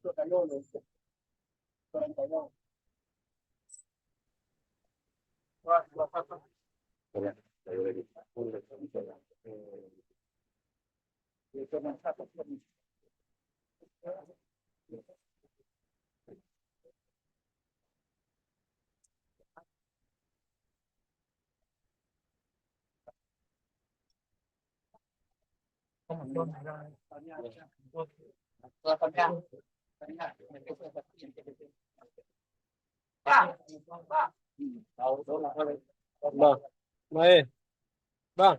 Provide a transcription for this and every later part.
Bang, baik, bang.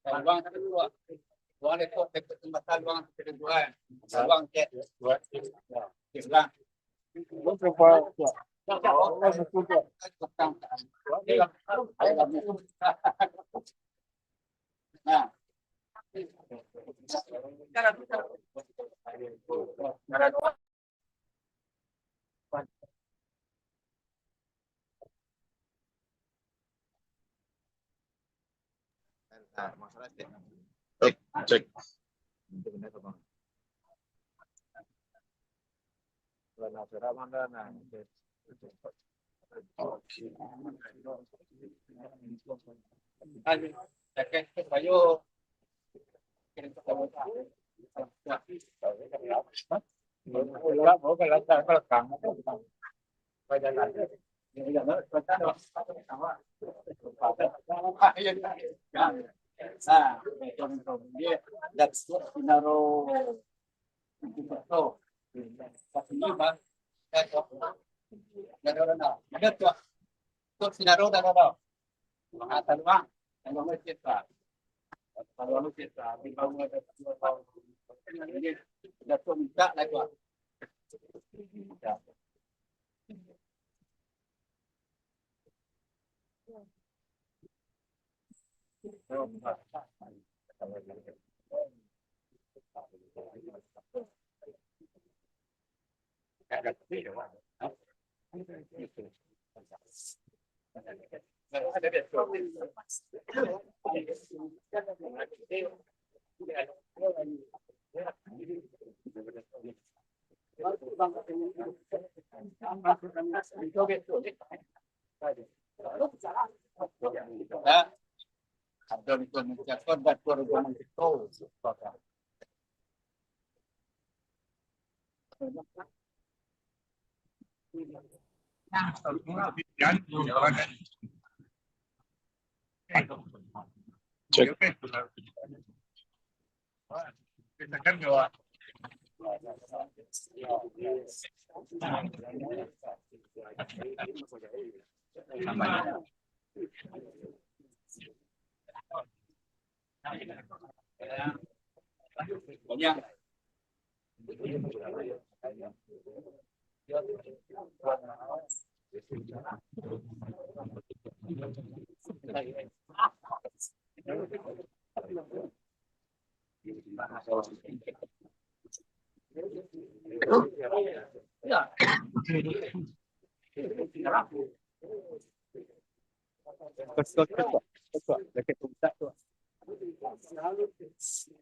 Salwang kedua. Boleh kok dekat tempat salwang kedua. Salwang cek. Hilang. Nah. Masalah cek.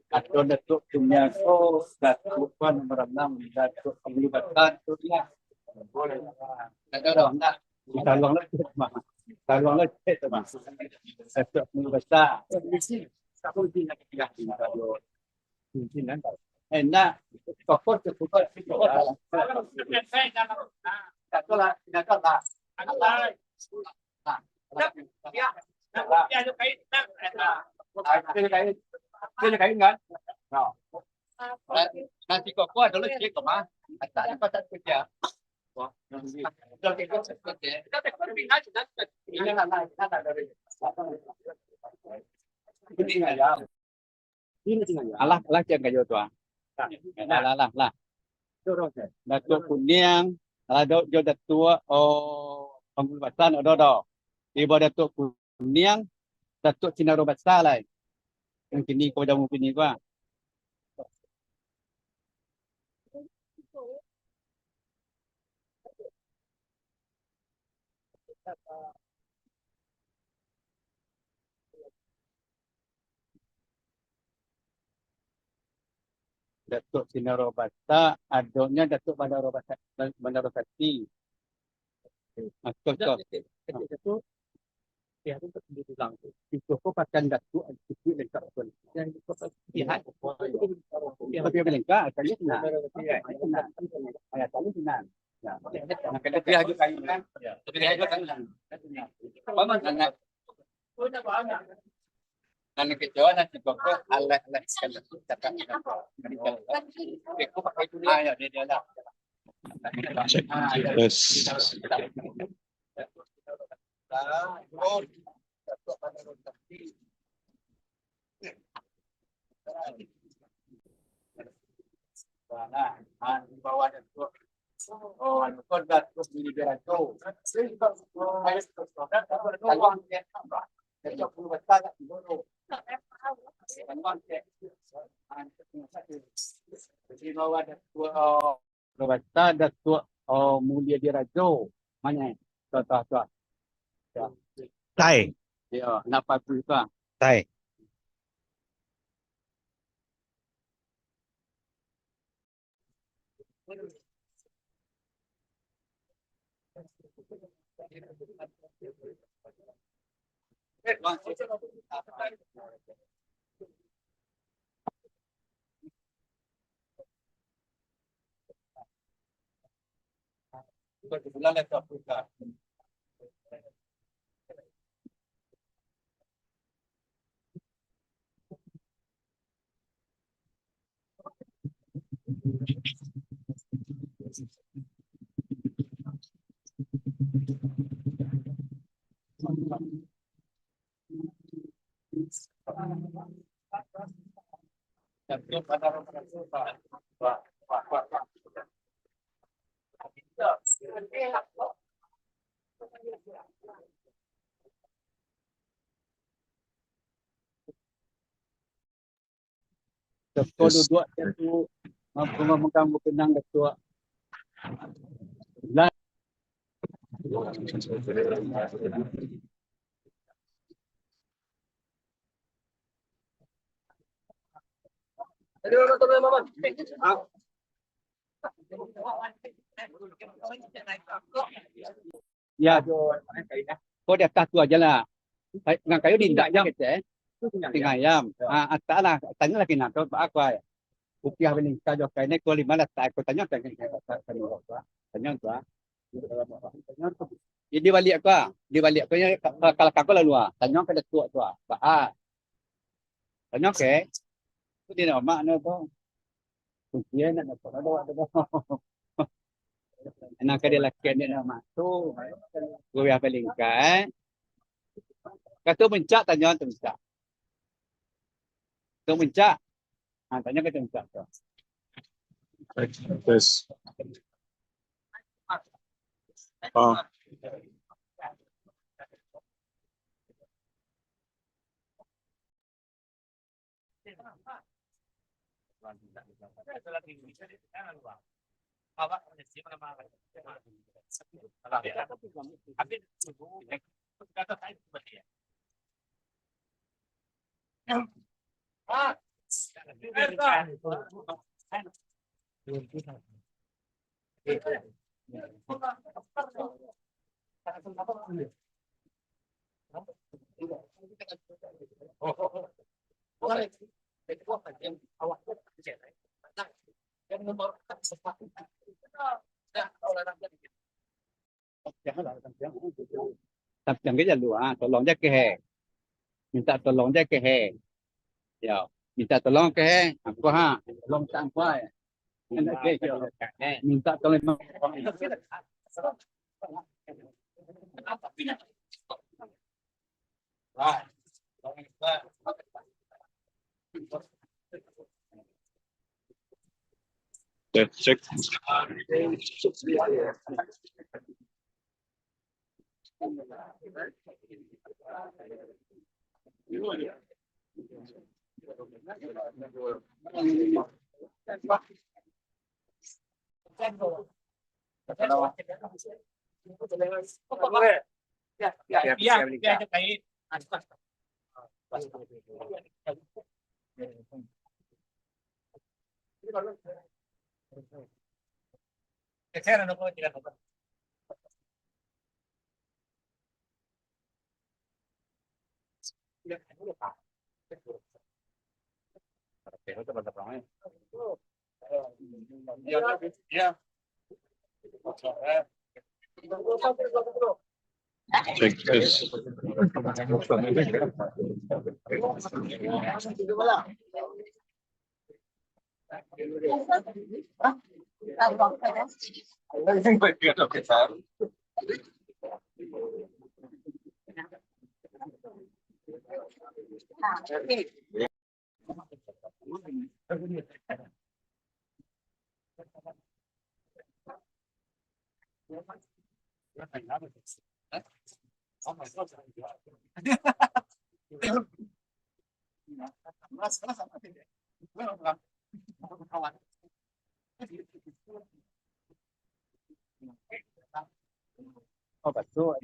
Atau datuk punya datuk nomor 6 datuk penglibatan dia boleh ada dong nak salwang lagi mah salwang lagi tu mah datuk penglibatan satu di nak tiga kalau pimpinan enak pokok cukup tak lah Dia kain kan? Nanti kok gua dulu cek ke mah. Tadi pas kerja. Wah, kita tekun pindah sudah. Ini ada dari. Ini ya. Ini ya. Alah cek kayo to. Lah. Datuk Kuning, jo datuk penggulbatan odo. Ibu Datuk Kuning, Datuk Cina Robasa lah. Yang kini kau dah mungkin ni gua. Datuk Cina Robasa, adanya Datuk Bandar Robasati. Datuk dia tu bilang itu kau pakai Datuk itu lengkap pun. Yang itu pihak dia bilang kah tadi kena. Ayat tadi kena. Ya, nak kena dia juga kan. Tapi dia juga kan. Paman anak dan kejauhan nanti pokok alat sekali cakap aku pakai itu dia dia lah. Yes. Bawah oh, kon Datuk di Berajo. Robasta Datuk Mulia Dirajo. Mana? Tuh. Tai. Ya, nak pakai itu. Tai. Bulan itu Afrika. Kau duduk itu mampu memegang benang Datuk. Ya, kau di atas tu aja lah. Ngang kayu dindak jam kece. Tinggal ayam. Atas lah. Tanya lagi nak tahu apa ya. Upiah bening saja kau ini kau lima lah. Kau tanya tanya tu. Jadi balik aku. Di balik aku kalau kau lalu tanya ke Datuk tu. Tanya ke. Tu dia nak mak nak tu. Dia nak ada. Nak dia laki dia nak masuk. Gue yang paling kan. Kata mencak tanya tu mencak. Tu mencak. Tanya kata mencak tu. Yes. Oh. Tập chẳng cái gì luôn tolong dia ke minta tolong dia ke Ya, minta tolong ke aku ha, tolong tak apa ya. Enak ke minta tolong. Check. Check this. Oh, betul.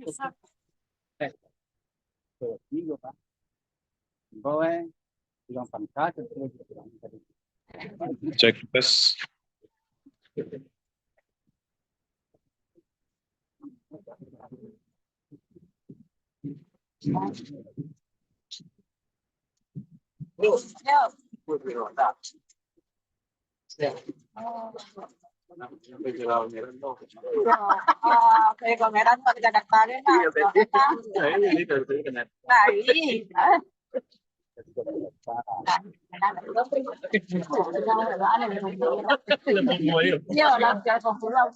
Iya, Pak. Boleh. Bilang pangkat terus bilang tadi. Check this. Kayak pameran pada kadang-kadang baik. Iya, lah jangan pulang.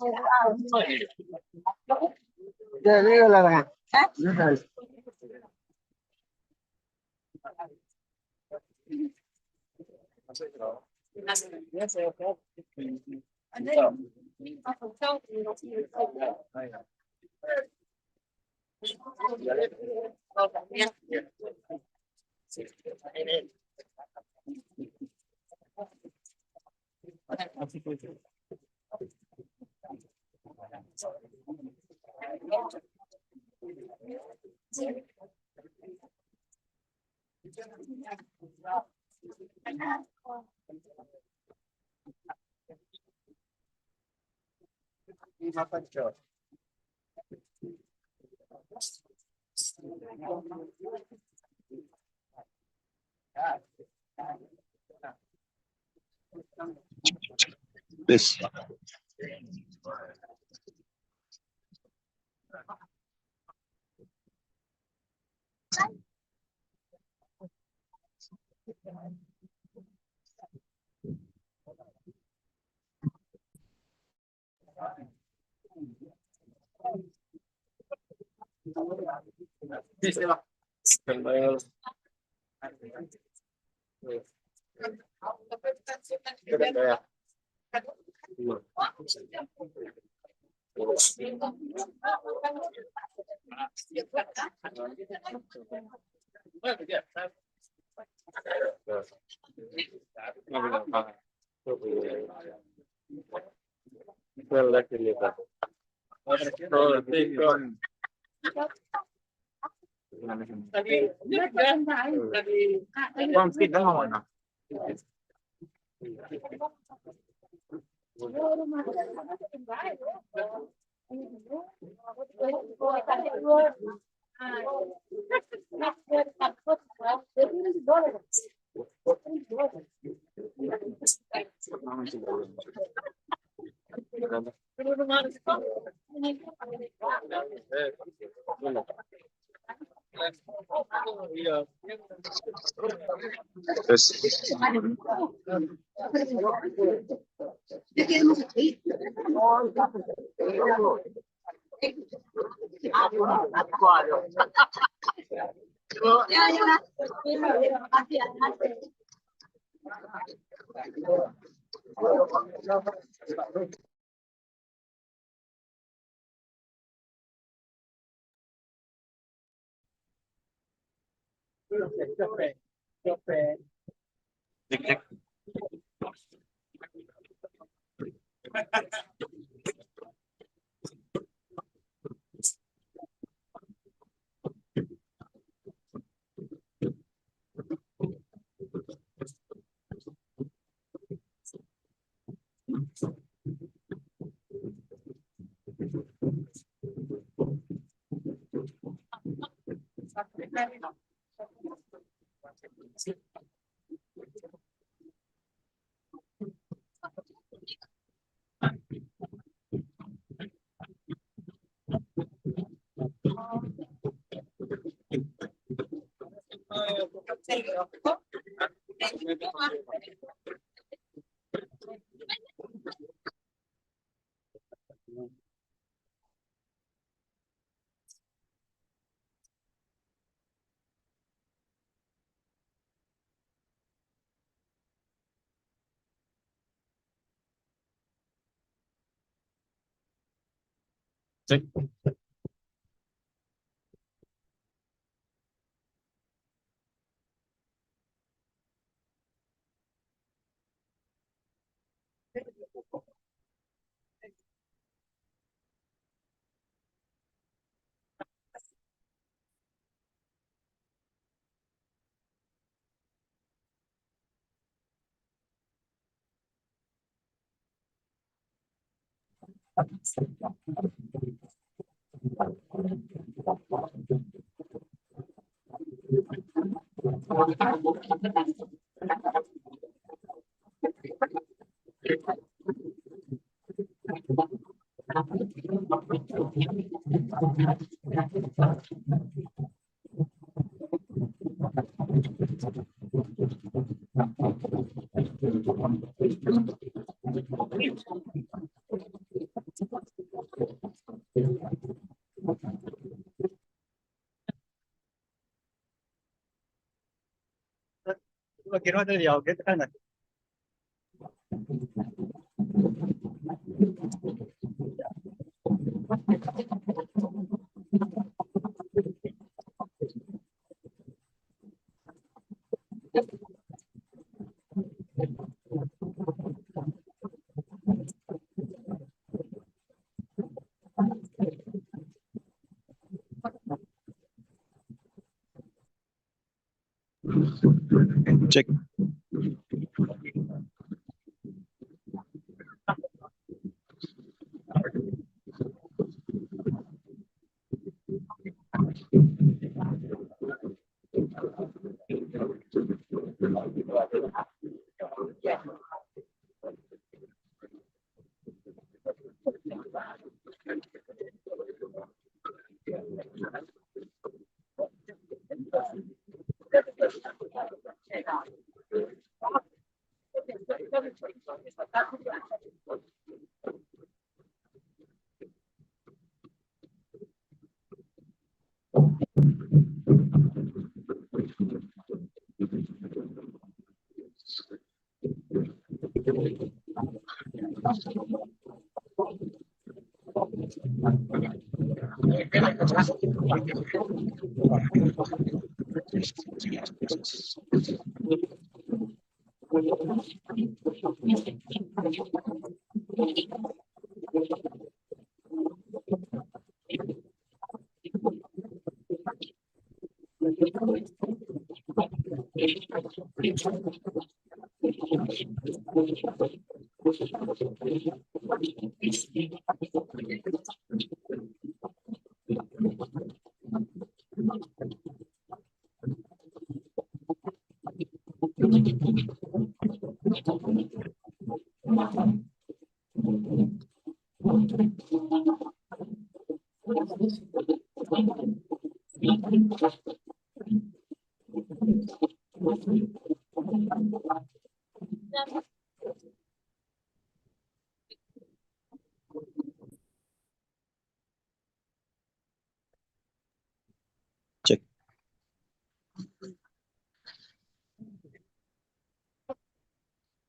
Jadi lah. This. Test. Cek, cek. Cek. Kira dari jauh kita kan. Cek.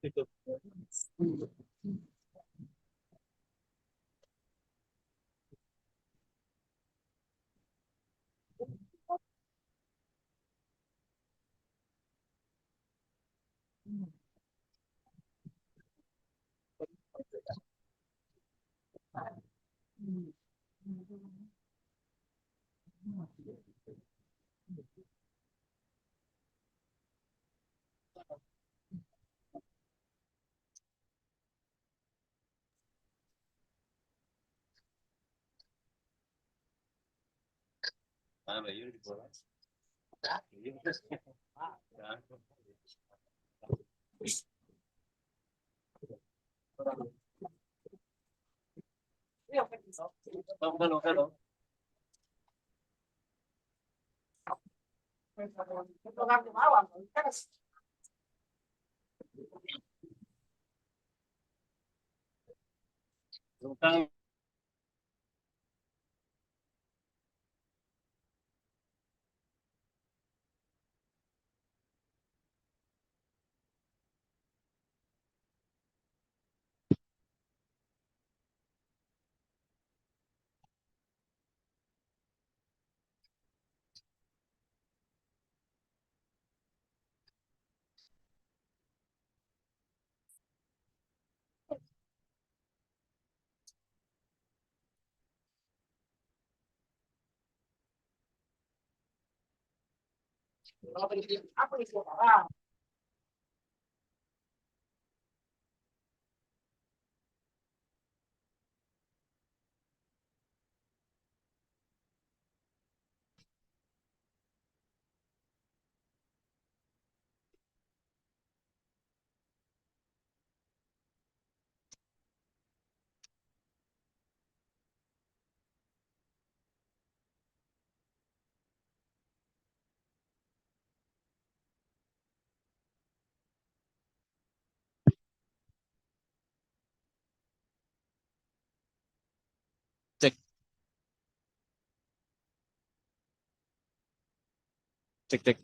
Itu. Hello, hello. Tentang Cek, cek, cek.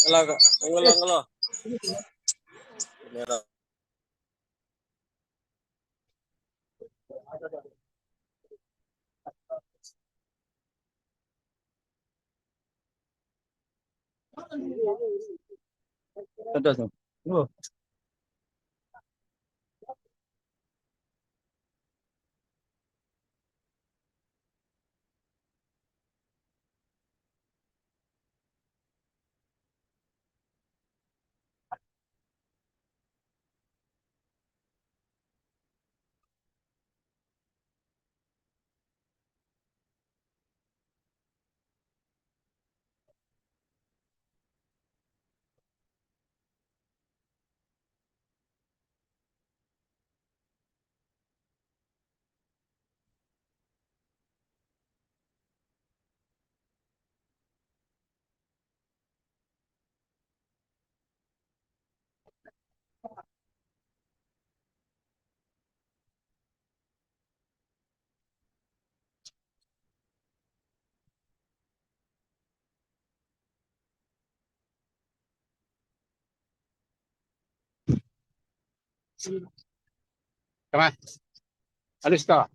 Ulang, ulang, ulang. Merah. Tedas, no? Oh. Tama. Alis ka.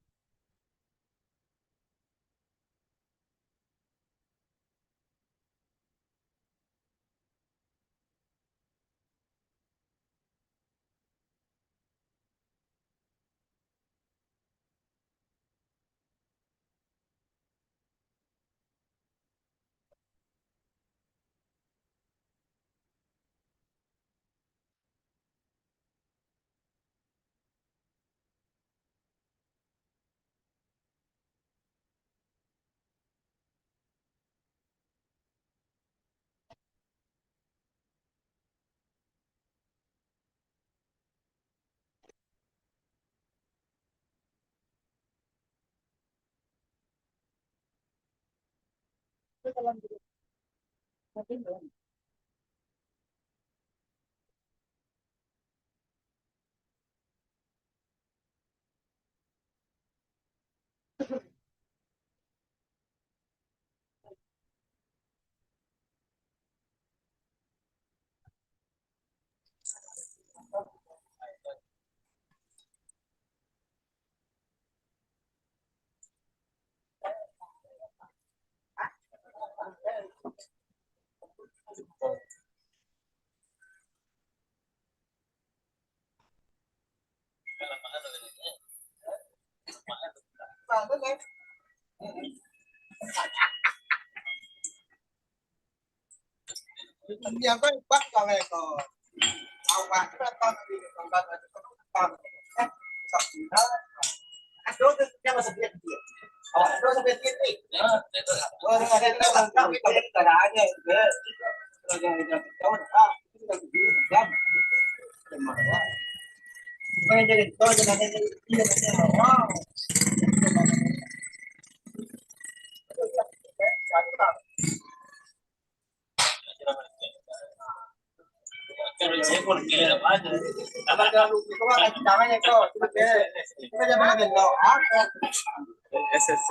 Yang kan bak kalau itu awak datang di tempat tempat tak bisa. Aduh, dia masih dia. Oh, aduh sampai titik. Oh, ada kita bangka kita kita aja juga. Jangan tahu ah, itu lagi di jam. Jadi kalau jangan ada dia wow. Apa kalau lu itu kan caranya kok, kita jangan ada lo. SSC.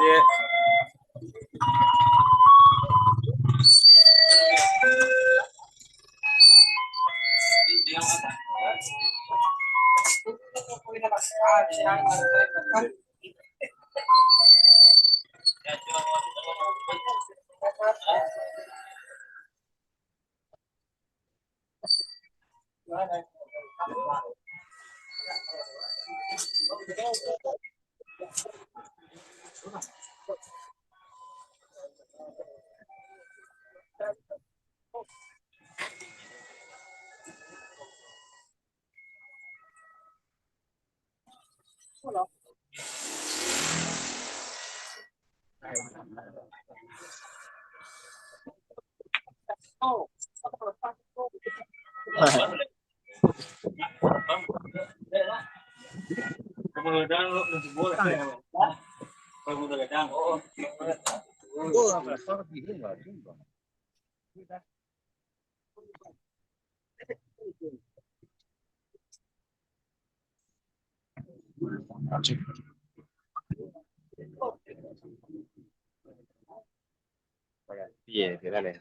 Iya, dale.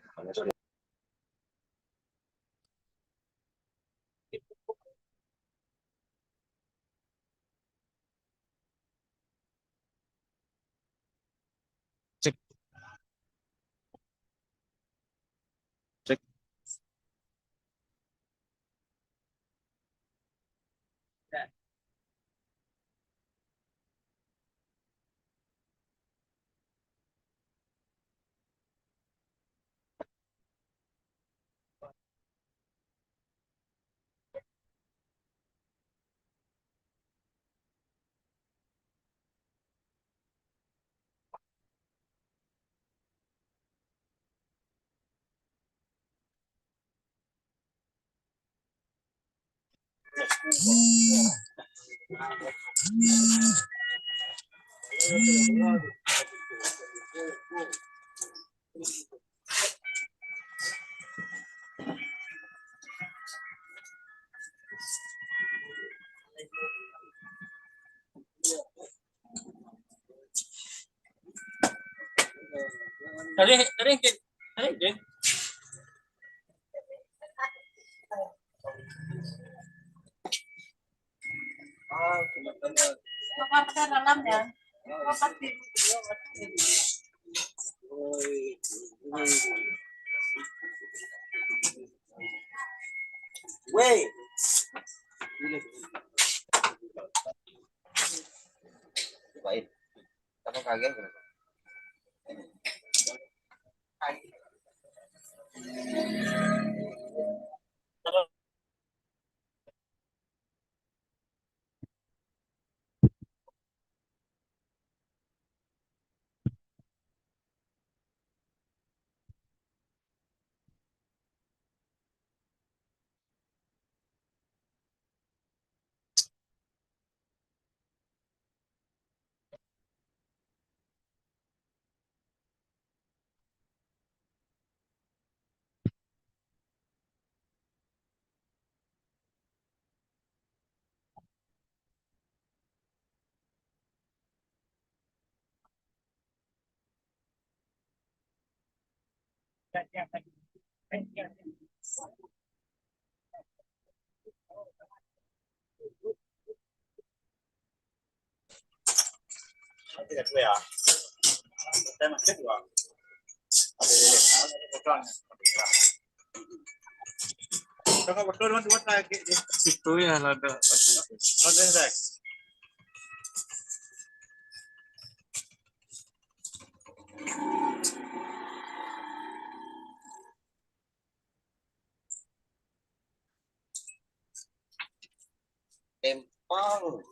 Cek. Cek. Tadi, Lepaskan dalam ya. Pasti. Weh, baik. Kamu kaget berapa? Tidak ya. Saya masih dua. Kalau betul buat lagi. Situ ya ada. Ada saya. Empang.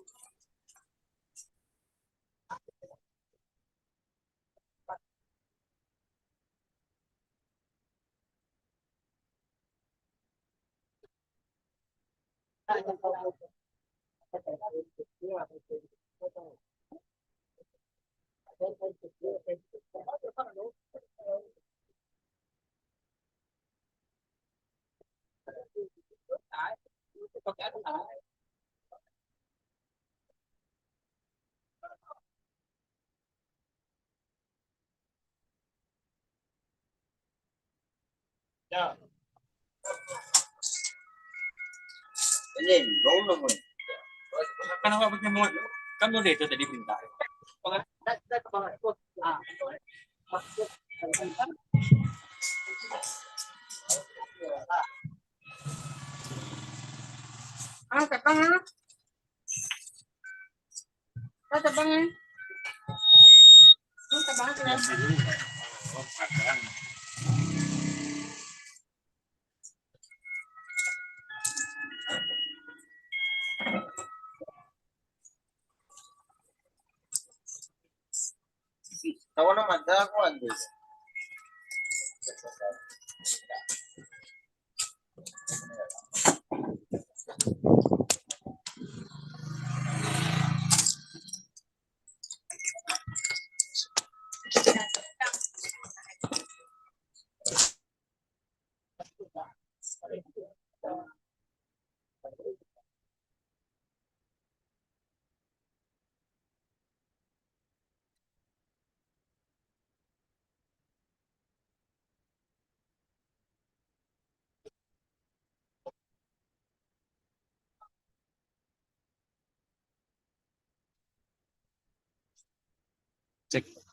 Ya. Ini belum. Kan awak pakai muat. Kan udah itu tadi pinta. Ah, terbang ah. Terbang ya. Terbang ya. Oh, makan. Tahu nama ada aku ande. Cek.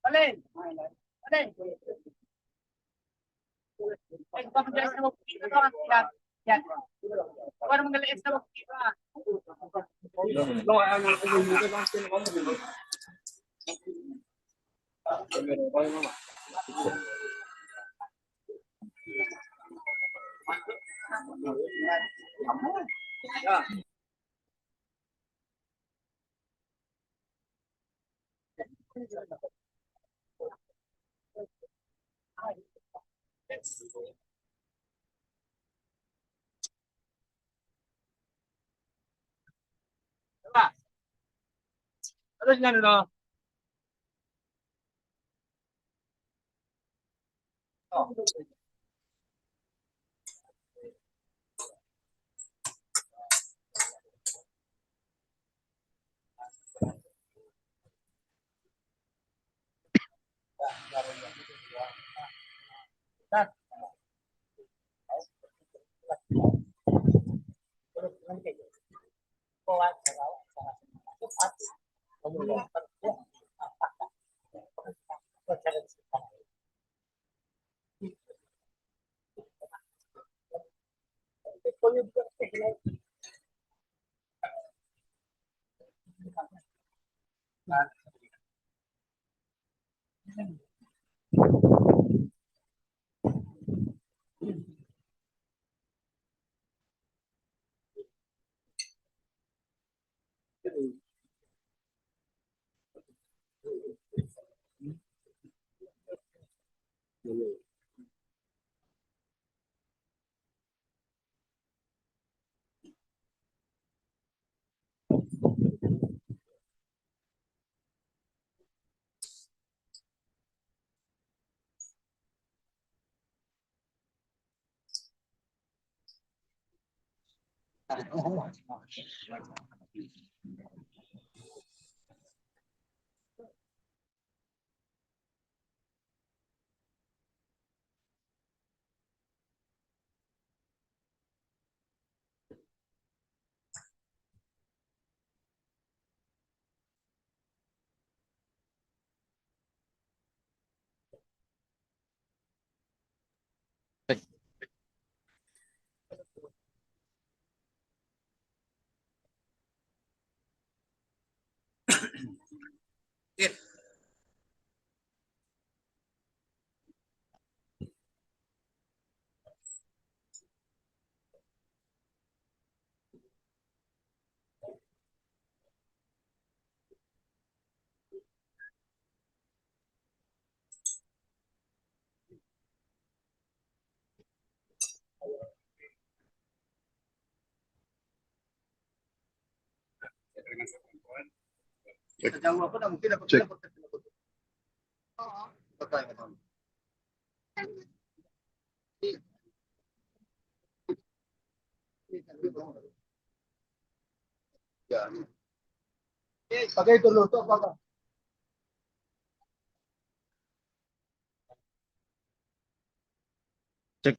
Alin? Alin? Eh, baka magalis na magpipita ka. Yan. Yan. Baka magalis na magpipita. Terus nga no? Sejauh apa dah mungkin aku Cek. dapat ketemu. Pakai kan. Ya. Pakai itu loh, tuh apa? Cek.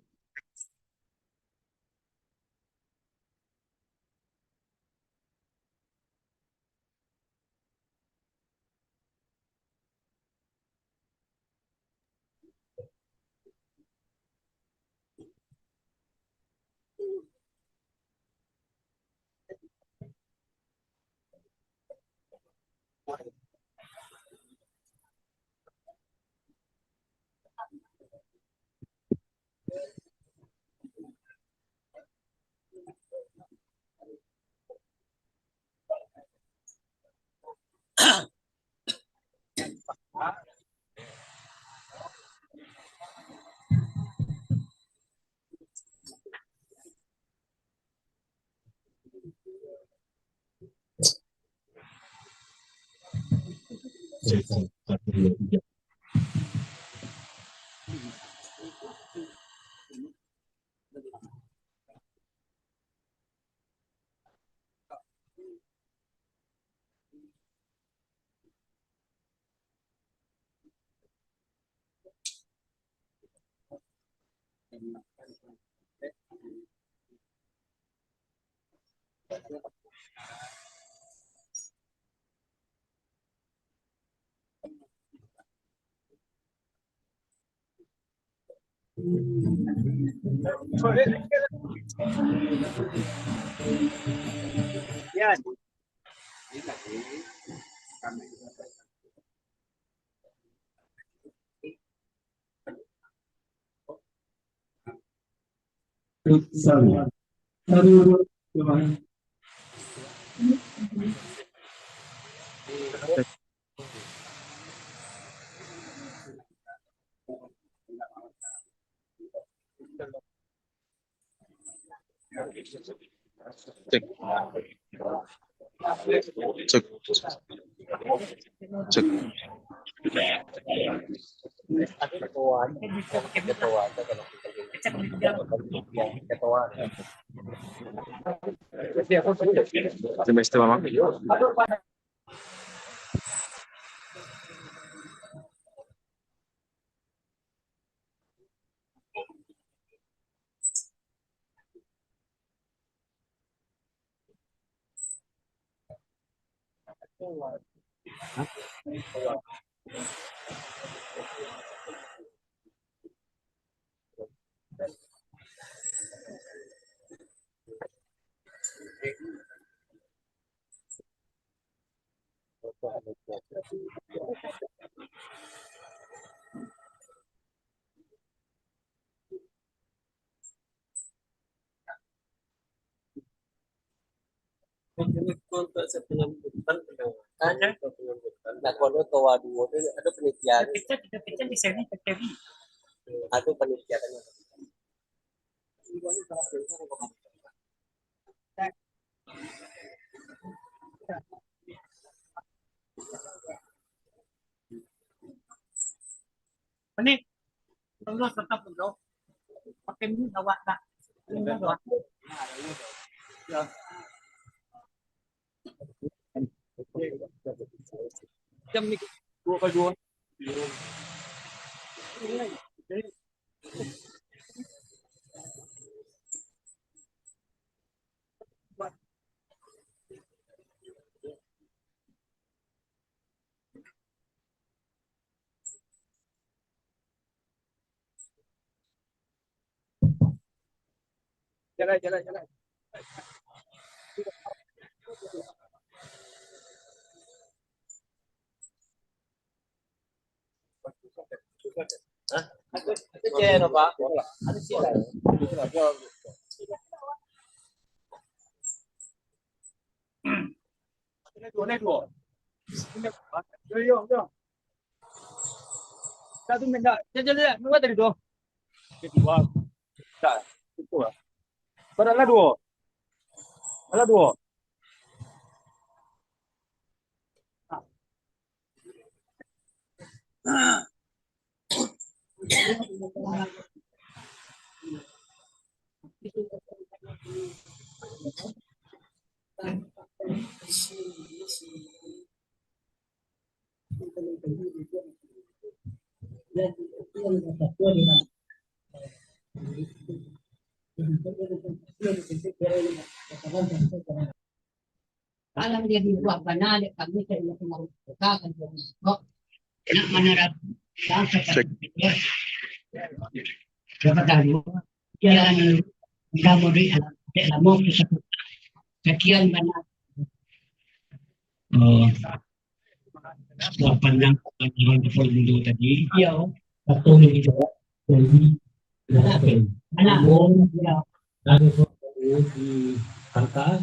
Ya. Cek. Cek. Cek. Terima kasih, Mama. Untuk penyambutan pendengarannya atau penyambutan nah kalau ke waduh itu ada penelitian Kita di sini terjadi. ada penelitian Ini terus tetap bro. Pakai ini awak tak. Ini awak. Jam ni dua kali dua. Jalan. itu channel pak ada sih lah Ini dua. Yo. Satu minta. Jalan. Dua tadi dua. Kedua. Tak. Itu lah. Padahal dua. Ada dua. Alam dia dibuat banal kami saya mau buka kan kok nak menarap dan seperti jalan kamu di dalam mau sekian banyak panjang panjang dulu tadi ya satu lagi juga jadi anak ya lalu di angka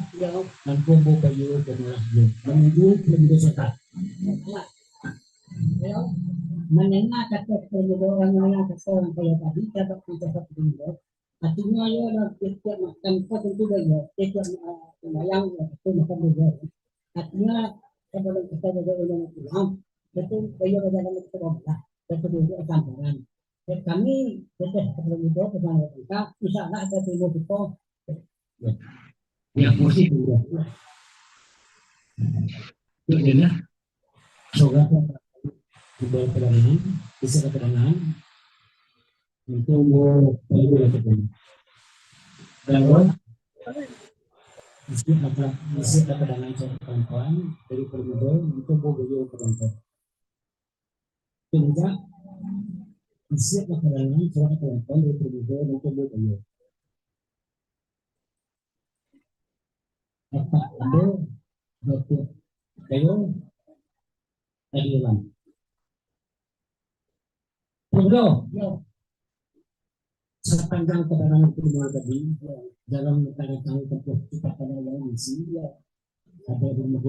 dan kumpul kayu dan menuju ke sekat. Menengah kata orang menengah kata orang kaya tadi dapat mencapai tinggal. Artinya ya setiap makan kau tentu saja setiap bayang itu makan juga. Artinya kalau kita jaga orang Islam itu kaya dalam itu orang itu juga campuran. Kami kita kalau itu kepada kita insyaAllah ada tunggu kita. Ya mesti dulu. Jadi soal dibawa keterangan, bisa keterangan untuk mau lakukan. Bahwa mesti keterangan kawan-kawan dari permudah untuk mau beliau keterangan. Juga mesti keterangan kawan-kawan dari permudah untuk mau beliau. Apa ada waktu kayu adilan. Bro, sepanjang keterangan kedua tadi dalam tanda-tanda tempuh kita pada yang misi ada rumah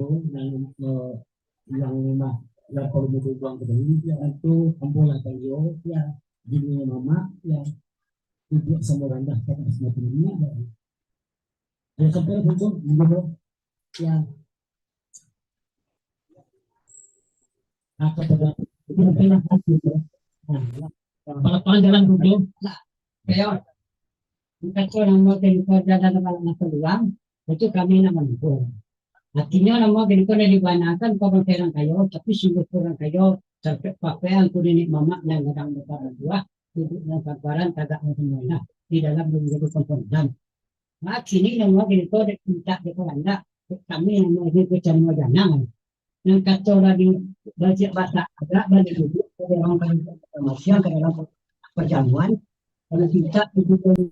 yang perlu buang ke dalam itu ampulah kayu ya di mama ya ibu sama rendah pada semua ini ya sampai untuk ya apa pada kalau jalan dulu kayak kita orang mau kerja dalam masa luang itu kami nama itu artinya nama kita dibanakan kalau orang kayo tapi sungguh orang kayo sampai pakaian kuning mama yang kadang berapa dua duduk dalam paparan tagak semuanya di dalam menjadi komponen. Nah, kini nama kita minta dekoranda kami yang mau itu cuma jangan. Yang kata lagi baca bahasa agak balik duduk orang masih ke dalam perjamuan kalau kita duduk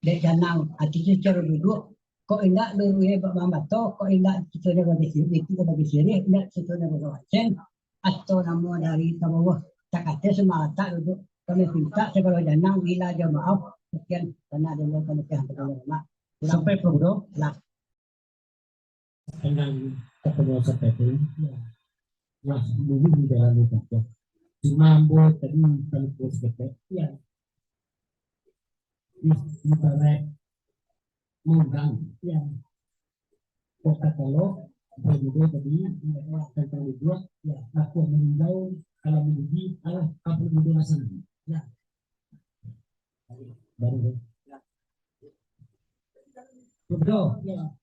di janang artinya cara duduk kok enggak lu bapak to kok enggak kita bagi sini enggak kita bagi wajib atau nama dari bawah tak ada semata duduk kami minta segala janang bila dia maaf sekian karena ada yang kami mak sampai produk lah dengan ketemu seperti ya dulu di dalam itu cuma buat tadi kan seperti ya misalnya menggang ya kota kalau begitu tadi tentang dibuat ya aku meninjau kalau menjadi Allah apa itu rasanya ya baru betul ya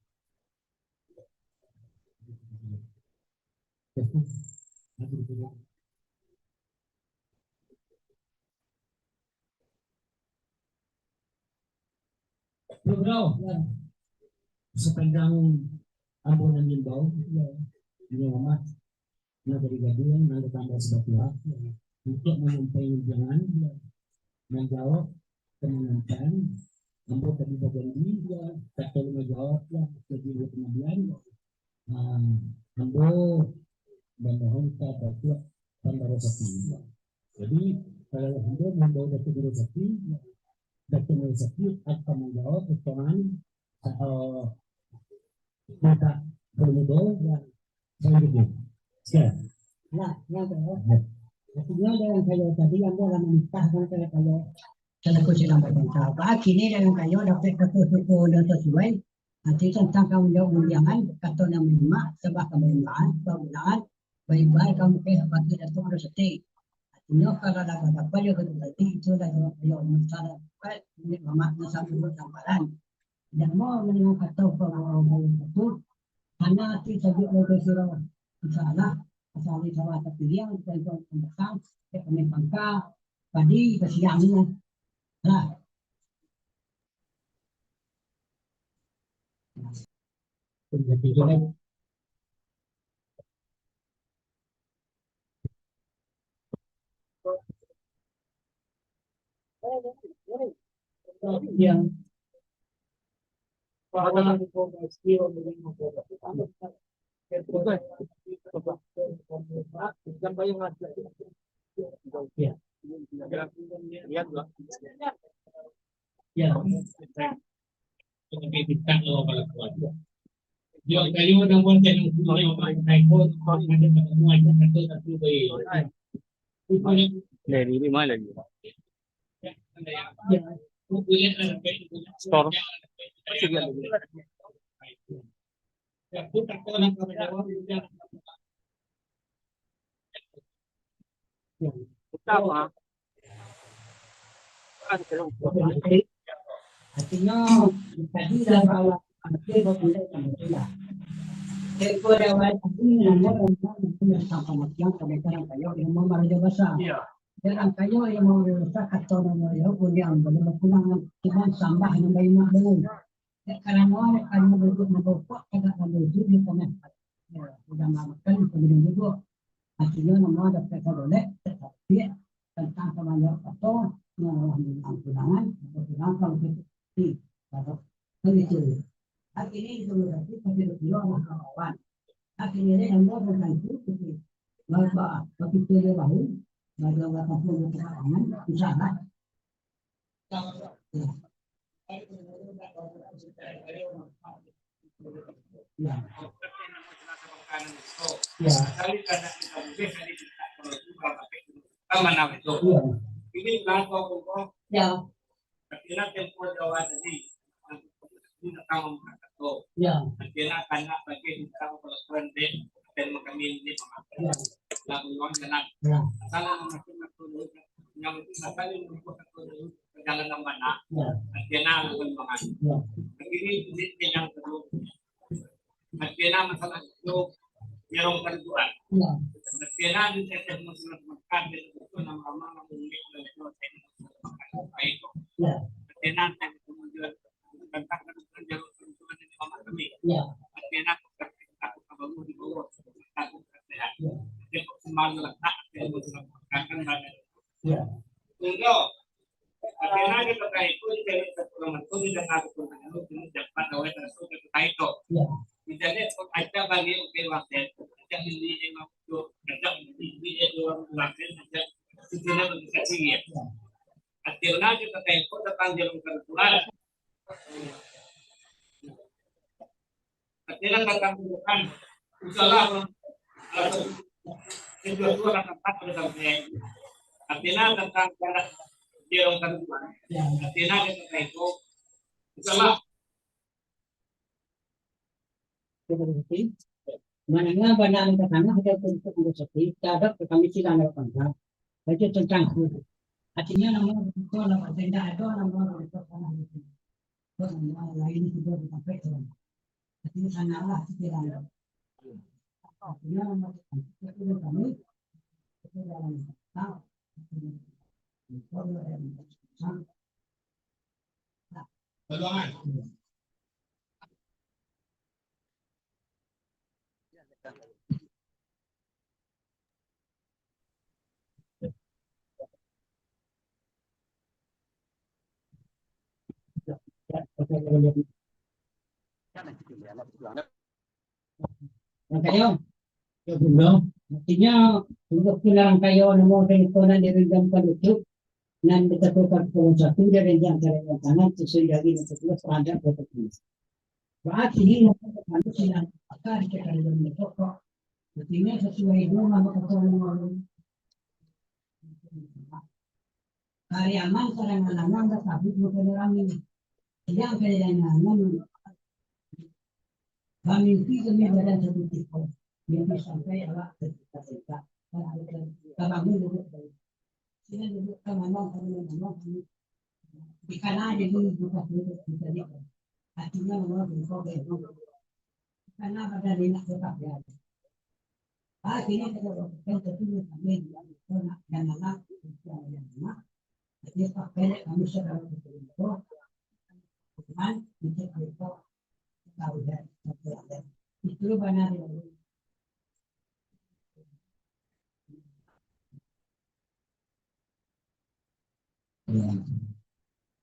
betul ya sepanjang ampunan himbau ya amat dari gabungan dari tambah sebab untuk menyampaikan jangan menjawab kemenangan ampuh tadi berjanji ya tak perlu menjawab ya jadi pengadilan ampuh dan mohon kita berbuat tambah rezeki jadi kalau ampuh membawa dari rezeki dari rezeki akan menjawab pertanyaan maka perlu yang saya hidup sekarang nah yang artinya dengan kayu tadi yang orang menikahkan kayak kayu selaku silang berbincang kini dengan kayu dapat suku dan sesuai nanti tentang kamu jawab undangan kata yang menerima sebab kebenaran baik-baik kamu ke bagi datuk rezeki Inyo kalau dapat yo berarti itu dah yo masalah baik ini mamak nasa dulu tambahan. Dan mau menengah kata orang itu karena ti sabi lo siro salah asal di salah tapi yang kita tentang pangka padi kesiangnya. Nah, jadi yang Yung kayo ng konti ng buhay o may ko ada semua itu satu Dari lima lagi. store artinya tadi dah kalau ada boleh tambah. Tempo dapat ini nama punya sama yang kadang kayo yang mau maraja basa. Dan kayo yang mau basa atau nama yo punya belum pulang cuma sambah yang bayi mak belum. Karena orang kayo berbuat nabok agak lalu jadi kena. Sudah makan kemudian juga artinya nama dapat boleh tetapi tentang kemana atau yang pulangan kalau seperti kalau begitu. Akhirnya itu berarti pada dua kawan. Akhirnya yang mau berkantor itu bapak itu dia baru baru bapak pun berkantor bisa lah. Ya. Ya. Ini langsung kok. Ya. Kira tempo Jawa tadi. Ini tentang mengatakan. Ya. Kira karena bagi kita kalau dan kami ini Ya. lalu uang jalan. Ya. Salah mengatur yang itu sekali mengatur perjalanan mana. Ya. Kira lalu mengatur. Ya. Ini yang kedua. Kira masalah itu yang kedua. Ya. Kira di setiap masalah makan itu nama-nama memiliki itu. Ya. Kira kemudian tentang jalur kerusuhan di Muhammad kami. Ya. Kira takut kamu di bawah takut kesehatan. Ya. Jadi semalam letak yang akan badan. Ya. Untuk karena kita kayak itu jadi pertolongan itu di tengah pertolongan itu dapat awet terus kita itu. Ya. Jadi ada bagi oke waktu yang ini waktu kerja ini dua waktu saja sudah bisa sih. Akhirnya kita kayak itu tentang jalur kerusuhan. Akhirnya tentang kerusuhan usaha itu dua tempat sampai artinya tentang jalur kerusuhan. Artinya kita kayak itu usaha Mana bandar pertama kita untuk seperti ada kami tidak ada kontak. Itu tentang itu. Artinya nama itu nama tenda itu nama itu sana itu. Nama lain juga sampai itu. Artinya sana lah tidak ada. Artinya nama itu kami itu dalam tahu. peluangan. Kayo, artinya untuk kilang kayo namo teleponan dari jam kalutuk nan dikatakan kalau satu dari jam kanan sesuai lagi untuk standar protokol. Berarti ini harus silang akar kita dalam protokol. Artinya sesuai dengan protokol. Karyawan sarang-sarang tapi bukan kami. Yang kailangan kami kami berada satu tipe yang sampai ala kita. Kalau itu Sila duduk ke mana, di kanan dia buka duduk di tadi. Artinya mana buka duduk. Karena pada dia tetap dia. Ini kita kan tentu kami dan anak yang mana. Jadi pakai kami sedang itu. Cuman untuk itu tahu dan itu benar ya.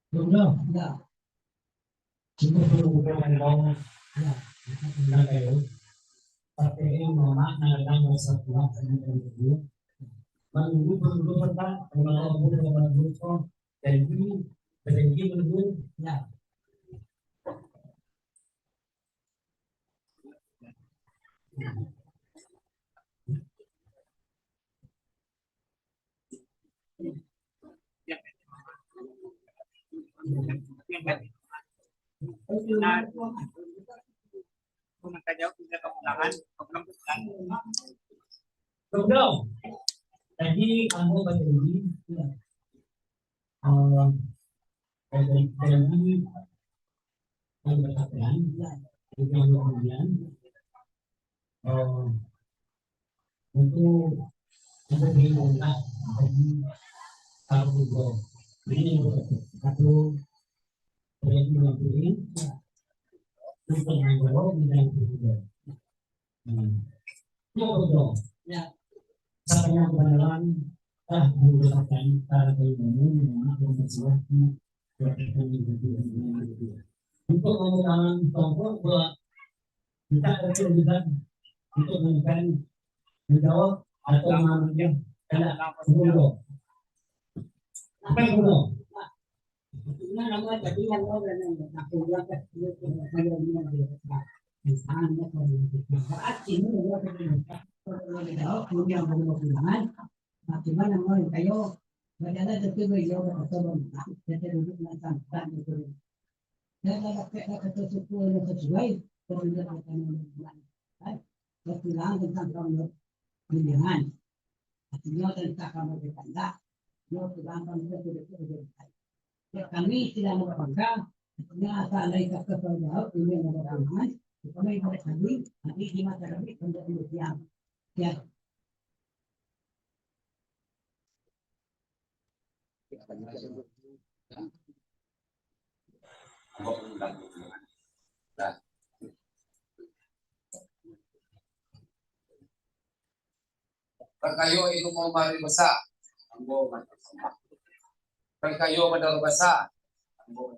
Belum, ya. Cuma belum mau ya. Pakai yang mana yang masa tua dengan itu. Menunggu menunggu tentang menunggu jadi menunggu ya. Belum. Jadi kamu berdiri, berdiri yang berkaitan dengan kemudian untuk diungkap bagi satu ini satu proyek mengampuni untuk menggolong dan bergolong. Ya, saya kebenaran menggunakan cara ilmu untuk menggunakan tombol buat kita kesulitan untuk menjawab atau mengambil karena dulu apa yang dulu nama tadi yang orang yang aku bilang saya saat ini punya pengalaman macam mau kayo bagaimana tentu beliau atau kita duduk dengan santai itu dan ada kata suku yang sesuai kemudian akan berpulang tentang pemilihan artinya tentang kamu bertanda mau pulang kamu tidak kami tidak berbangga artinya asal dari kakak jauh ini yang berpengalaman kami pada kami nanti di masa kami menjadi ujian ya. Kayo itu mau mari basa, ambo kayo madal basa, ambo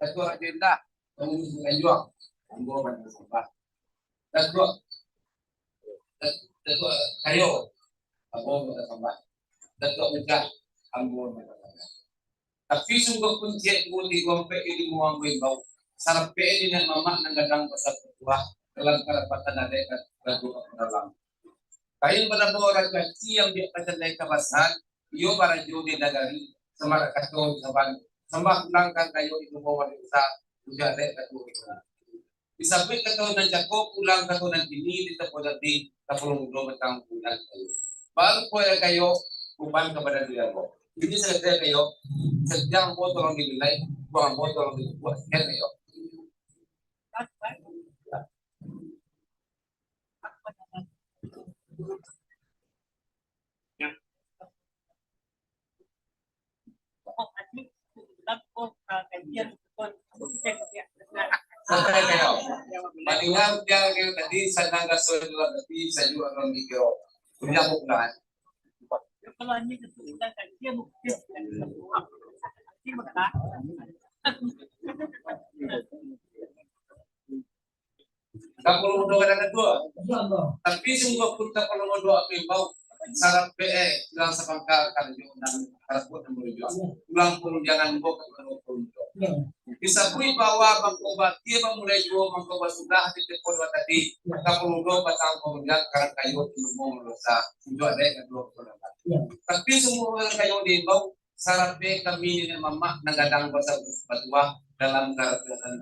Satu agenda pengurusan juang, ambo madal basa. Satu kayo, ambo madal basa. Satu udah, ambo madal basa. Tapi sungguh pun cek budi gompe ini mau ambil bau. Sarap ini yang mama nanggadang basa berbuah dalam kerapatan ada lagu dalam. Kain pada orang kaki yang dia naik kawasan, iyo para judi nagari, sembah kato saban, sembah ulangkan kayo itu bawa desa, ujar dek kato itu. Disabit kato nan jako, ulang kato nan ini ditepo dari kapulung dua batang bulan kayo. Baru kayo kuban kepada dia lo. Jadi saya kayo sedang botol yang dinilai, buang botol yang dibuat, kan kayo. Sampai kayo, malingan dia kayo tadi sanang gasol tadi sa jual ng mikro. Punya mo na. Kalau ini kita dia mungkin ini maganda. Kapulong do kada dua. Tapi sungguh pun kapulong do api bau sarap PE bilang sa pangka kanyo nang karapot ng menuju. Ulang pun jangan bok kalau pun. Bisa pun bawa mangkobat dia memulai jual mangkobat sudah di telepon tadi kapulong do batang kemudian karang kayo tinumong dosa juga ada yang dua puluh. Tapi semua kayo di bau sarap PE kami ni mama nanggadang basa batwa dalam karapatan.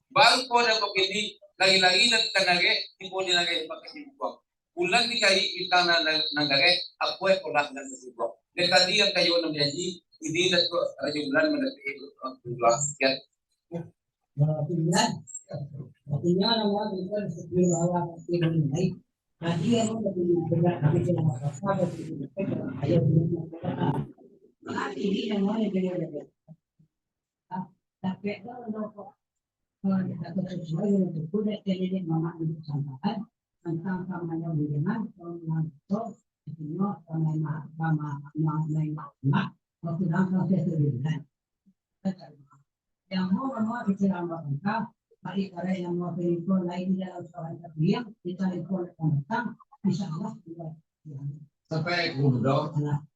Baru po na begini lagi-lagi nagtanage, hindi po nilagay pakai buwang. ulan di kai kita nanggare aku ulah dan bersyukur. Dan tadi yang kayu janji ini datuk raja bulan mendapat ulah sekian. Bulan artinya nama kita seperti bahwa kita menilai tadi yang benar kami tidak apa ayat ini namanya jadi tapi kalau atau sesuai dengan sudah jadi mama untuk sampaikan tentang namanya hubungan itu artinya mama waktu dalam proses hubungan yang mau bicara mereka bagi karya yang mau telepon lain di dalam soal terdiam kita telepon tentang bisa Allah juga Sampai gubernur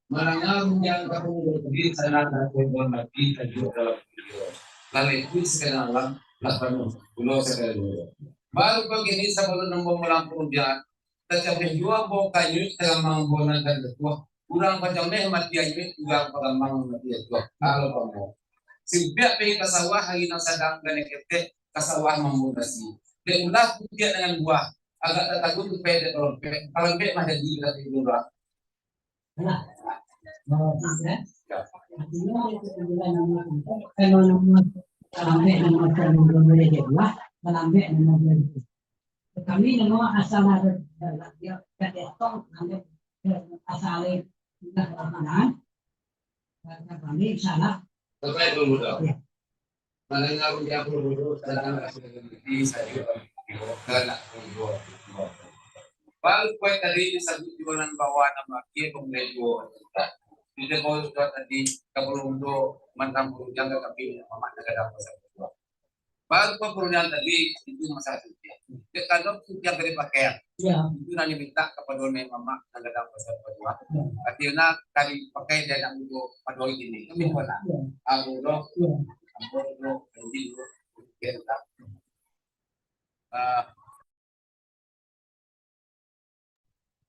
mendengar yang kamu berdiri sana dan korban mati terjun dalam video. Lalu itu sekarang 80 sekali dulu. Baru begini sebelum nombor melampung dia, tetapi dua bawa kayu tengah menggunakan dan ketua. Kurang macam mati aja juga pada mati aja. Kalau kamu sibuk pergi ke sawah hari nak sedang dan ketek ke sawah memudasi. Dan ulah dia dengan buah agak takut supaya kalau pede mah jadi dari dulu. nah artinya itu adalah nama kalau nama sampai nama boleh jadi sampai nama boleh kami nama asal ada dia ketong asal tidak makanan kami salah Sampai dulu dong. Mendengar yang dulu sedang di saya karena Baru kue tadi disebut jualan bawah nama kia kemudian jual. Jadi kalau sudah tadi kalau untuk mantan perusahaan tapi mama tidak dapat satu. Baru kue perusahaan tadi itu masalah suci. Kalau yang dari pakaian, itu nanti minta kepada mama tidak dapat satu. Artinya kali pakai dia nak untuk pada ini. Kami mana? Aku loh, jadi kita.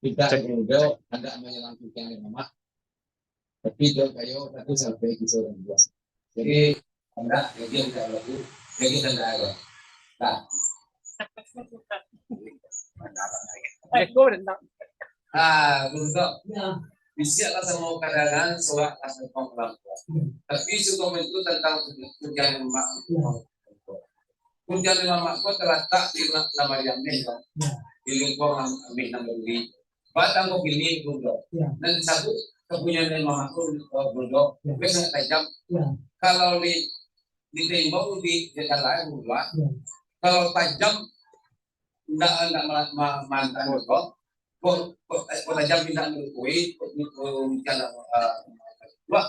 Kita juga ada menyelangkukan mama. Tapi dia kayu satu sampai di seorang dua. Jadi anda jadi tidak lalu, jadi tidak ada. Nah, untuk bisa lah semua kadangan soal asal pengalaman. Tapi juga itu tentang kerjaan mak. Kerjaan mak pun terletak di nama yang merah. Di lingkungan kami nama ini. Batang kau pilih bundok. Dan satu kepunyaan mamaku bundok. Biasanya tajam. Kalau ditembak di jalan lain bundok. Kalau tajam tidak mantan bundok. Kok tajam tidak merukui. Jalan dua.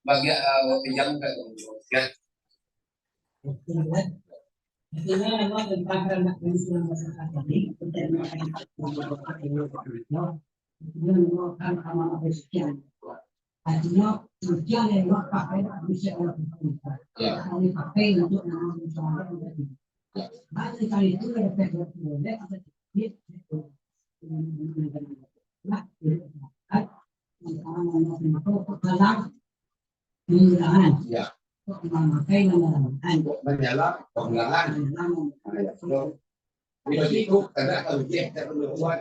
Bagi pinjam ke bundok. Ya. Artinya memang tentang anak yang masyarakat ini memang sekian. Artinya sekian yang pakai bisa orang kami pakai untuk nama misalnya menjadi. Banyak kali itu ada pekerjaan boleh atau tidak nah misalnya dalam penggunaan memakai nama Menyala pengulangan. Itu karena kalau dia tidak perlu buat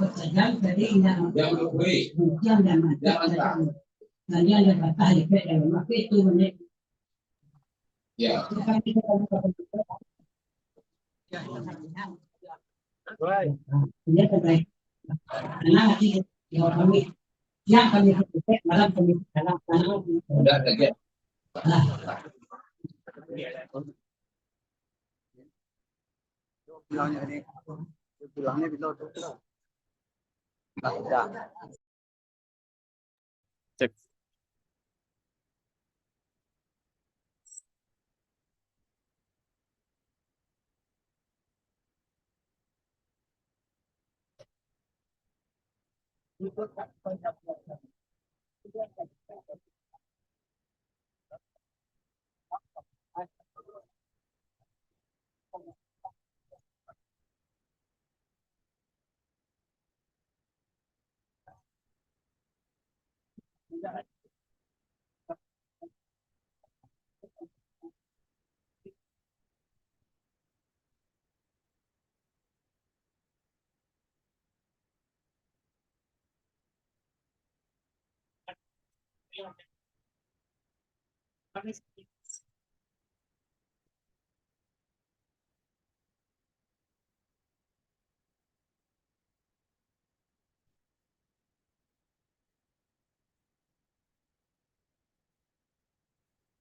pekerjaan tadi yang beri hujan dan macam nanti ada batas di dalam maka itu menit ya. Ini terbaik karena nanti kami yang kami malam kami dalam Udah ada Pulangnya ini, pulangnya bila tu. Cek.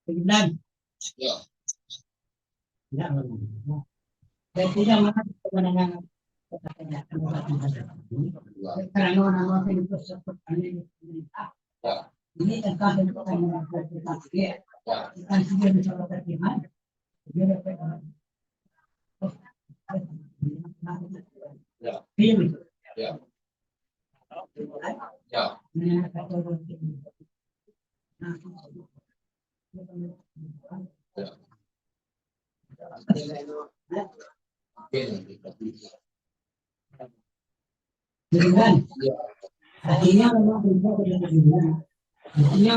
Sembilan. Ya. Ya. Dan tidak mana kemenangan karena orang-orang itu seperti ini tentang kemenangan kita kan sudah bisa terima pilih Ya. Ya. dengan artinya memang artinya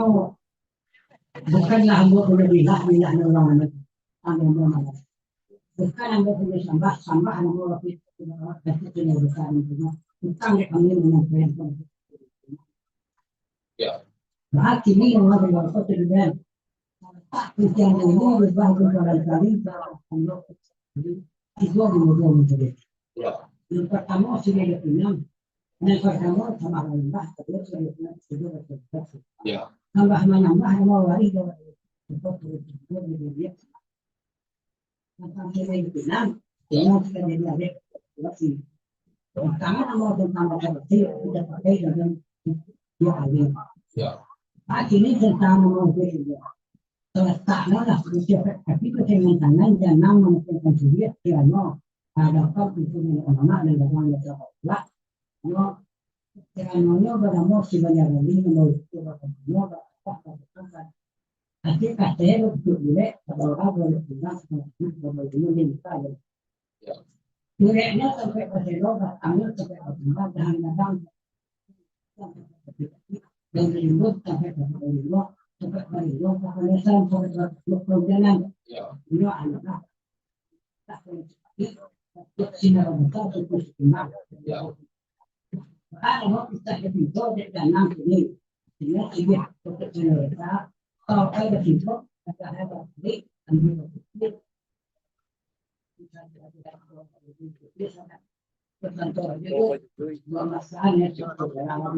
bukanlah hamba berlebihan bila orang bukan hamba punya sambah hamba punya besar bukan kami menyampaikan Ya. berarti ini yang ada dalam satu dengan ujian ini berubah kepada kami itu kemudian menjadi yang pertama sudah dikenal yang pertama sama Allah kedua sudah dikenal Ya. tambah menambah nama waris untuk dia tentang kita dikenal yang sudah jadi lagi pertama nama tentang kecil tidak pakai dalam dua kali Ya. ini tentang nama dia letaknya lah tapi kecengan tangan dan nama tentang dia dia no ada kau itu anak dan orang yang lah no jangan beramo si banyak lagi no nanti katanya betul boleh kalau kau boleh bilang boleh ini kita Ya. Direknya sampai ke Jerobat, ambil sampai ke Jerobat, dan datang dan ribut sampai ke Jerobat, sampai ke Jerobat, sampai ke perjalanan. Ya. Ini anak tak boleh sinar besar itu sinar. Ya. Kalau kita itu dan nanti ini, dia tidak untuk sinar. Kalau ada itu, ada ini, ambil ini. Masalahnya cukup dalam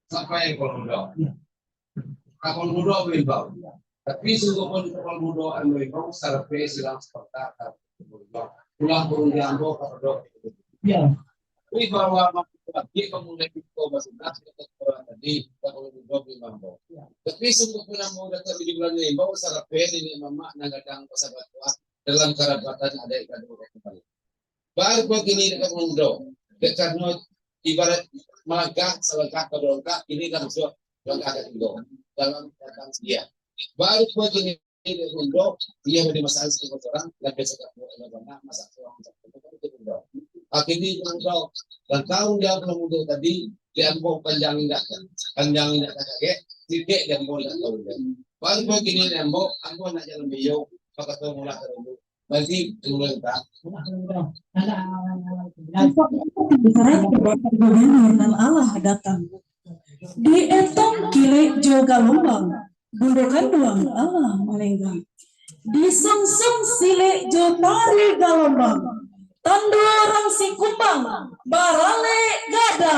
Sampai kalau muda beribau. Tapi sungguh pun kalau muda beribau sampai silang seperti pulang turun di ambo kalau ya. Tapi bahwa lagi kemudian itu masuklah tadi kalau muda beribau. Tapi sungguh pun mau datang di bulan beribau sampai ini mama nagadang pasabat dalam kerabatan ada ikan kembali. Baru begini dekat muda, karena ibarat magah selengkap kedongkap ini kan sudah lengkap itu dalam datang dia. Baru begini muda dia menjadi masalah sekitar orang lagi sekat mana masak orang itu muda. Akhirnya muda dan tahun dia belum muda tadi dia mau panjang tidak kaget tidak dan mau tahu dia. Baru begini dia mau aku nak jalan beliau maka tahu mulai terlalu. Berarti mulai tak. Dan Allah datang. Di etong kiri juga lombang, gundukan doang Allah melenggang. Di sungsung sile jo tari galombang, tandurang si kumbang, barale gada.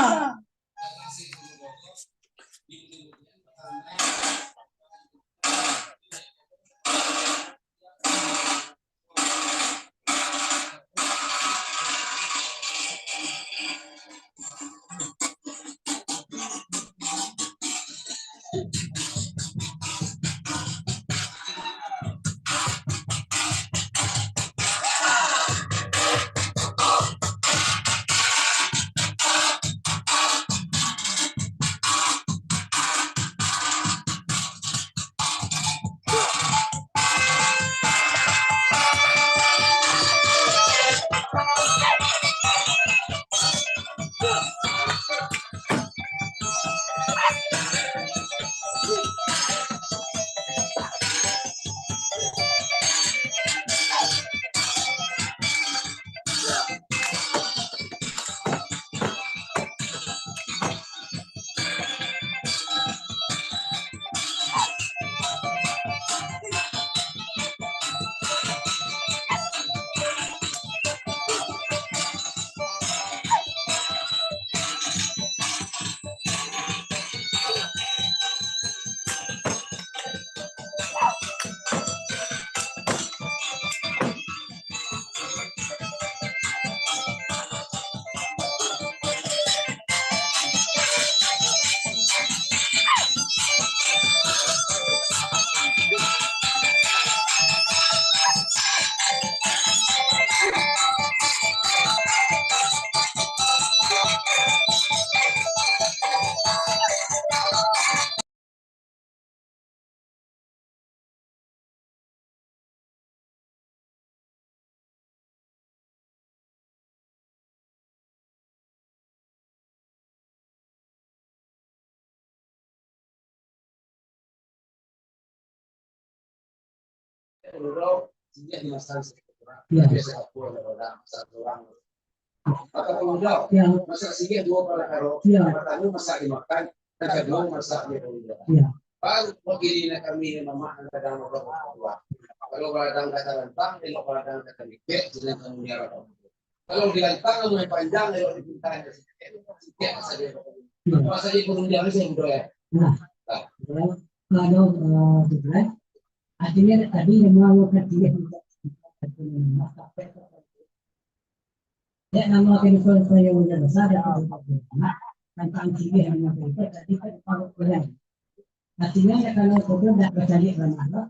Ya. Ya. Masa sige dua pala karo. Ya. Pertama masak dimakan, dan kedua masak di rumah. Ya. Baru begini na kami mama ang kadang dua. Kalau kadang kata lantang, kalau kadang kata dikit, jadi kamu nyarap. Kalau di lantang mau panjang, kalau di bintang sedikit saja. Masa di kurung jalan sih ya. Nah, kalau betul, artinya tadi yang mau kerja ya nama telepon saya udah besar ya tentang sini yang mau telepon tadi kan kalau boleh artinya kalau betul tidak terjadi mana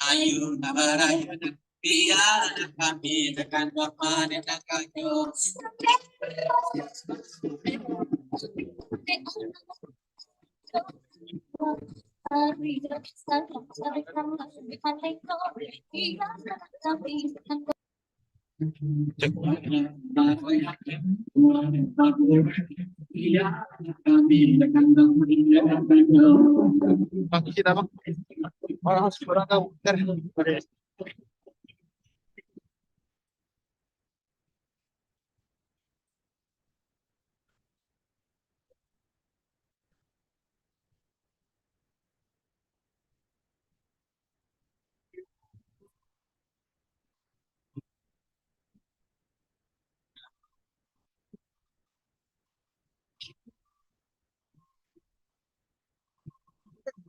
Ayu nabarayu biar kami tekan bapak dan kayu. Bang, kita bang. Orang sekarang tahu.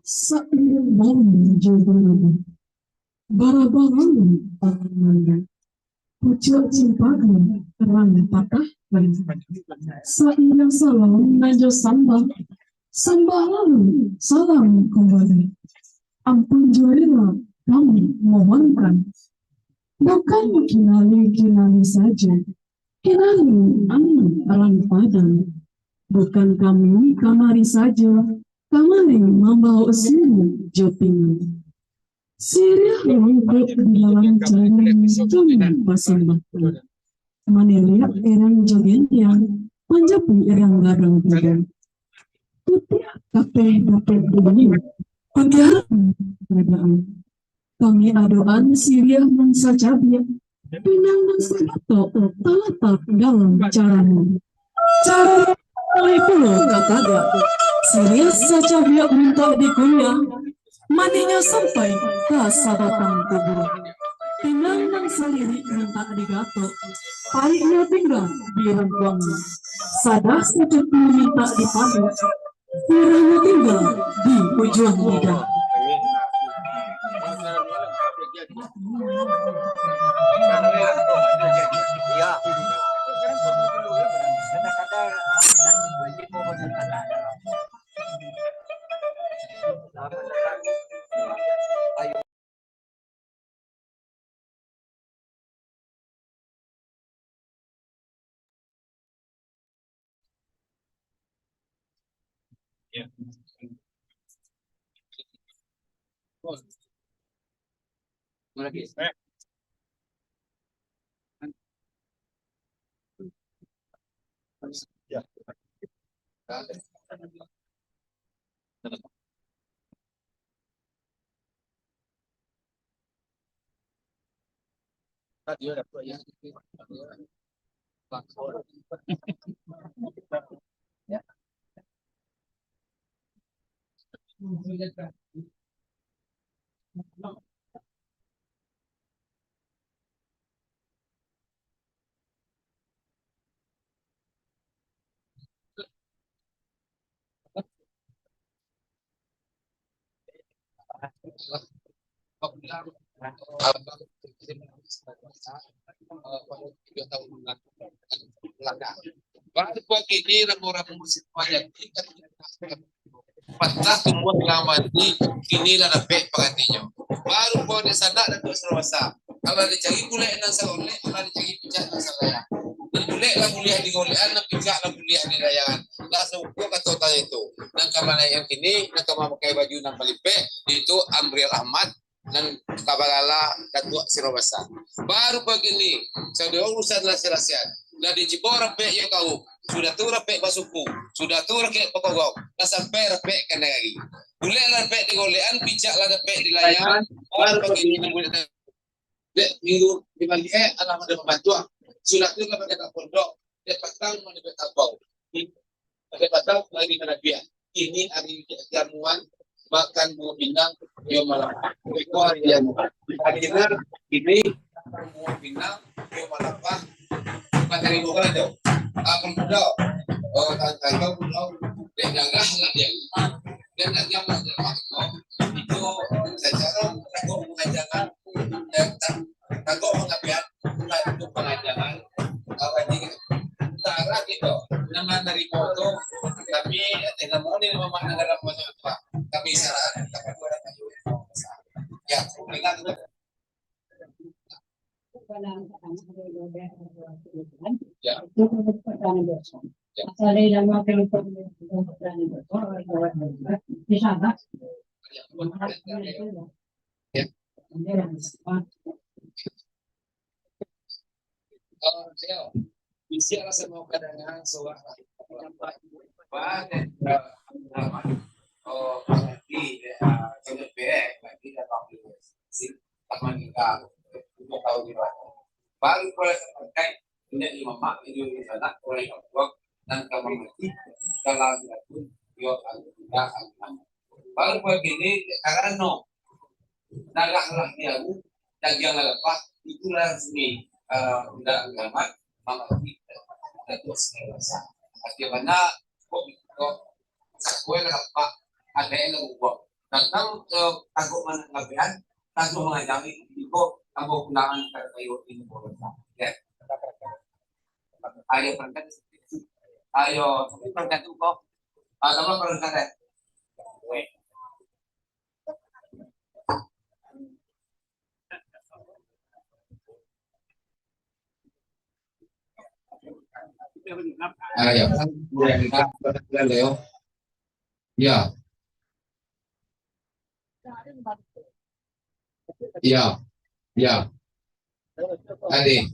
Seiring bangun juga bara-bara pangannya pucuk cimpakan terang patah seiring salam najo sambal lalu salam kembali ampun juara kami mohonkan bukan kinali saja kinali orang padang bukan kami kamari saja kamari membawa sini jopingan Sirih mengikut di dalam jalan kami pasang Manilia erang jogen yang menjapu erang gadang gadang putih kape ini kegiatan kami adoan Sirih mangsa cabiak pinang mangsa batok talatak dalam caramu cara oleh pulau kataga Sirih sacabiak minta dikunyah maninya sampai ke sabatang tubuh pinang mangsa lirik minta digatok pariknya tinggal di rengkuangnya sadah secupu minta dipadu sirahnya tinggal di ujung lidah Ya. Lagi. Ya. Tadi ada ya. Ya. Baru begini orang-orang musik pajak patah semua pengamati kini lah dapat pengantinya. Baru kau di sana dan kau serasa. Kalau dicari kuliah dan salole, kalau dicari pijak dan salaya. Dan kuliah lah kuliah di golean, dan pijak lah kuliah di layangan. Langsung kau kata tanya itu. Dan kamar yang kini, dan kamar pakai baju dan pelipe itu Amril Ahmad dan Kabalala Datuk Sirobasa. Baru begini, saya urusan rahsia-rahsiaan. Nah di Cibor repek yang kau, sudah tu repek basuku, sudah tu repek pokok, dah sampai repek kena lagi. Boleh repek di golean, pijak lah repek di layangan, baru begini boleh. Dek minggu di balik alam ada membantu. Sudah tu lah pakai tak pondok, dia patang mana dia tak bau. Dia patang lagi kena biar. Ini hari jamuan makan buah pindang dia malam. Ekor yang akhirnya ini buah pindang dia malam materi bukan itu. Akan pulau, tanggal pulau dan jangan lah dia. Dan jangan itu secara takut pengajaran dan takut pengajian untuk pengajaran awal ini. Cara gitu, nama dari foto kami tidak mau ini nama negara macam apa. Kami saran kami orang kayu. Ya, ingat itu. Ya. Bisa semua keadaan suara. Oh, nanti sudah beres, nanti datang di sini. Taman kita untuk tahu di mana. Baru boleh terkait punya imam itu di sana oleh Allah dan kamu mati kalau tidak pun yo tidak akan. Baru begini karena no nagahlah dia dan jangan lepas itulah resmi tidak amat mama kita terus selesai. Bagaimana kok sekolah apa ada yang membuat tentang takut mengabian takut mengajari itu kamu gunakan kayu ini boleh ya. Ayo perangkat, ayo perangkat itu kok. Kamu perangkat ayo kan kita Leo. Ya. Ya. Ya. Adi.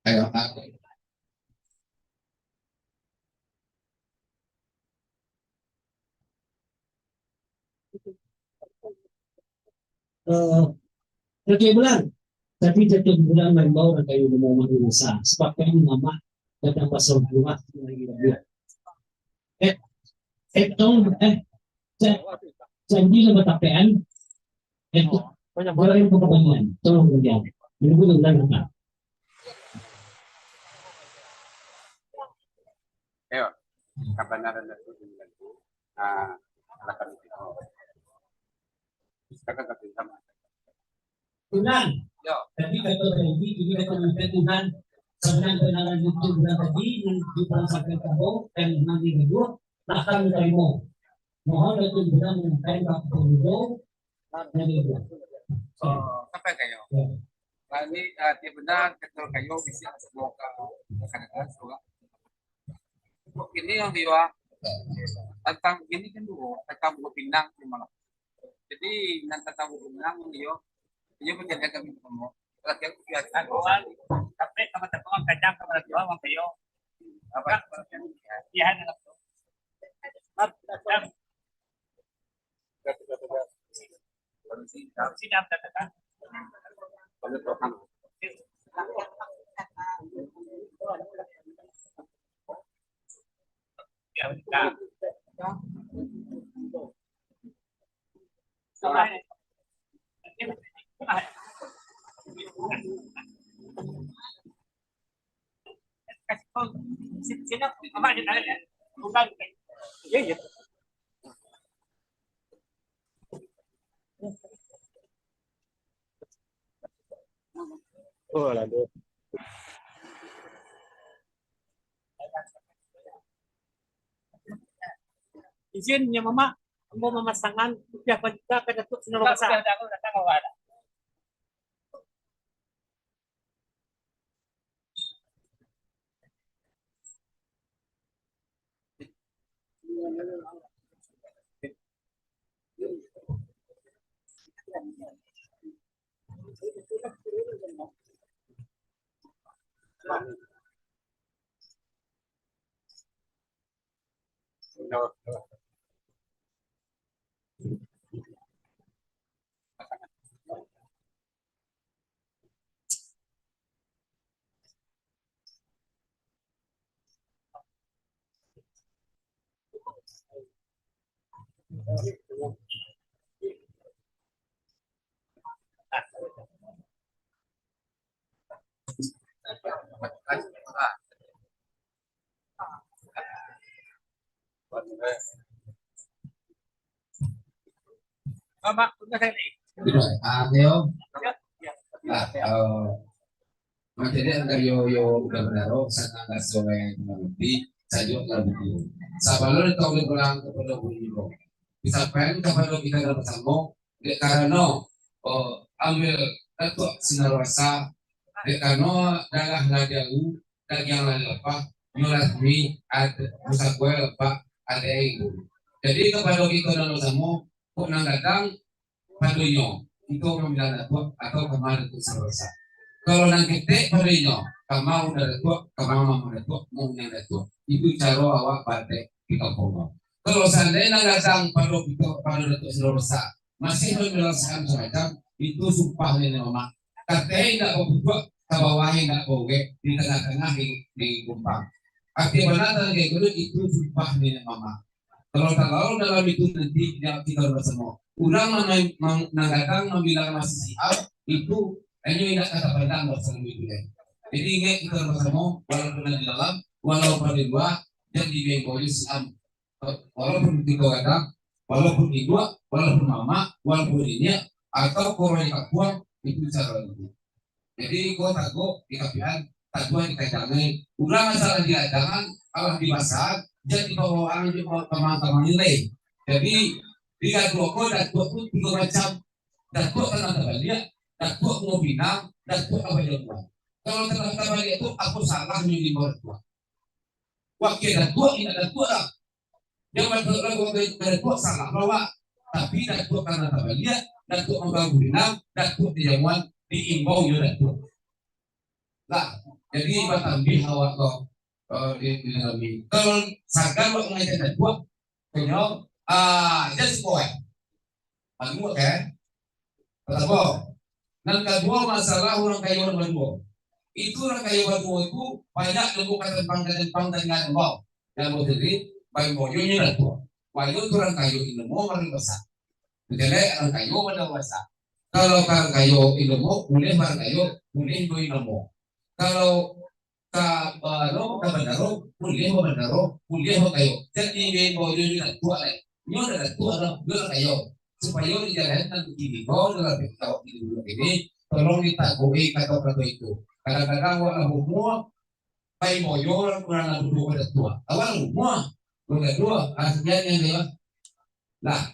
Ayo. Jatuh bulan, tapi jatuh bulan membawa kayu mau manusia. Sebab kami nama datang pasal rumah lagi lagi. Janji sama tapean, boleh pengembalian, tolong kemudian menunggu bulan depan. Ayo, kapan ada itu membantu? Akan itu. Sekarang kita sama. Tuhan, jadi kata lagi, ini kata nanti Tuhan senang kenalan itu bulan tadi yang diperasaan kamu dan nanti kedua akan menerima. Mohon itu bulan menaikkan waktu itu dan itu. Sampai kayo. Kali dia benar ketul kayo bisa sebuah kadang suka. Ini yang dia tentang ini kan dulu tentang buku pinang di malam. Jadi nanti tentang buku pinang dia menjadi kami semua. Lagi kebiasaan Kawan, tapi sama tepung kacang sama dua mau kayo. Apa? Iya ada. Sidang katakan. Ya, enggak. Sini, apa aja tadi ya? Bukan. Iya, iya. Oh, lalu. Izin ya mama, mau memasangan rupiah juta ke Datuk Sinoro Besar. Aku datang mau ada. Mama, udah saya nih. Theo materi angka yo benar sana nggak sesuai mengerti saya juga nggak begitu. Sabalor itu boleh pulang kepada beliau. Bisa pengen kepada kita dapat sama karena ambil atau sinar rasa karena darah nadiagu dan yang lain apa nyulat mi ada pusat gue apa ada itu. Jadi kepada kita dapat sama kok nang datang padunya itu membilang atau kemarin itu selesai. Kalau nang kita padunya kamau dari tua kamau dari tua mau yang dari tua itu cara awak pada kita ngomong. Kalau seandainya nang datang padu itu padu itu selesai masih menjelaskan semacam itu sumpah nenek mama. Katanya tidak mau buat kawawahi tidak boleh di tengah-tengah di kumpang. Akibatnya kayak gitu itu sumpah nenek mama. Kalau dalam itu nanti kita bersama. Ulang menanggakan membilang masih siap itu hanya tidak kata pandang bersama itu ya. Jadi ingat kita bersama walaupun di dalam walaupun di luar dan di bengkok Islam walaupun di kota walaupun di dua walaupun mama walaupun ini atau korban kapuan itu cara itu. Jadi kau takut di kapian takut di kacangan ulang masalah di adangan Allah di masak jadi bawaan teman-teman nilai. Jadi tiga dua datuk pun tiga macam datuk kan ada banyak datuk mau binang datuk apa yang buat kalau ternyata banyak itu aku salah di mertua wakil datuk ini datuk lah yang datuk salah bahwa tapi datuk kan ada banyak datuk membangun binang datuk di jamuan diimbau ya datuk lah jadi batambi hawa kok di kalau sagan waktu ngajar datuk kenyal just boy. Aku kan, kata dan kedua masalah orang kaya orang berdua. Itu orang kaya berdua itu banyak lembukan tentang dengan bau. Yang mau jadi bayi bojonya dah tua. Bayi itu orang kaya ilmu orang besar. Jadi orang kaya orang besar. Kalau orang kaya ilmu boleh orang kaya boleh ilmu. Kalau kalau kabandaro boleh kabandaro boleh kayo. Jadi bojonya dah tua. Nyo ada tua ada kayo supaya dijalankan begini. Kau dalam tahu ini tolong ditakui kata-kata itu. Kadang-kadang orang semua bayi moyor kurang dua pada tua. Awal semua udah dua aslinya yang dia. Nah.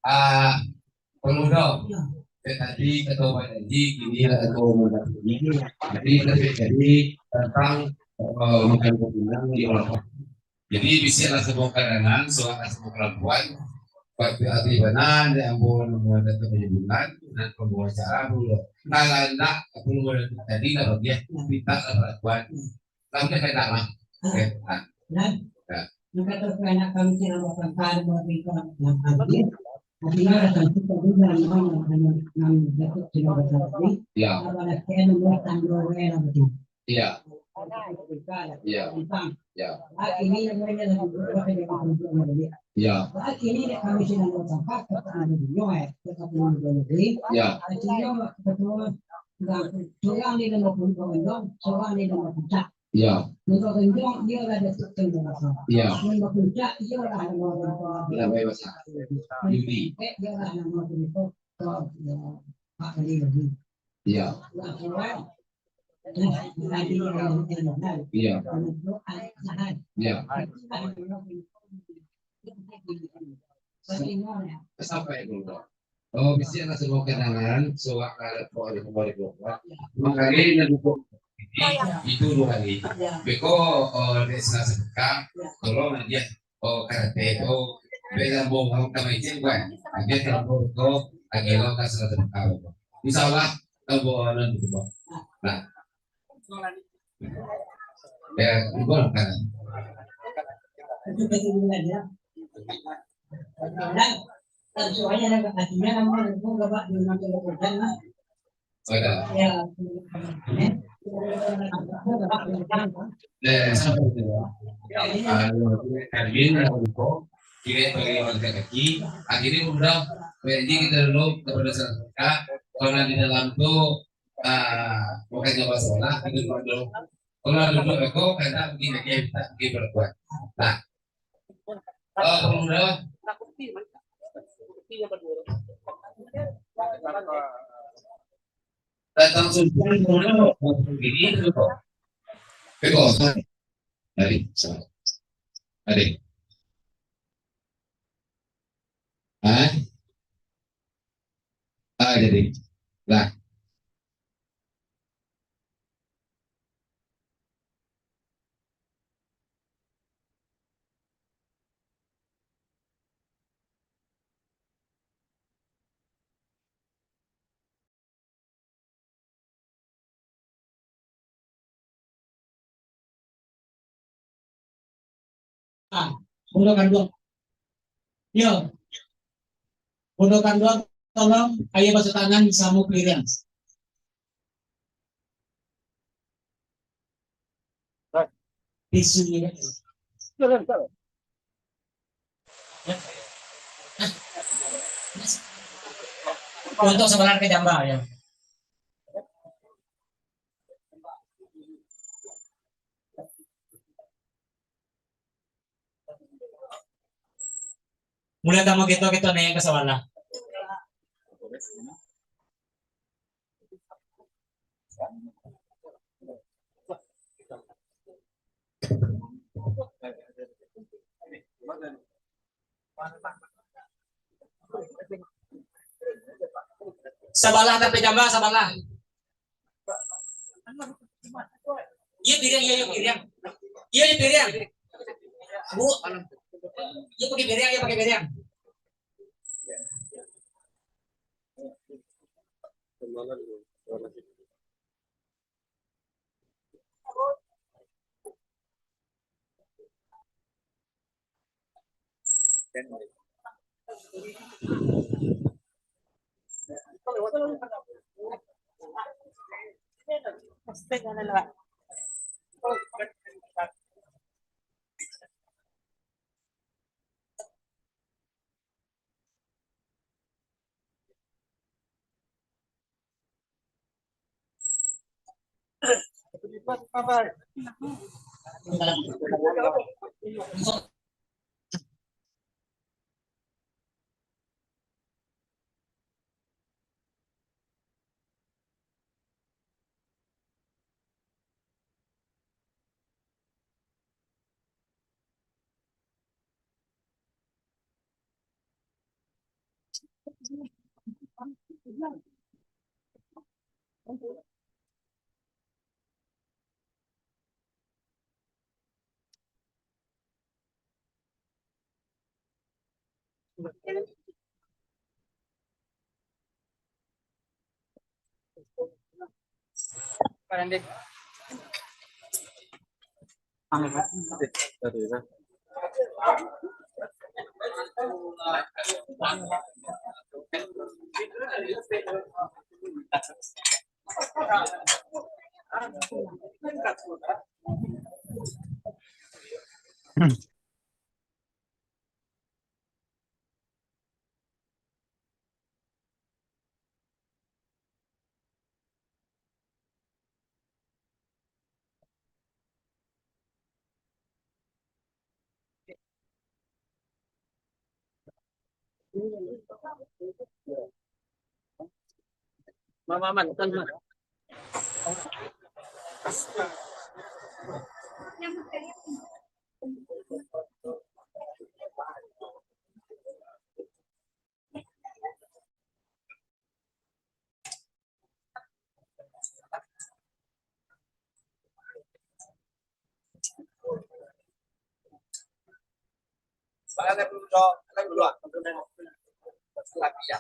Ah, Pemuda, tadi ketua janji, kini ketua muda ini. Jadi tentang bukan pembinaan di orang. Jadi bisa semua kalangan, soal semua kelakuan, tapi arti benar yang boleh membuat penyembuhan dan pembawa cara dulu. Kalau nak perlu tadi kalau dia kita kelakuan, tapi kita lah. Maka terkena kami tidak melakukan memberikan yang hadir. Artinya datang kita juga yang dapat tidak bersaksi. Ya, Apabila kita membuat tanggung jawab betul. ya, ya, ya, Ini yang mereka lebih berapa dengan tanggung jawab. ya, Ini kami sedang bersampah kepada dunia, tetap menjadi. ya, Artinya betul. Seorang ini dalam pembangunan, seorang ini dalam puncak. ya, Untuk menjong dia ada tertentu masalah. ya. Untuk puncak dia ada nomor. Tidak bebas. Yudi, Dia ada nomor itu. Pak Ali lagi. ya, iya, iya. Sampai itu. Oh, bisa lah semua kenangan, soal kalau kembali keluar. Makanya itu 2 kali. Beko desa sedekah, kalau dia karate beda bohong sama izin kan. Dia kalau agak kasih sedekah. Insyaallah kalau nanti itu. Nah, ya, gimana kan? Soalnya ada hatinya nama itu bapak di mana kerja lah. Ada. Ya. Sampai itu. Kalian itu kira bagi warga kaki, akhirnya udah jadi kita dulu kepada serta kalau di dalam tuh bukan jawab sekolah itu dulu. Kalau dulu aku karena begini kita berbuat. Nah, kemudian datang sumpah kemudian begini itu kok. Betul. Dari sana. Adik. Jadi. Lah. Gunakan dua. Yo. Gunakan dua. Tolong ayo basuh tangan sama clearance. Tisu ini. Untuk sebelah ke jambal ya. Mulai kamu gitu nih ke sebelah. Sebelah tapi jambal sebelah. Iya piring, iya piring. Iya piring. Bu, iya pakai piring, iya pakai piring. Mama mantan mah. Soalnya saya belum jawab, saya duluan. Lagi ya.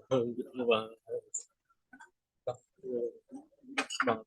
Oh, gitu bang. Bang.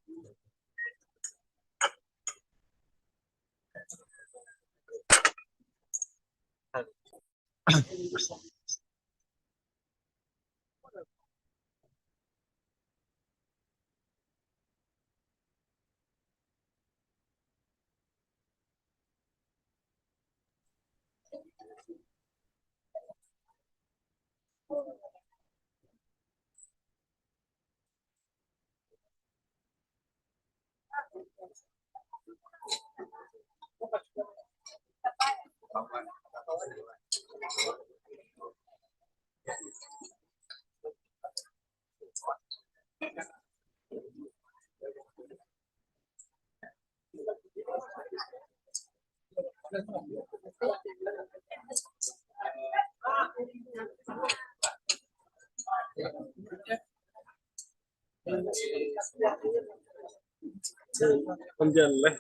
Penjalan.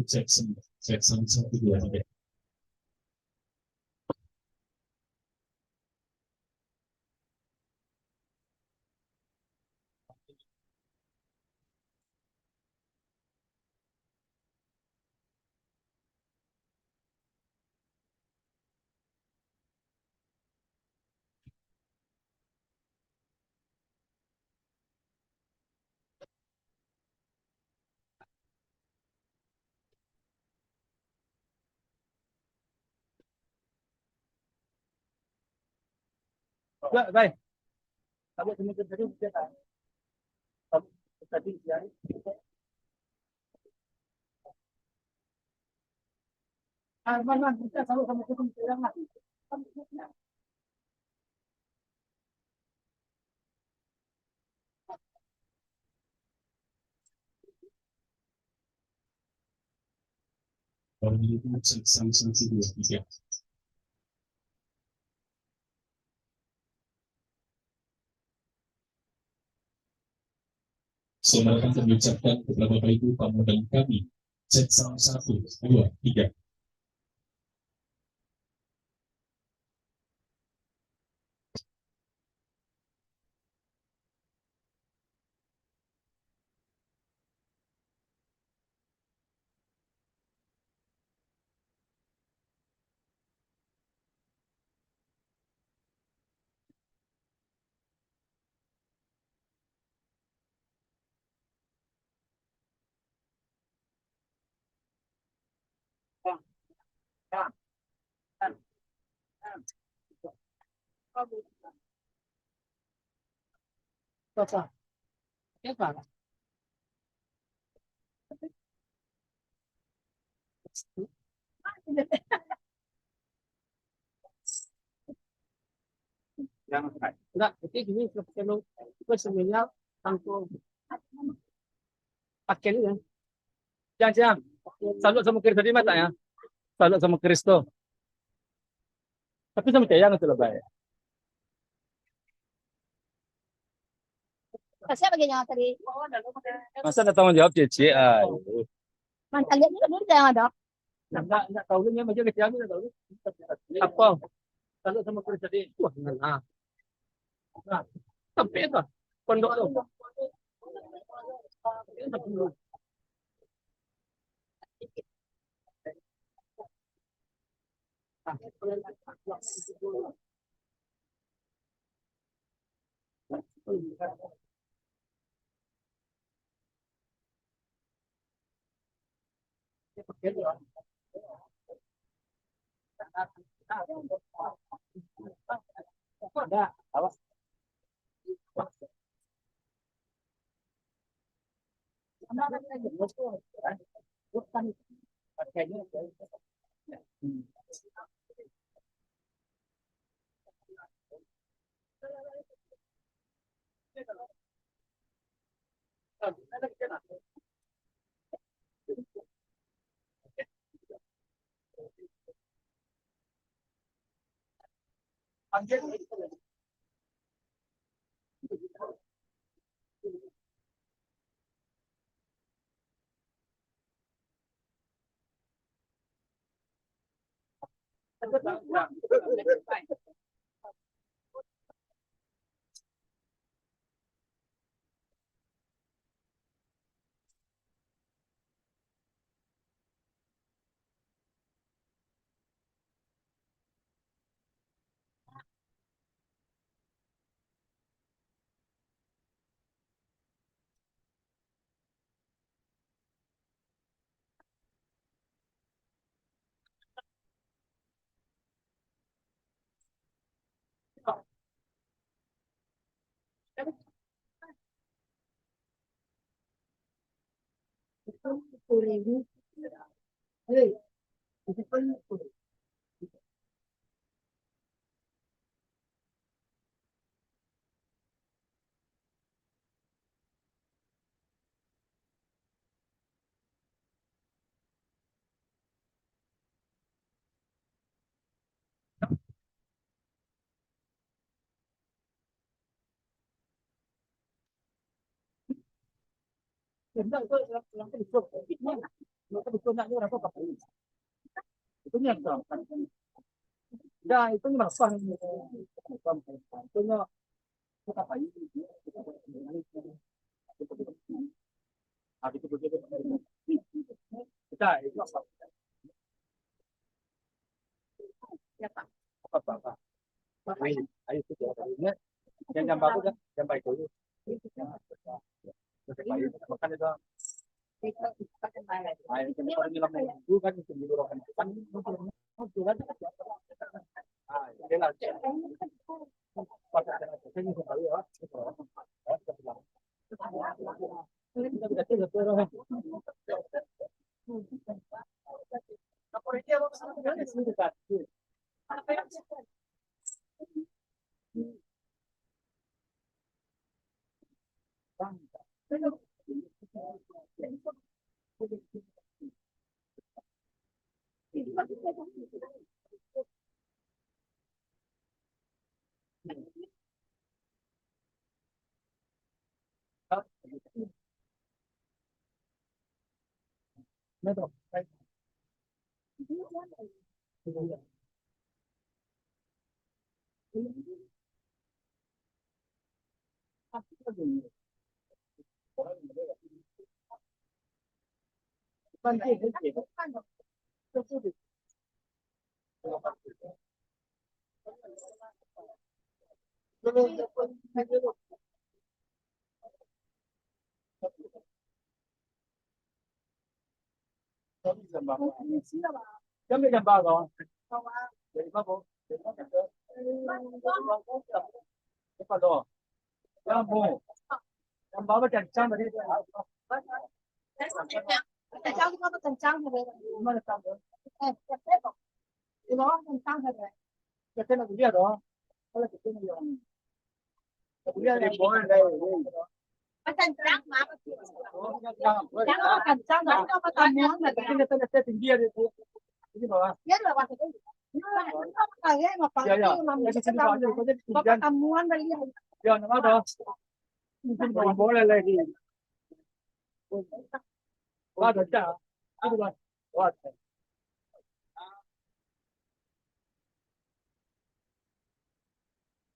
Jackson 1, 2, 3. Ya, baik. Kalau kemudian tadi kita tadi ya. Mana kita selalu sama hukum orang lah. sanksi 2, 3. Saudara kami ucapkan kepada Bapak Ibu tamu dan kami cek sound 1, 2, 3. Apa? Apa? Enggak, jadi gini kalau itu sebenarnya tanpa pakai ini ya. Jangan, salut sama Kristo di mata ya. Salut sama Kristo. Tapi sama cayang itu lebay. Kasi bagay tadi. Masa ada tanggung jawab Cici? Mantan lihat dulu dulu jangan dok. Enggak tahu nya macam kecil enggak tahu. Apa? Salut sama Kristo di. Wah, nah. Nah, sampai itu. Pondok tu. Ada, awas. Itu nya dah itu merasa itu nya apa ini itu begitu kita itu apa ayo itu ya yang bagus kan yang baik dulu makan itu ayo kita orang bilang bukan itu dulu kan ah Chấm đi làm bao rồi. Vậy ba bộ. Cái phần đồ. Làm bộ. Làm bao cái chân mà đi. Cháu có cần trăng rồi. Mà là sao nữa? Cái đó cần trăng rồi. Cái tên là cái gì đó? Cái là cái tên gì? Cái gì bố đây. Cần trăng mà. Trăng Cháu cần trăng rồi. Nó có tầm muốn là cái tên là tên gì đi. Cái gì mà? nhất là hoàn thành không phải ấy mà phải mà mình sẽ đâu có cái tầm muốn đây Giờ nó đó. Bố lên đi. Ba đứa chả. Cái gì vậy?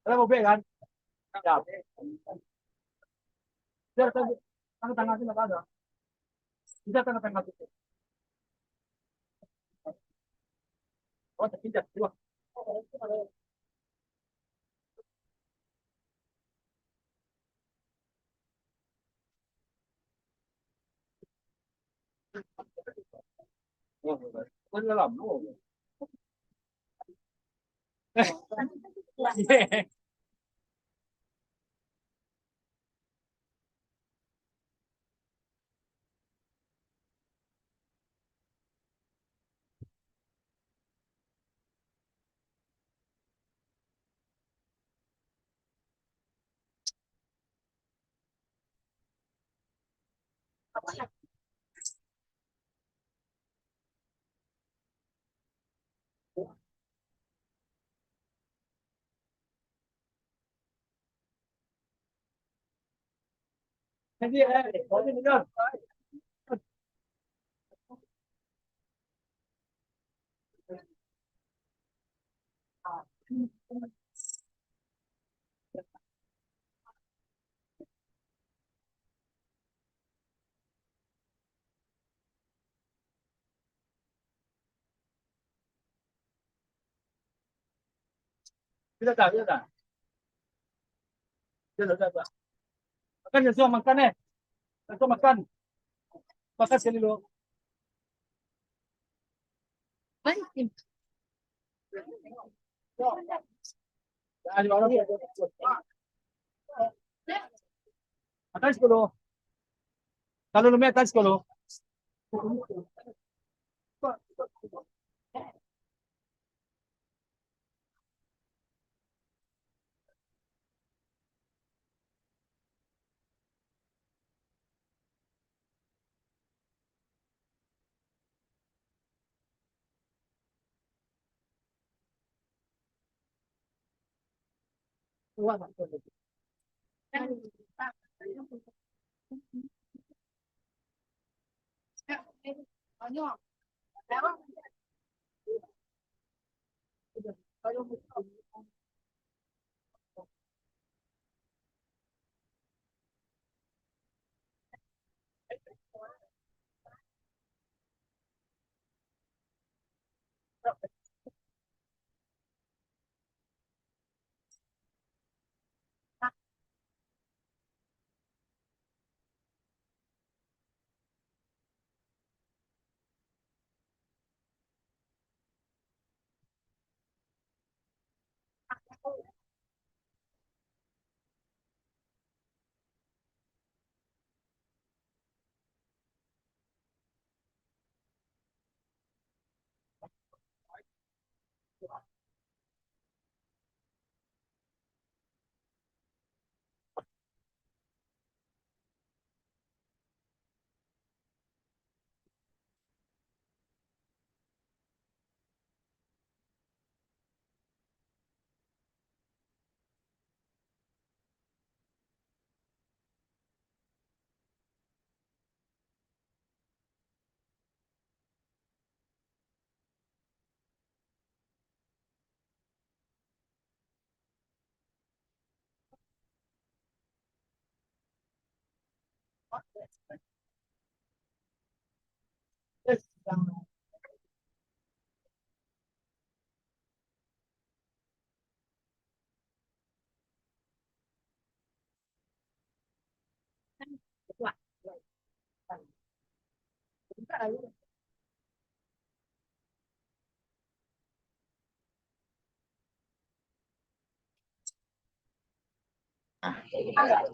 Ada mau kan? Ya. Dia tengah-tengah sini ada. Bisa tengah-tengah situ. Oh, terpindah dua. Oh, kan dalam lu. Cái gì đây? Có gì nữa? Bisa tak? Bisa tak? Bisa tak? Makan ya, semua makan eh. Semua makan. Makan sekali dulu. Ada orang. Makan sekali. Kalau lu makan sekali.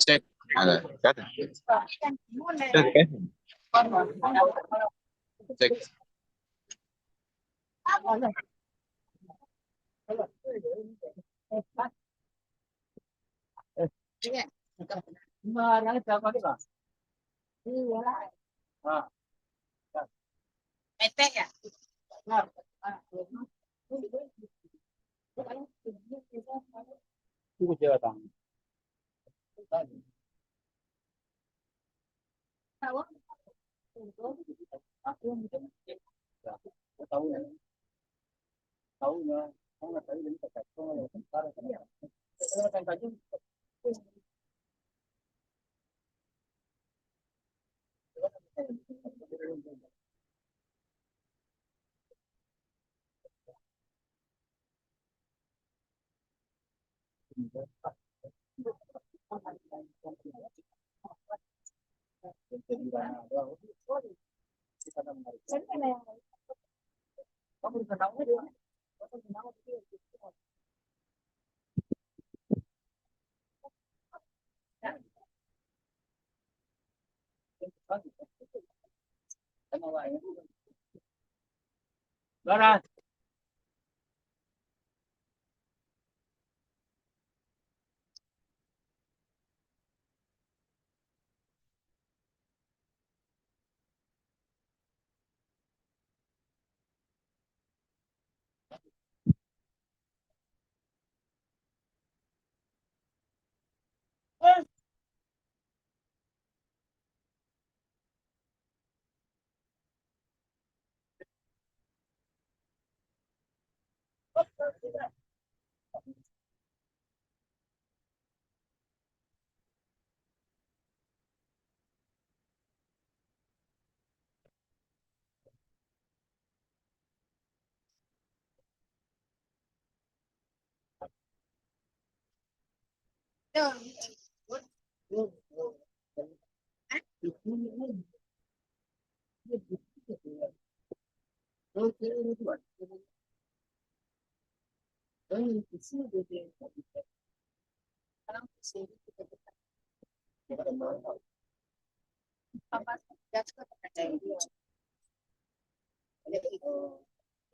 Cek. Ada. Kata. Cek. Cek. Mana siapa nih, Bang? Ah, Mete ya. nah, itu dia datang. Tahu ya, tahu ya. Tahu nggak tahu jadi kakak tahu ya. Sebentar, saya akan kaji. Barat.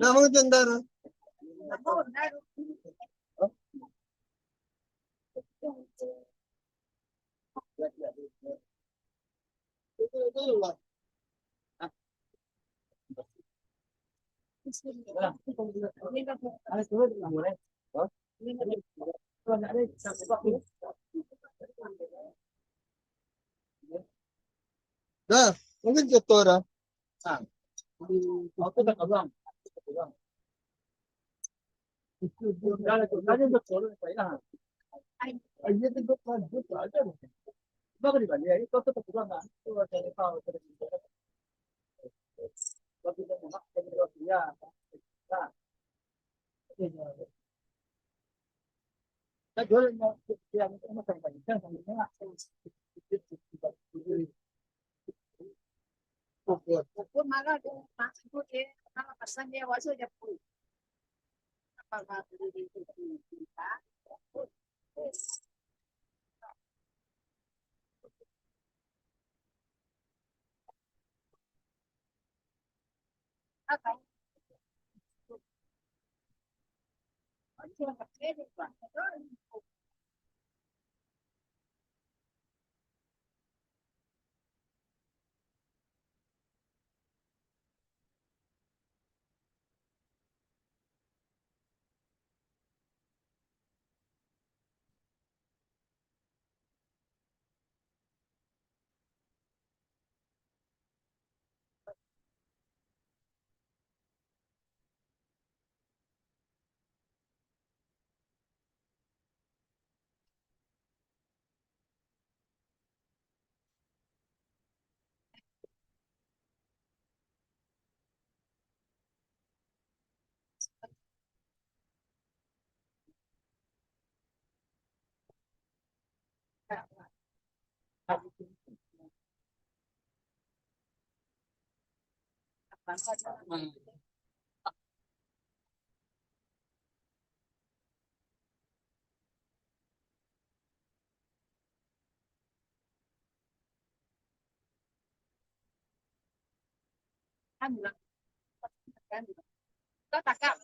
Nah, mga jandara. Nah, mungkin kotora. Aku tak kabang. Itu dia ada betul saya. Aja itu bukan betul aja. Bagus di Bali, itu tetap kurang kan. Itu ada tahu terus. Bagi kita nak dia. Nah, saya jual yang macam banyak kan sama Puput malah dia masuk dia kalau pesan dia wasu dia pun apa beli di kita. Apa? Cuma pakai di Pak. Kan bilang, kan bilang, kita takak.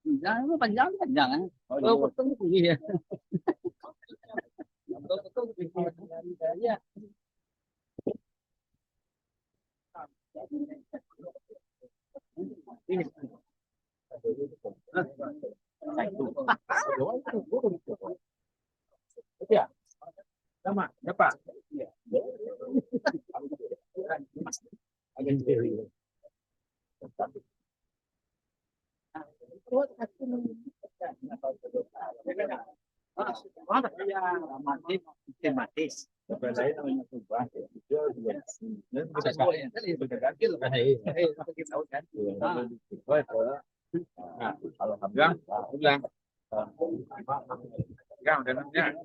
Jangan panjang panjang kan. Oh, potong tinggi ya. Potong tinggi ya. Ya. Sama, dapat. Agen diri. Tematis. Sebenarnya namanya perubahan. Bisa sekali. Berganti lebih baik. Kita tahu kan. Nah, kalau bilang, bilang. Gang dan tidak.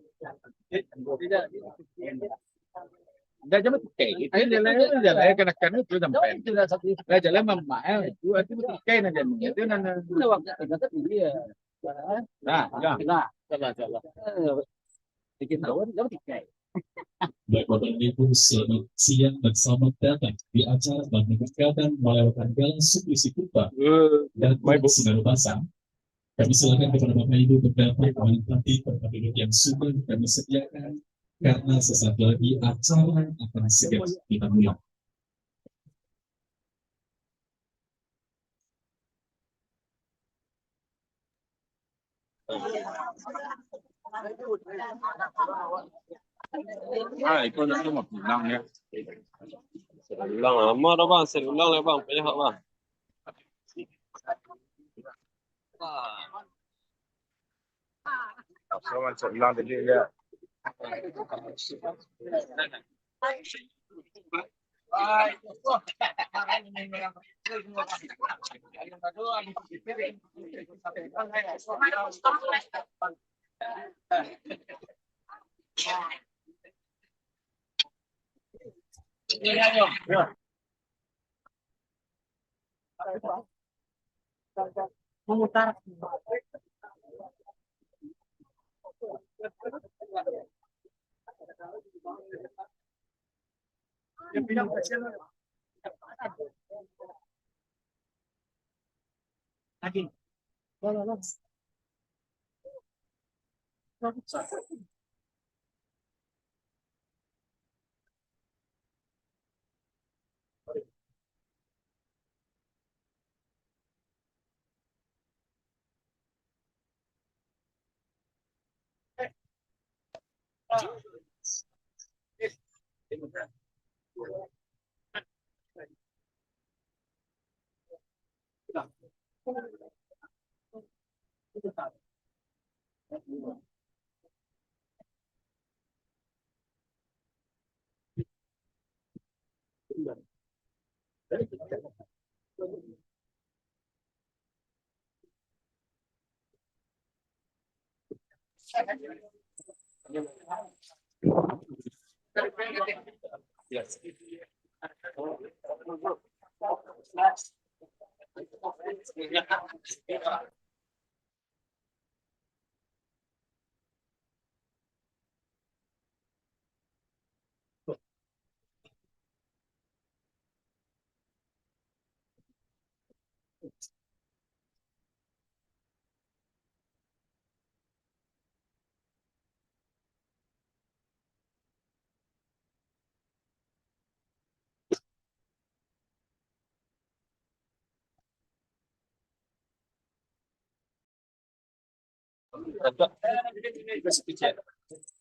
Enggak cuma kayak gitu. Jalan kena itu sampai. Enggak jalan memael. Itu arti kayak aja itu nana. Waktu dia. Nah, coba. Bikin tahu dapat kayak. Baik Bapak Ibu, selamat siang dan selamat datang di acara Bank Negara dan melewati Galang Suplisi Kupa dan Sinar Basang. Kami silakan kepada Bapak Ibu berdapat menempati tempat duduk yang sudah kami sediakan karena sesaat lagi acara akan segera kita mulai. itu nanti mau bilang ya. Ulang lama dah bang, saya ulang lah bang, banyak bang. Sama ulang tadi ya. Memutar. Lagi. Yes.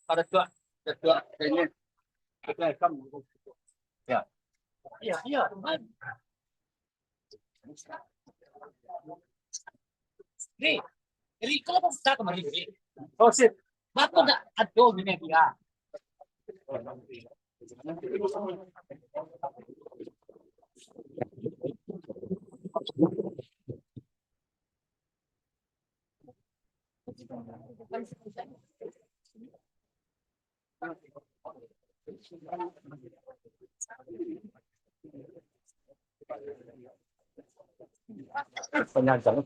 Ada dua, ini. Ya. Iya, iya. Ini kalau mau kita kemarin ini. Oh sip. Bapak enggak aduh gini dia. Penyanjang.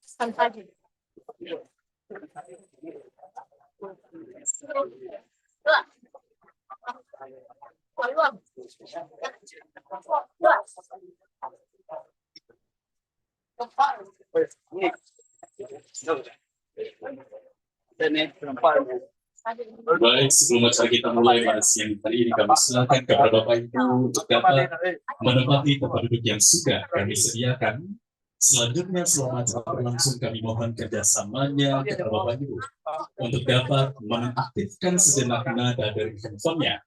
Santai. Baik, sebelum acara kita mulai pada siang hari ini, kami silakan kepada Bapak Ibu untuk dapat menempati tempat duduk yang sudah kami sediakan. Selanjutnya, selama acara berlangsung, kami mohon kerjasamanya kepada Bapak Ibu untuk dapat mengaktifkan sejenak nada dari handphonenya,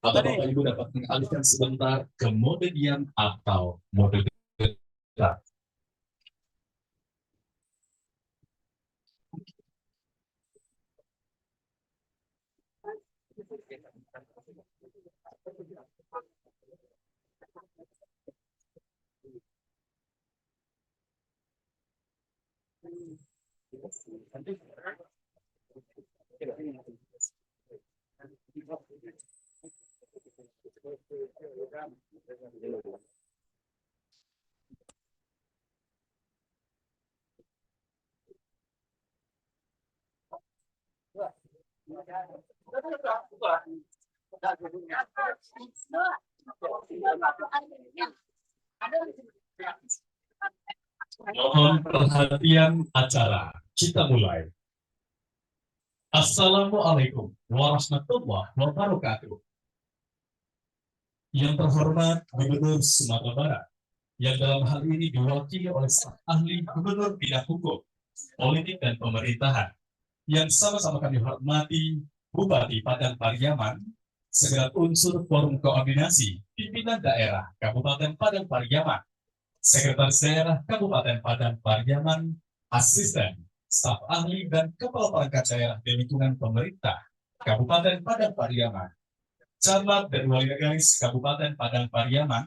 atau Bapak Ibu dapat mengalihkan sebentar ke mode diam atau mode gerak. Mohon perhatian acara, kita mulai. Assalamualaikum warahmatullahi wabarakatuh. Yang terhormat Gubernur Sumatera Barat, yang dalam hal ini diwakili oleh staf ahli gubernur bidang hukum, politik dan pemerintahan, yang sama-sama kami hormati Bupati Padang Pariaman, segala unsur forum koordinasi pimpinan daerah Kabupaten Padang Pariaman, Sekretaris Daerah Kabupaten Padang Pariaman, asisten, staf ahli dan kepala perangkat daerah di lingkungan pemerintah Kabupaten Padang Pariaman, camat dan wali negaris Kabupaten Padang Pariaman,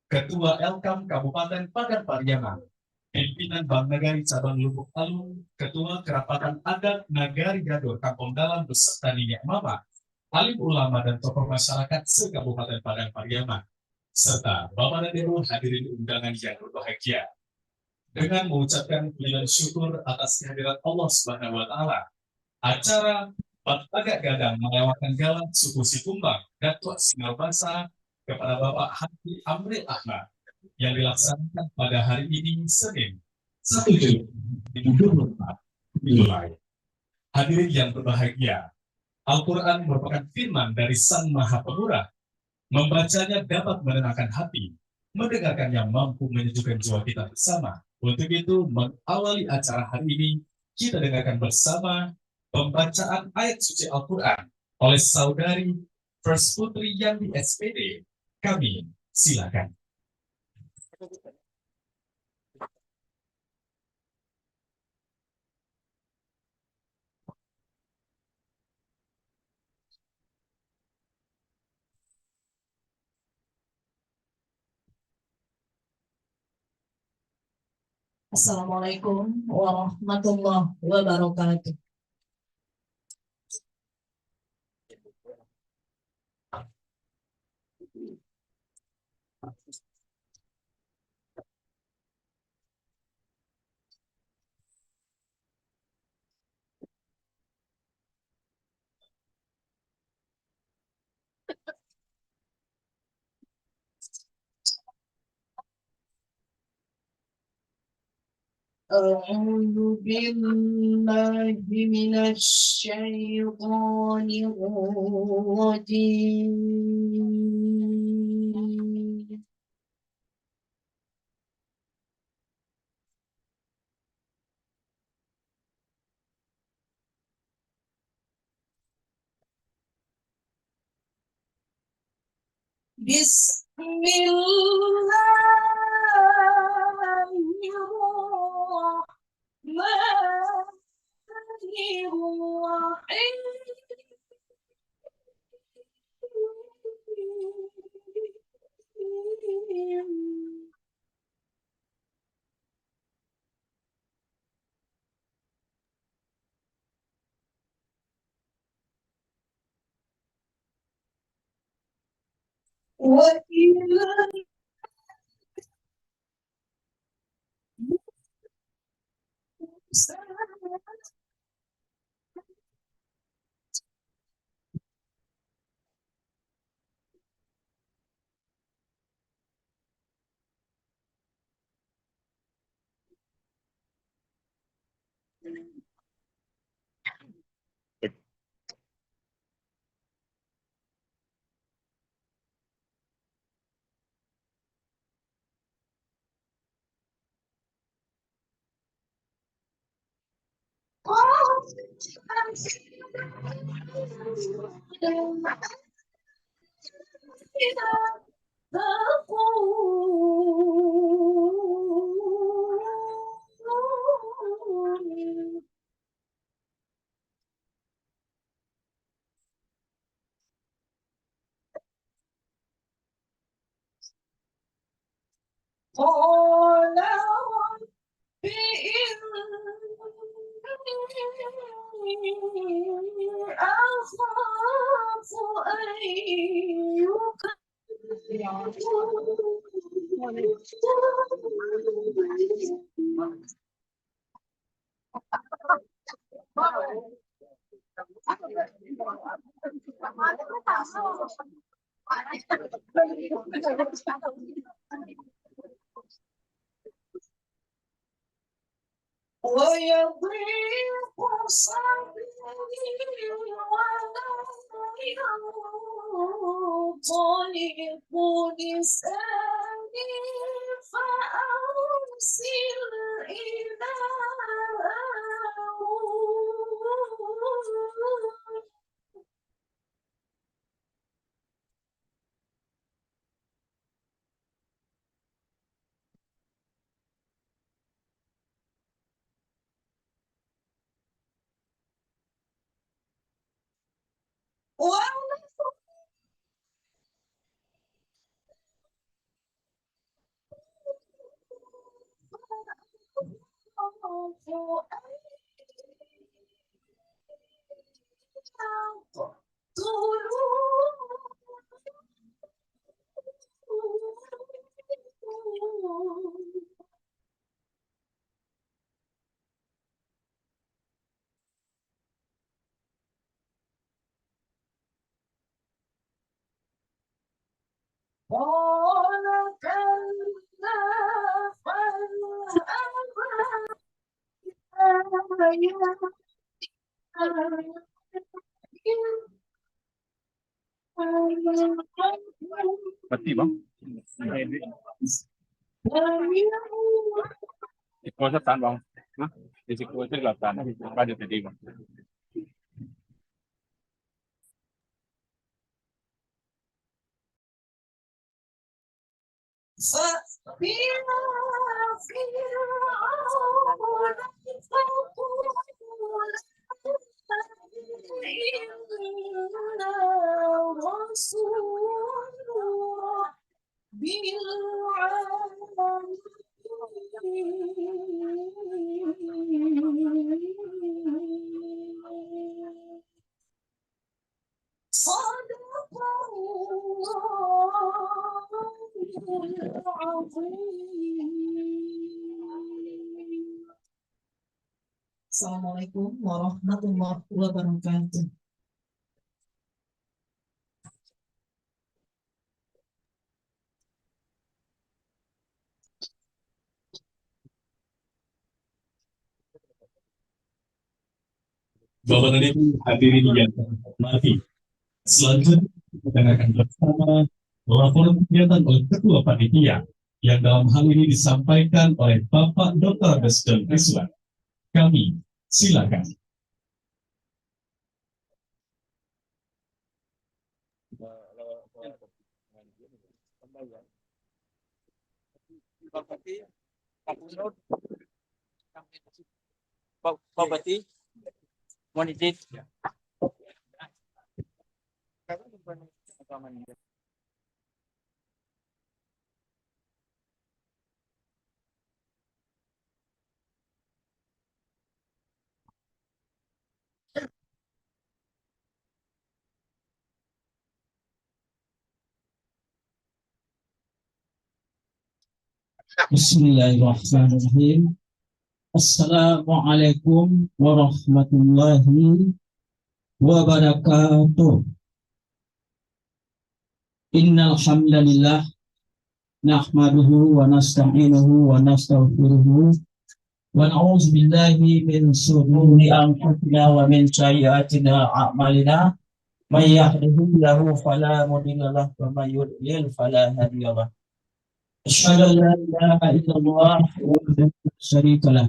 Ketua Elkam Kabupaten Padang Pariaman, pimpinan Bank Nagari Cabang Lubuk Alung, Ketua Kerapatan Adat Nagari Gador Kampung Dalam beserta Nini Mama, alim ulama dan tokoh masyarakat se-Kabupaten Padang Pariaman, serta Bapak dan Ibu hadirin undangan yang berbahagia. Dengan mengucapkan pujian syukur atas kehadiran Allah Subhanahu wa Ta'ala, acara Agak Gadang melewatkan galang suku Sikumbang dan Tua Singal Basa kepada Bapak Haji Amri Ahmad yang dilaksanakan pada hari ini Senin 1 Juli 2024 dimulai. Hadirin yang berbahagia, Al-Quran merupakan firman dari Sang Maha Pemurah. Membacanya dapat menenangkan hati, mendengarkannya mampu menyejukkan jiwa kita bersama. Untuk itu, mengawali acara hari ini, kita dengarkan bersama pembacaan ayat suci Al-Quran oleh saudari First Putri yang di SPD. Kami silakan. Assalamualaikum warahmatullahi wabarakatuh. أعوذ بالله من الشيطان الرجيم. بسم الله ويضيق صدري ولا ينطلق لساني فأرسل إلى قال كلا Mati bang. Ikaw sa tan bang. Hah? Di siku itu kelihatan. Ada tadi bang. Assalamualaikum warahmatullahi wabarakatuh. Bapak dan Ibu hadirin yang terhormati, selanjutnya kita akan bersama laporan kegiatan oleh Ketua Panitia yang dalam hal ini disampaikan oleh Bapak Dr. Desden Rizwan. Kami silakan. Pak Bati, mohon izin. Bismillahirrahmanirrahim. Assalamualaikum warahmatullahi wabarakatuh. Innal hamdalillah nahmaduhu wa nasta'inuhu wa nastaghfiruhu wa na'udzu billahi min shururi anfusina wa min sayyiati a'malina. May yahdihillahu fala mudilla lahu wa may yudlil fala hadiya lahu. Asyhadu an la ilaha illallah wahdahu la syarika lah.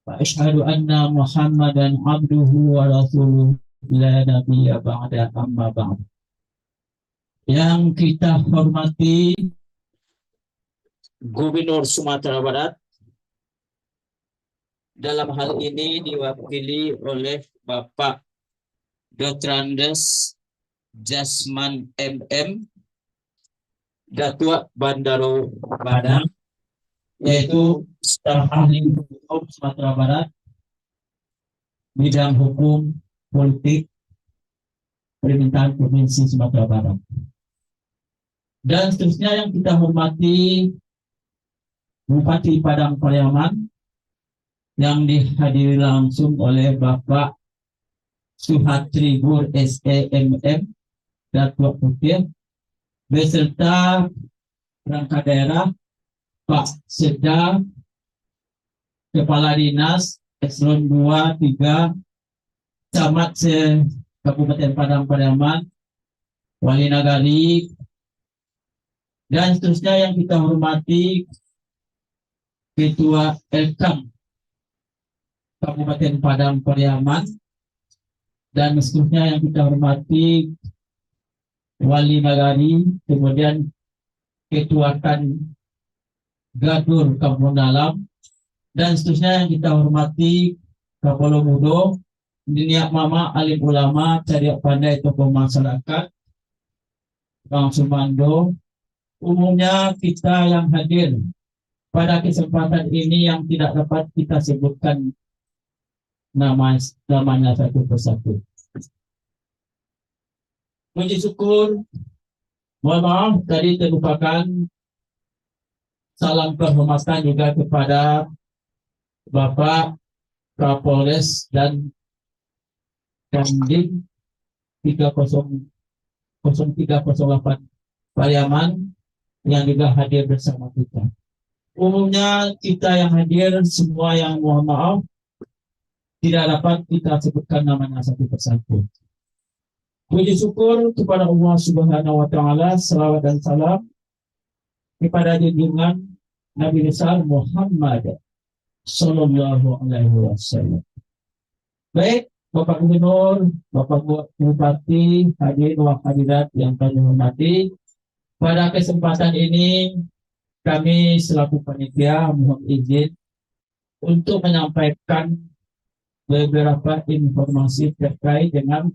Wa asyhadu anna Muhammadan abduhu wa rasuluhu la nabiyya ba'da amma ba'd. Yang kita hormati Gubernur Sumatera Barat, dalam hal ini diwakili oleh Bapak Dr. Andes Jasman MM, Datua Bandaro Badan, yaitu staf ahli hukum Sumatera Barat, bidang hukum, politik, pemerintahan Provinsi Sumatera Barat. Dan seterusnya yang kita hormati Bupati Padang Pariaman yang dihadiri langsung oleh Bapak Suhatri Gur SEMM Datua Putih, beserta perangkat daerah, Pak Seda, Kepala Dinas, Eselon 2, 3, Camat Kabupaten Padang Pariaman, Wali Nagari, Dan seterusnya yang kita hormati Ketua Elkam Kabupaten Padang Pariaman, dan seterusnya yang kita hormati Wali Nagari, kemudian Ketua Kan Gadur Kampung Dalam, dan seterusnya yang kita hormati Kapolo Mudo, Diniak Mama, Alim Ulama, Cariak Pandai, tokoh masyarakat, Bang Sumando, umumnya kita yang hadir pada kesempatan ini yang tidak dapat kita sebutkan namanya satu persatu. Puji syukur, mohon maaf tadi terlupakan salam kehormatan juga kepada Bapak Kapolres dan Dandim 0308 Pariaman yang juga hadir bersama kita. Umumnya kita yang hadir semua yang mohon maaf tidak dapat kita sebutkan namanya satu persatu. Puji syukur kepada Allah Subhanahu wa Ta'ala, salawat dan salam kepada junjungan Nabi besar Muhammad Sallallahu Alaihi Wasallam. Baik, Bapak Gubernur, Bapak Bupati, hadirin wa hadirat yang kami hormati, pada kesempatan ini kami selaku panitia mohon izin untuk menyampaikan beberapa informasi terkait dengan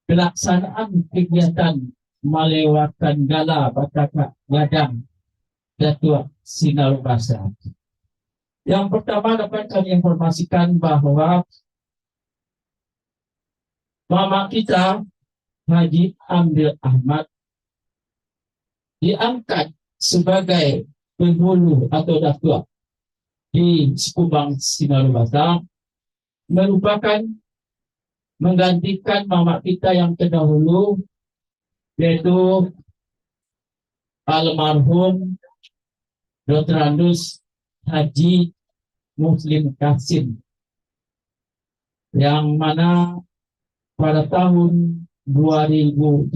pelaksanaan kegiatan melewatkan gala Bataka Gadang Datuk Sinar Basa. Yang pertama dapat kami informasikan bahwa Mama kita Haji Ambil Ahmad diangkat sebagai penghulu atau datuk di Sekubang Sinar Basa, merupakan menggantikan mama kita yang terdahulu, yaitu almarhum Dr. Andus Haji Muslim Kasim, yang mana pada tahun 2017,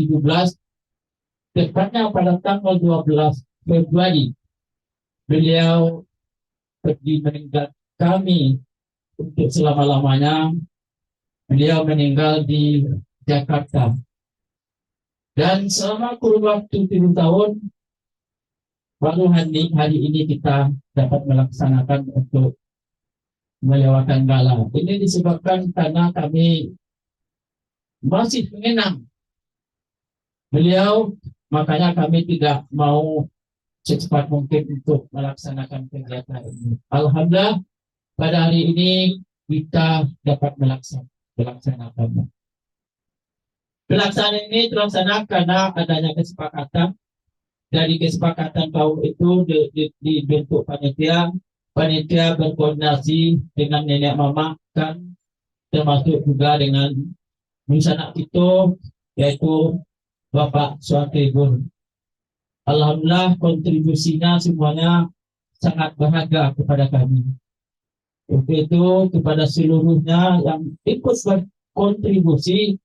tepatnya pada tanggal 12 Februari, beliau pergi meninggal kami untuk selama-lamanya. Beliau meninggal di Jakarta. Dan selama kurun waktu 7 tahun, baru hari ini kita dapat melaksanakan untuk melewatkan gala. Ini disebabkan karena kami masih mengenang beliau, makanya kami tidak mau secepat mungkin untuk melaksanakan kegiatan ini. Alhamdulillah, pada hari ini kita dapat melaksanakannya. Pelaksanaan ini terlaksana karena adanya kesepakatan. Dari kesepakatan kaum itu dibentuk panitia berkoordinasi dengan nenek mama kan, termasuk juga dengan Musanak itu, yaitu Bapak Suatibun. Alhamdulillah kontribusinya semuanya sangat berharga kepada kami. Untuk itu kepada seluruhnya yang ikut berkontribusi,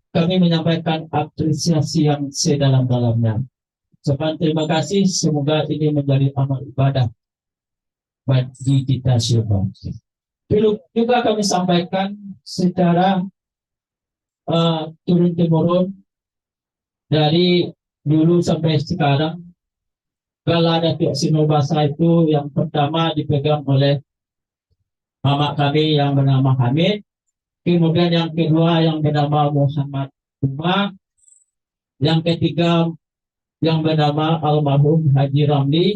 kami menyampaikan apresiasi yang sedalam-dalamnya. Terima kasih, semoga ini menjadi amal ibadah bagi kita semua. Juga kami sampaikan secara turun-temurun dari dulu sampai sekarang, gala Datuk Sinar Basa itu yang pertama dipegang oleh mama kami yang bernama Hamid, kemudian yang kedua yang bernama Muhammad Umar, yang ketiga yang bernama almarhum Haji Ramli,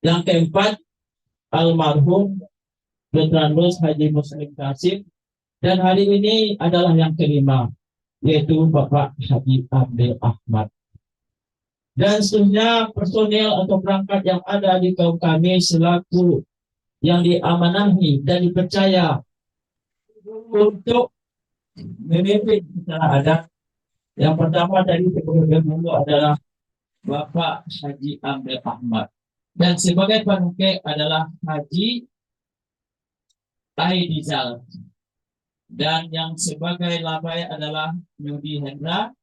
yang keempat almarhum Dr. Haji Muslim Kasim, dan hari ini adalah yang kelima, yaitu Bapak Haji Ambil Ahmad. Dan seterusnya personil atau perangkat yang ada di kaum kami selaku yang diamanahi dan dipercaya untuk memimpin secara adat. Yang pertama dari kemudian dulu adalah Bapak Haji Ambil Ahmad, dan sebagai panuke adalah Haji Aidizal, dan yang sebagai labai adalah Yudi Hendra.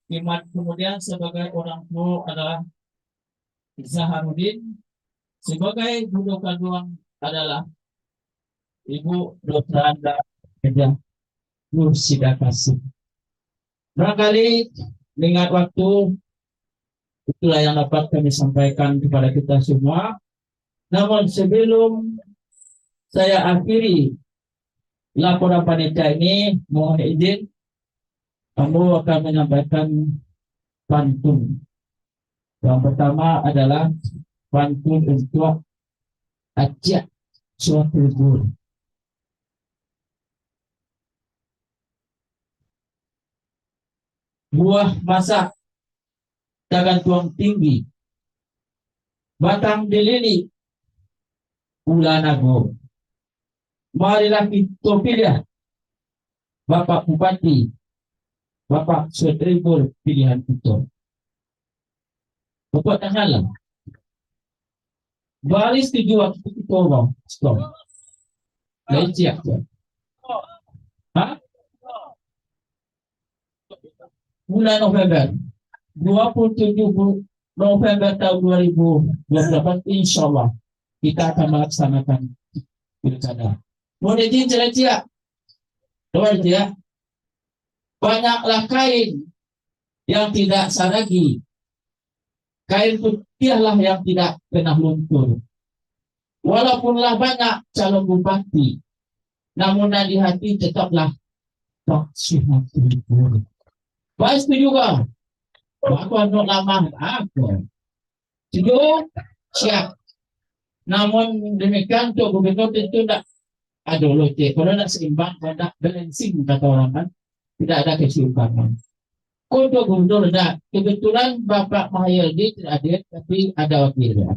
Kemudian sebagai orang tua adalah Zaharudin. Sebagai guru kandung adalah Ibu Dr. Anda Nur Sida Kasih. Barangkali mengingat waktu, itulah yang dapat kami sampaikan kepada kita semua. Namun sebelum saya akhiri laporan panitia ini, mohon izin kamu akan menyampaikan pantun. Yang pertama adalah pantun untuk ajak suatu guru. Buah masak dagan tuang tinggi, batang dilili ulah nago. Marilah kita pilih Bapak Bupati, Bapak Sutrebur pilihan kita. Bapak tak salah. Baris setuju waktu kita orang. Stop. Lain siap. Bulan November 27 November tahun 2028 insya Allah kita akan melaksanakan pilkada. Mohon izin cerita, ya. Banyaklah kain yang tidak saragi, kain putihlah yang tidak pernah luntur. Walaupunlah banyak calon bupati, namun di hati tetaplah Pak Syihati. Baik setuju kan? Aku untuk lama aku. Setuju? Siap. Namun demikian tuh gubernur tentu tidak ada lote. Kalau tidak seimbang, tidak balancing kata orang kan, tidak ada keseimbangan. Untuk gubernur tidak. Kebetulan Bapak Mahyildi tidak hadir, tapi ada wakilnya.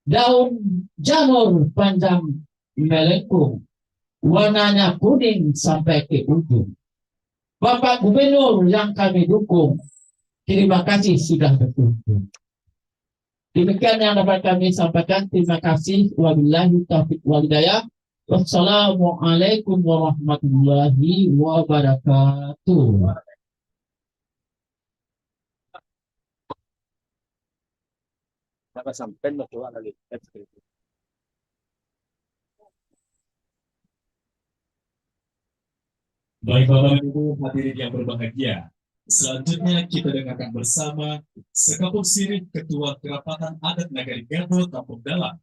Daun janur panjang melengkung, warnanya kuning sampai ke ujung. Bapak Gubernur yang kami dukung, terima kasih sudah berkunjung. Demikian yang dapat kami sampaikan. Terima kasih. Wabillahi taufiq wal hidayah. Wassalamualaikum warahmatullahi wabarakatuh. Dapat sampai berdoa lagi. Baik Bapak Ibu hadirin yang berbahagia, selanjutnya kita dengarkan bersama Sekapuk Sirih Ketua Kerapatan Adat Nagari Garut Kampung Dalam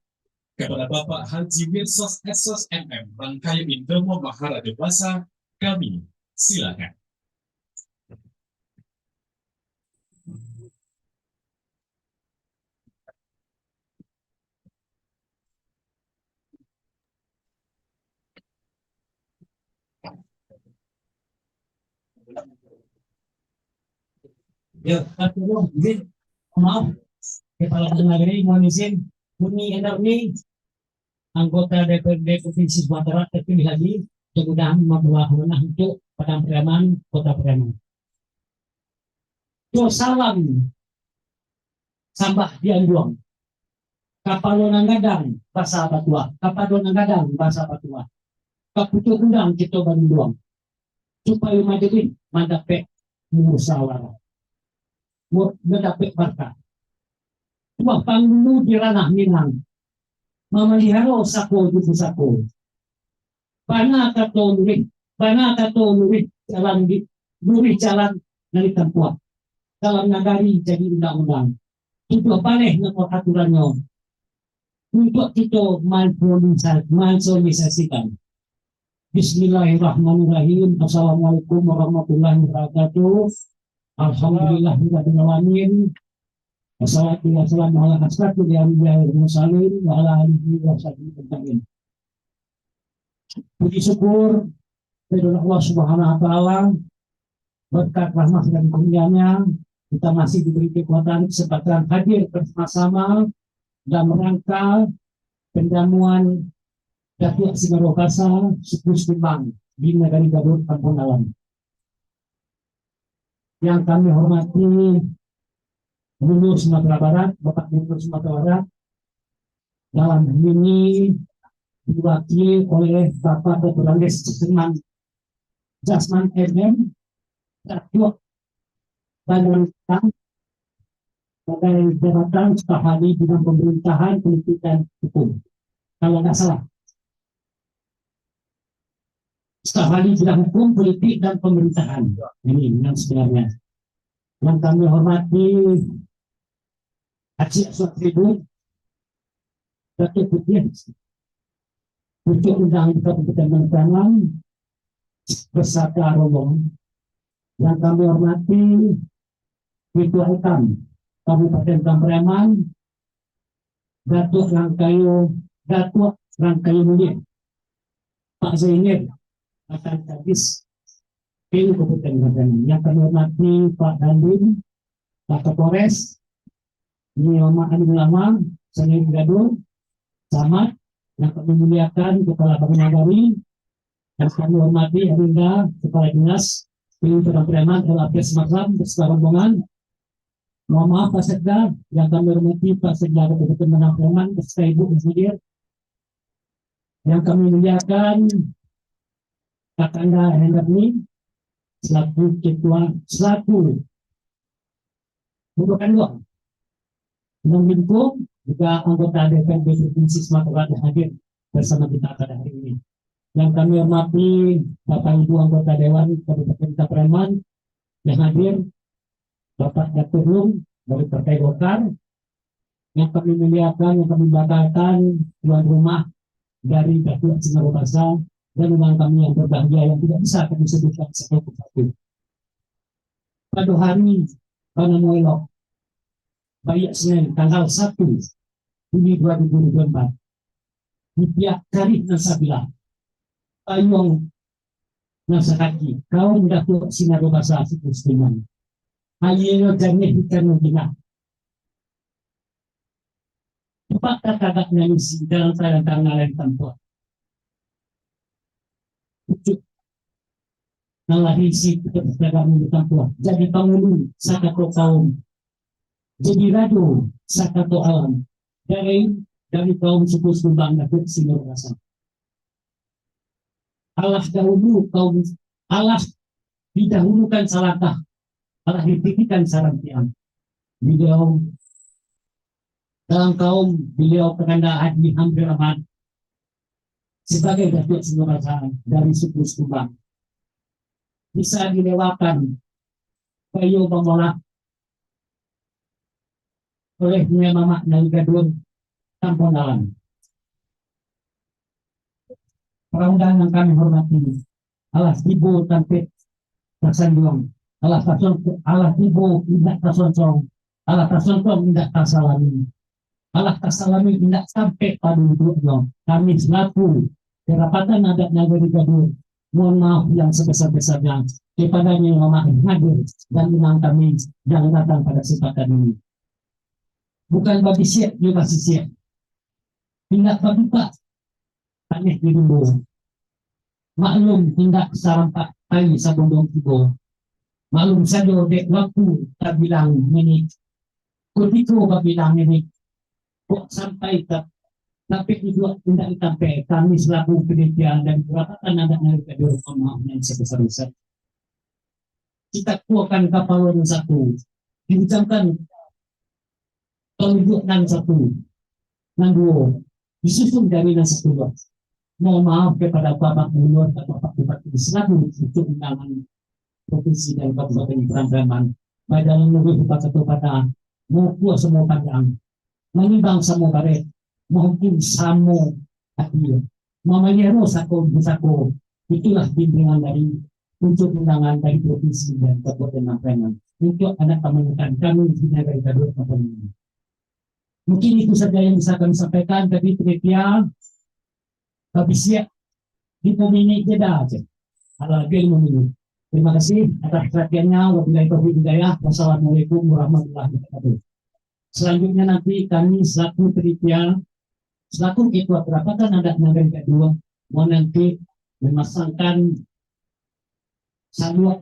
kepada Bapak Haji Mirsos Esos MM Rangkaya Indomo Mahara Dewasa. Kami silakan. Ya, izin, maaf, Kepala Negeri mohon izin, Bumi Energi, anggota DPRD Provinsi Sumatera terpilih lagi, mudah-mudahan membawa amanah untuk Padang Pariaman, Kota Pariaman. Yo salam, sambah dianduang, kapalonang gadang, bahasa Patua, kapalonang gadang, bahasa Patua, kaputu undang kita banduang, supaya majelis mandapek musyawarah. Mendapat berkah. Tuah pangulu di ranah Minang, memelihara sako jufu sako. Bana kato nurit jalan di nurit jalan dari tempat. Dalam nagari jadi undang-undang. Itu paneh nomor aturannya. Untuk kita mansualisasikan. Bismillahirrahmanirrahim. Assalamualaikum warahmatullahi wabarakatuh. Alhamdulillahirabbil alamin. Wassalatu wassalamu ala asyrafil anbiya'i wal mursalin wa ala alihi wa sahbihi ajmain. Puji syukur kepada Allah Subhanahu wa taala, berkat rahmat dan kurnianya kita masih diberi kekuatan kesempatan hadir bersama-sama dalam rangka penjamuan Datuk Singarokasa Suku Sembang di Nagari Garut Kampung Dalam. Yang kami hormati Gubernur Sumatera Barat, Bapak Gubernur Sumatera Barat, dalam ini diwakili oleh Bapak Dr. Andes Senang Jasman MM, Datuk Badan sebagai jabatan staf ahli bidang pemerintahan, politik dan hukum. Kalau nggak salah. Staf ahli bidang hukum, politik dan pemerintahan. Ini yang sebenarnya. Yang kami hormati Haji Aswad Ribu, Datuk Putih, Pucuk Undang Kabupaten Mentawai, beserta rombongan. Yang kami hormati Ketua Hitam Kabupaten Pamreman, Datuk Rangkayu Mulia, Pak Zainir, Akan Kadis, PU Kabupaten Pamreman. Yang kami hormati Pak Dandim, Pak Kapolres, Muhammad Amin Lama, Seni Gaduh, Samad, yang kami muliakan Kepala Bank Nagari, yang kami hormati Arinda, Kepala Dinas PU Pamreman, LAPS Maklam, beserta rombongan. Mohon maaf Pak Sekda, yang kami hormati Pak Sekda Kabupaten Pamreman, beserta Ibu Insinyur, yang kami muliakan Kakanda Hendarni, selaku Ketua, selaku bukan doang. Menko juga anggota DPRD Provinsi Sumatera Utara hadir bersama kita pada hari ini. Yang kami hormati Bapak Ibu anggota Dewan Kabupaten Pamreman yang hadir, Bapak Datuk Lung dari Partai Golkar, yang kami muliakan, yang kami banggakan tuan rumah dari Datuk Sinaru Basa, dan memang kami yang berbahagia yang tidak bisa kami sebutkan satu persatu. Pada hari Panamuelok Bayak Senin tanggal 1 Juni 2024 di pihak Karib Nasabila Ayong Nasakaki kaum Datuk Sinaru Basa Sikus Timan Ayo Jernih Ikan Nugina Cepat kata-kata nangisi dalam sayang tangan lain tanpa Ucuk Nalahisi Keterdagaan di tanpa jadi pangulu Sakato kaum jadi radu Sakato alam dari kaum suku Sumbang Datuk Sinaru Basa. Allah dahulu kaum Allah didahulukan salakah Allah dipikirkan sarantian beliau dalam kaum beliau Kakanda Haji Hamdi Rahman sebagai Datuk Sinaru Basa dari suku Sumbang bisa dilewatkan Bayu Bangolak oleh Mama Naligadun Tamponalan. Perundangan yang kami hormati, Allah Ibu Tampik Tasanjong, Allah Ibu Indah Tasonsong, Allah Tasonsong Indah Tasalami, Allah Tasalami Indah sampai pada hidupnya. Kami selaku Kerapatan Adat Nagari Gaduh, mohon maaf yang sebesar-besarnya kepadanya yang hadir dan menang kami yang datang pada kesempatan ini. Bukan bagi siap, juga masih siap. Tindak bagi Pak Taneh di Dumbo. Maklum tindak sarampak tayi sabondong tibo. Maklum saja dek waktu tak bilang menit. Kutiko tak bilang menit. Kok sampai tak. Tapi itu tindak ditampai. Kami selaku penelitian dan Kerapatan Adat Nagari Gaduh maaf yang sebesar-besar. Kita kuakan kapal satu. Diucapkan penunjukan satu, yang dua, disusun dari yang satu. Mohon maaf kepada Bapak Gubernur dan Bapak Bupati selaku untuk undangan provinsi dan Kabupaten Pamreman. Baik dalam negeri kata-kata, mau semua padang, menimbang semua baret, mungkin semua adil. Mamanya sako busako, itulah pimpinan dari untuk undangan dari provinsi dan Kabupaten Pamreman. Untuk anak kemenangan kami di negara Gaduh Pamreman. Mungkin itu saja yang bisa kami sampaikan, tapi terima tapi siap di pemini jeda aja. Terima kasih atas perhatiannya. Wabillahi taufiq hidayah. Wassalamualaikum warahmatullahi wabarakatuh. Selanjutnya nanti kami selaku terima selaku Ketua Kerapatan Adat Nagari Gaduh mau nanti memasangkan salur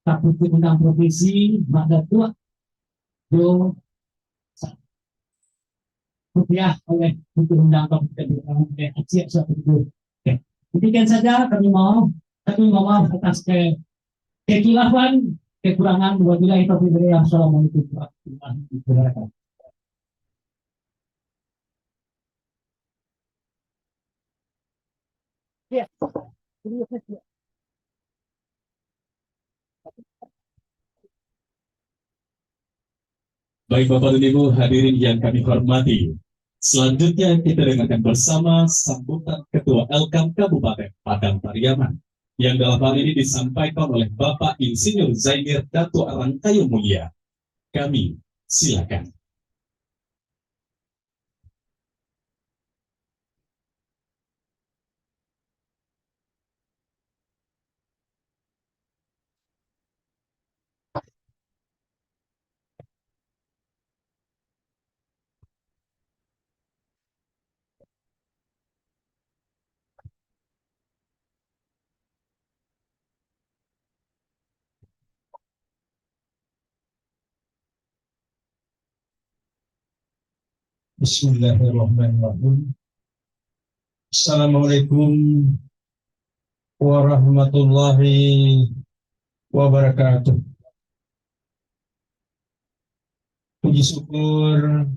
Kabupaten Undang Provinsi Mak Datuk do rupiah oleh undang Kabupaten Aceh suatu itu. Demikian saja kami mohon maaf atas kekilafan kekurangan. Wabillahi taufiq wal hidayah. Assalamualaikum warahmatullahi wabarakatuh. Ya. Baik Bapak dan Ibu hadirin yang kami hormati. Selanjutnya kita dengarkan bersama sambutan Ketua Elkam Kabupaten Padang Pariaman yang dalam hal ini disampaikan oleh Bapak Insinyur Zainir Datu Arangkayu Mulia. Kami silakan. Bismillahirrahmanirrahim. Assalamualaikum warahmatullahi wabarakatuh. Puji syukur,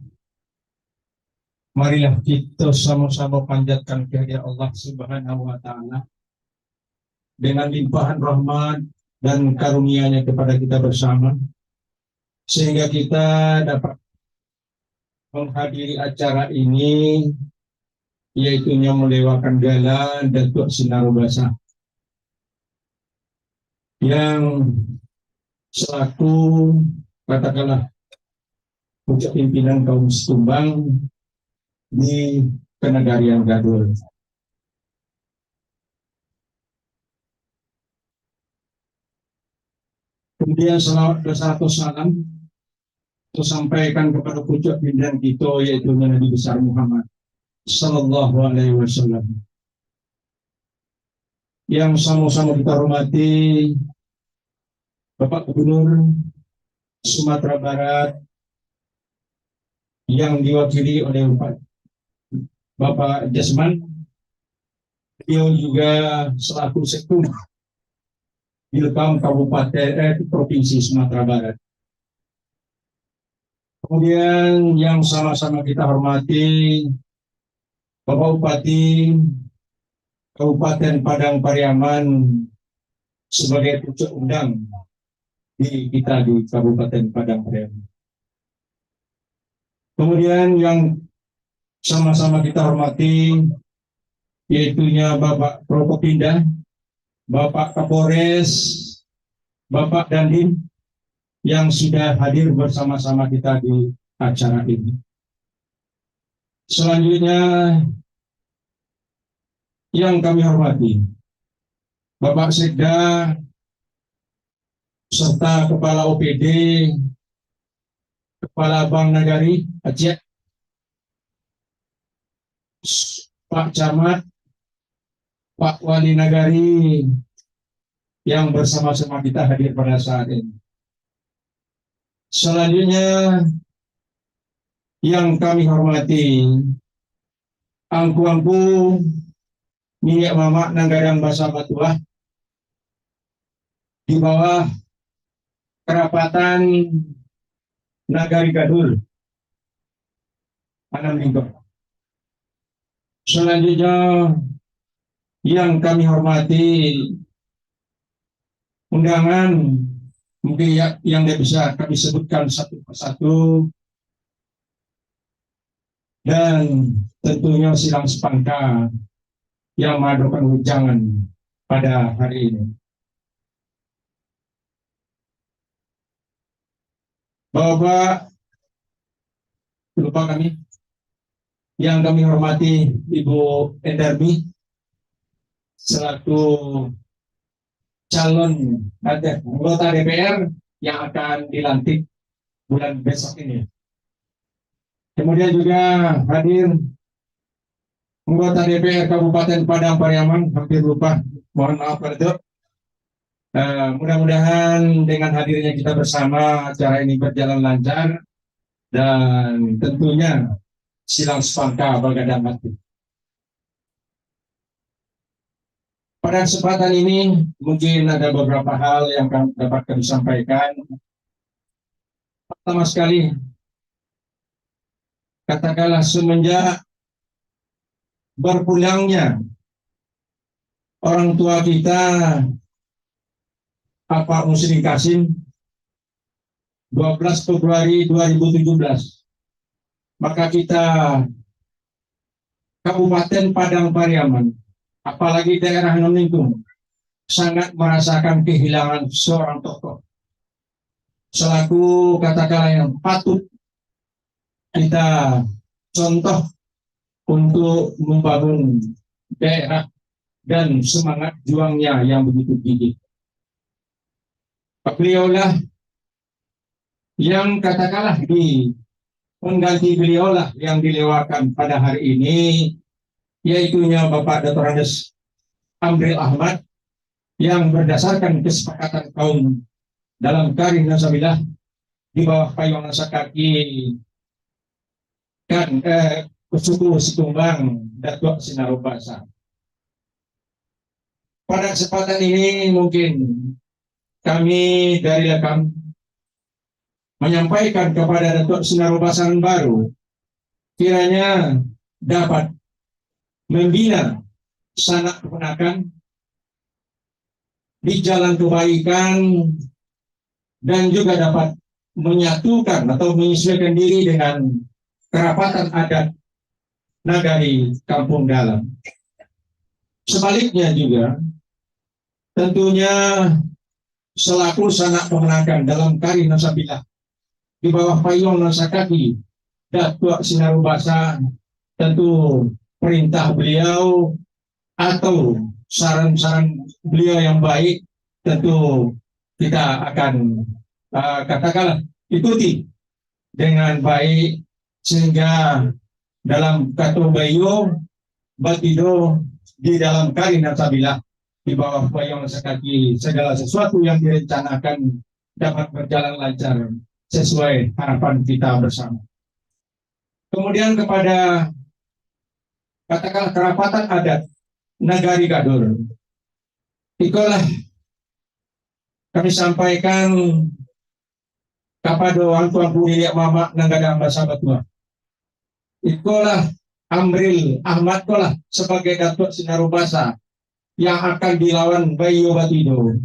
marilah kita sama-sama panjatkan kehadirat Allah Subhanahu wa Ta'ala dengan limpahan rahmat dan karunia-Nya kepada kita bersama, sehingga kita dapat menghadiri acara ini, yaitu melewakan gala Datuk Sinarobasa yang selaku katakanlah puncak pimpinan kaum Setumbang di Kenegarian Gadul. Kemudian salawat bersatu salam sampaikan kepada puncak pimpinan kita, yaitu Nabi besar Muhammad Sallallahu Alaihi Wasallam, yang sama-sama kita hormati Bapak Gubernur Sumatera Barat yang diwakili oleh Bapak Jasman. Beliau juga selaku Sekum Ilkam Kabupaten Provinsi Sumatera Barat. Kemudian yang sama-sama kita hormati Bapak Bupati Kabupaten Padang Pariaman sebagai pucuk undang di Kabupaten Padang Pariaman. Kemudian yang sama-sama kita hormati yaitunya Bapak Prokopinda, Bapak Kapolres, Bapak Dandim yang sudah hadir bersama-sama kita di acara ini. Selanjutnya yang kami hormati Bapak Sekda serta Kepala OPD, Kepala Bank Nagari Aceh, Pak Camat, Pak Wali Nagari yang bersama-sama kita hadir pada saat ini. Selanjutnya yang kami hormati angku-angku minyak mamak Nanggadang Basa Batuah di bawah kerapatan Nagari Gadul Anam Lingkop. Selanjutnya yang kami hormati undangan, mungkin yang tidak bisa kami sebutkan satu persatu, dan tentunya sidang sepangka yang mengadakan wejangan pada hari ini. Bapak, lupa kami, yang kami hormati Ibu Endarmi selaku calon anggota DPR yang akan dilantik bulan besok ini. Kemudian juga hadir anggota DPR Kabupaten Padang Pariaman, hampir lupa, mohon maaf Pak Datuk. Mudah-mudahan dengan hadirnya kita bersama acara ini berjalan lancar dan tentunya silang sepangka bergadang hati. Pada kesempatan ini mungkin ada beberapa hal yang dapat kami sampaikan. Pertama sekali, katakanlah semenjak berpulangnya orang tua kita Bapak Muslim Kasim 12 Februari 2017, maka kita Kabupaten Padang Pariaman, apalagi daerah Noningtung, sangat merasakan kehilangan seorang tokoh selaku katakanlah yang patut kita contoh untuk membangun daerah dan semangat juangnya yang begitu tinggi. Beliaulah yang katakanlah di pengganti beliaulah yang dilewatkan pada hari ini, yaitunya Bapak Dr. Andes Amril Ahmad, yang berdasarkan kesepakatan kaum dalam Karim Nasabilah di bawah payung nasa kaki kan suku Situmbang Datuk Sinarobasa. Pada kesempatan ini mungkin kami dari Lekam menyampaikan kepada Datuk Sinarobasa baru kiranya dapat membina sanak keponakan di jalan kebaikan dan juga dapat menyatukan atau menyesuaikan diri dengan kerapatan adat nagari kampung dalam. Sebaliknya juga tentunya selaku sanak pemenakan dalam Karim Nasabilah di bawah payung nasa kaki Datuk Sinarobasa, tentu perintah beliau atau saran-saran beliau yang baik tentu kita akan katakanlah ikuti dengan baik, sehingga dalam Kato Bayo Batido di dalam Karim Nasabilah di bawah payung nasa kaki segala sesuatu yang direncanakan dapat berjalan lancar sesuai harapan kita bersama. Kemudian kepada katakanlah kerapatan adat Nagari Gadur, itulah kami sampaikan kepada orang tuan Liak Mama Nanggada Ambasa Batua. Itulah Amril Ahmad kolah sebagai Datuk Sinarobasa yang akan dilawan Bayo Batido.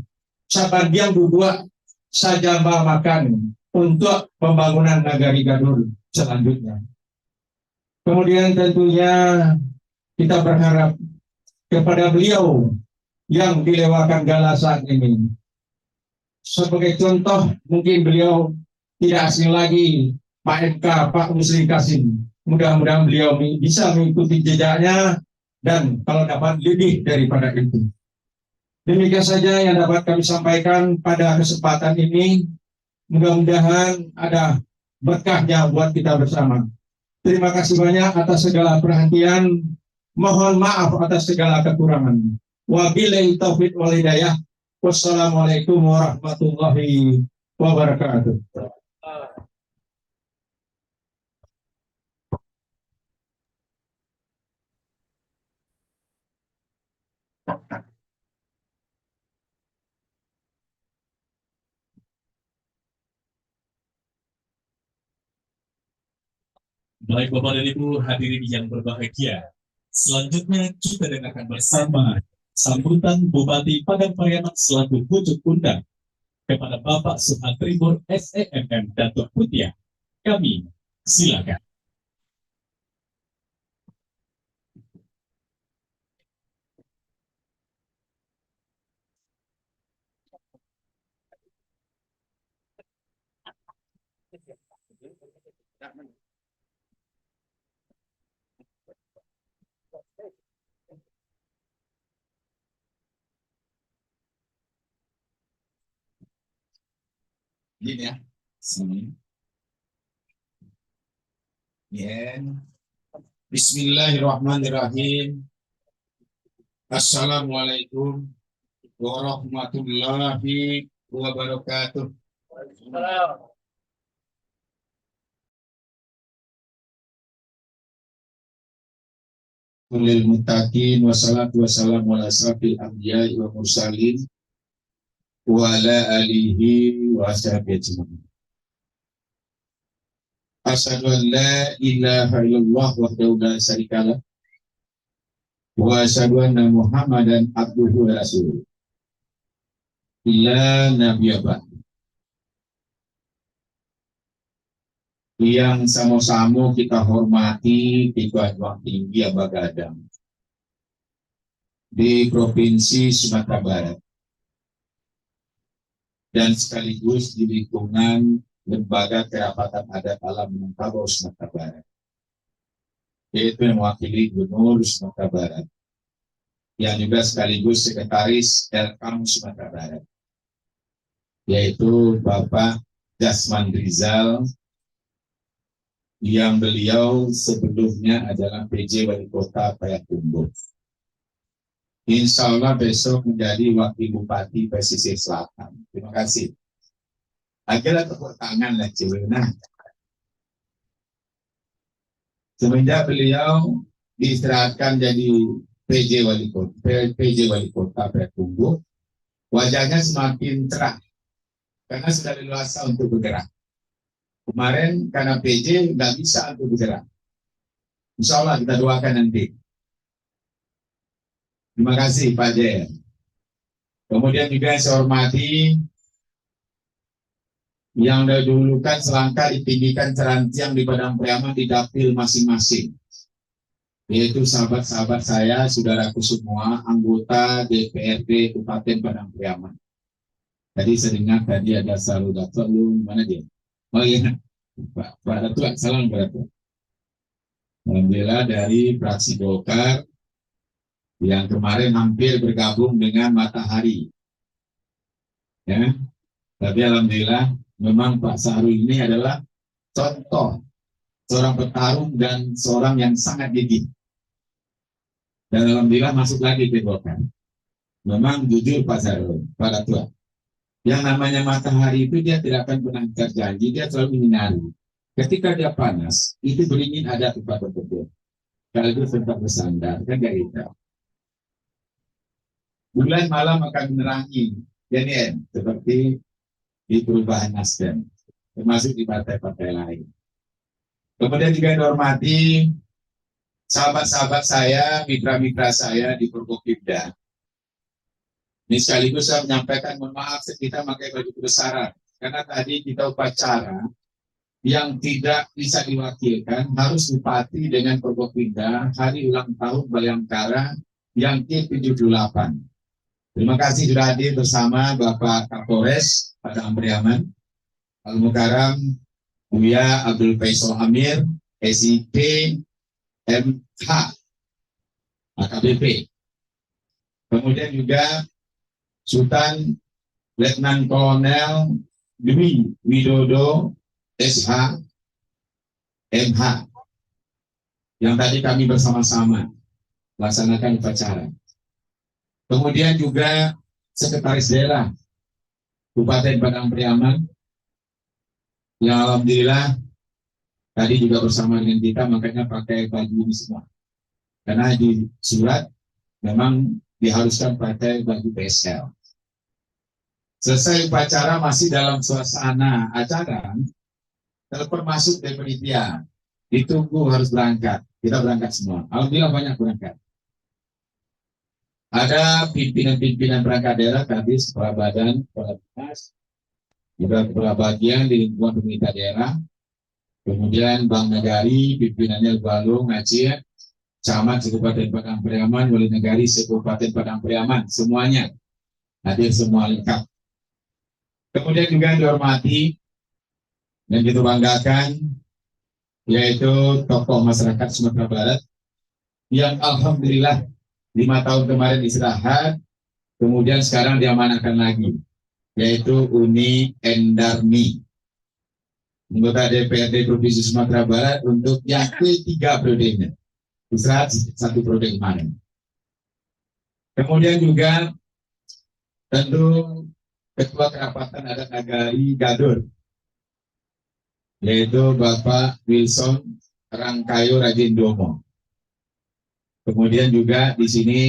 Sabandiang dua saja makan untuk pembangunan Nagari Gadur selanjutnya. Kemudian tentunya kita berharap kepada beliau yang dilewatkan gala saat ini. Sebagai contoh, mungkin beliau tidak asing lagi Pak MK, Pak Muslim Kasim. Mudah-mudahan beliau bisa mengikuti jejaknya dan kalau dapat lebih daripada itu. Demikian saja yang dapat kami sampaikan pada kesempatan ini. Mudah-mudahan ada berkahnya buat kita bersama. Terima kasih banyak atas segala perhatian. Mohon maaf atas segala kekurangan. Wabillahi taufiq wal hidayah. Wassalamualaikum warahmatullahi wabarakatuh. Baik Bapak dan Ibu hadirin yang berbahagia, selanjutnya kita dengarkan bersama sambutan Bupati Padang Pariaman selaku pucuk undang kepada Bapak Suhatrimur SEMM Datuk Mutia. Kami silakan. Gini ya, sini. Ya. Bismillahirrahmanirrahim. Assalamualaikum warahmatullahi wabarakatuh. lil muttaqin wassalatu wassalamu ala asrafil anbiya'i wa mursalin wa ala alihi wa ashabihi ajma'in. Asyhadu an la ilaha illallah wahdahu la syarikalah wa asyhadu anna Muhammadan abduhu wa rasuluh. La nabiyya ba'd. Yang sama-sama kita hormati di Perguruan Tinggi Aba Gadang di Provinsi Sumatera Barat dan sekaligus di lingkungan Lembaga Kerapatan Adat Alam Minangkabau Sumatera Barat, yaitu yang mewakili Gubernur Sumatera Barat yang juga sekaligus Sekretaris Elkam Sumatera Barat, yaitu Bapak Jasman Rizal, yang beliau sebelumnya adalah PJ Wali Kota Payakumbuh. Insya Allah besok menjadi Wakil Bupati Pesisir Selatan. Terima kasih. Akhirnya tepuk tangan lah Cewena. Semenjak beliau diistirahatkan jadi PJ Wali Kota Payakumbuh, wajahnya semakin cerah karena sudah leluasa untuk bergerak. Kemarin karena PJ nggak bisa untuk bergerak. Insya Allah kita doakan nanti. Terima kasih Pak Jaya. Kemudian juga saya hormati yang dahulukan selangkah ditinggikan ceranciang di Padang Priaman di dapil masing-masing. Yaitu sahabat-sahabat saya, saudaraku semua, anggota DPRD Kabupaten Padang Priaman. Tadi saya dengar tadi ada Datuk lu mana dia? Oh iya, Pak Datuk, salam Pak Datuk. Alhamdulillah dari fraksi Golkar yang kemarin hampir bergabung dengan Matahari. Ya, tapi alhamdulillah memang Pak Sahrul ini adalah contoh seorang petarung dan seorang yang sangat gigih. Dan alhamdulillah masuk lagi ke Golkar. Memang jujur Pak Sahrul, Pak Datuk. Yang namanya Matahari itu dia tidak akan pernah ingkar janji, dia selalu menyinari. Ketika dia panas, itu beringin ada tempat tertentu. Kalau itu tempat bersandar, kan dari itu. Bulan malam akan menerangi, JNN, seperti di Perubahan Nasdem, termasuk di partai-partai lain. Kemudian juga dihormati sahabat-sahabat saya, mitra-mitra saya di Forkopimda. Ini sekaligus saya menyampaikan mohon maaf kita pakai baju kebesaran karena tadi kita upacara yang tidak bisa diwakilkan harus dipati dengan Forkopimda hari ulang tahun Bayangkara yang ke-78. Terima kasih sudah hadir bersama Bapak Kapolres Padang Priaman, Al-Mukarram Buya Abdul Faisal Amir, SIP MH AKBP. Kemudian juga Sultan Letnan Kolonel Dwi Widodo SH MH yang tadi kami bersama-sama melaksanakan upacara. Kemudian juga Sekretaris Daerah Kabupaten Padang Priaman yang alhamdulillah tadi juga bersama dengan kita, makanya pakai baju ini semua. Karena di surat memang diharuskan pakai baju PSL. Selesai upacara masih dalam suasana acara, telepon masuk dari panitia, ditunggu harus berangkat. Kita berangkat semua. Alhamdulillah banyak berangkat. Ada pimpinan-pimpinan perangkat daerah tadi, kepala badan, kepala dinas, juga kepala bagian di lingkungan pemerintah daerah. Kemudian Bang Nagari, pimpinannya Balung, Aceh, Camat Kabupaten Padang Priaman, Wali Negari Kabupaten Padang Priaman, semuanya hadir semua lengkap. Kemudian juga dihormati dan kita banggakan yaitu tokoh masyarakat Sumatera Barat yang alhamdulillah 5 tahun kemarin istirahat, kemudian sekarang diamanahkan lagi, yaitu Uni Endarmi, anggota DPRD Provinsi Sumatera Barat untuk yang ketiga periodenya. Istirahat 1 periode kemarin. Kemudian juga tentu Ketua Kerapatan Adat Nagari Gadur, yaitu Bapak Wilson Rangkayo Rajindomo. Kemudian juga di sini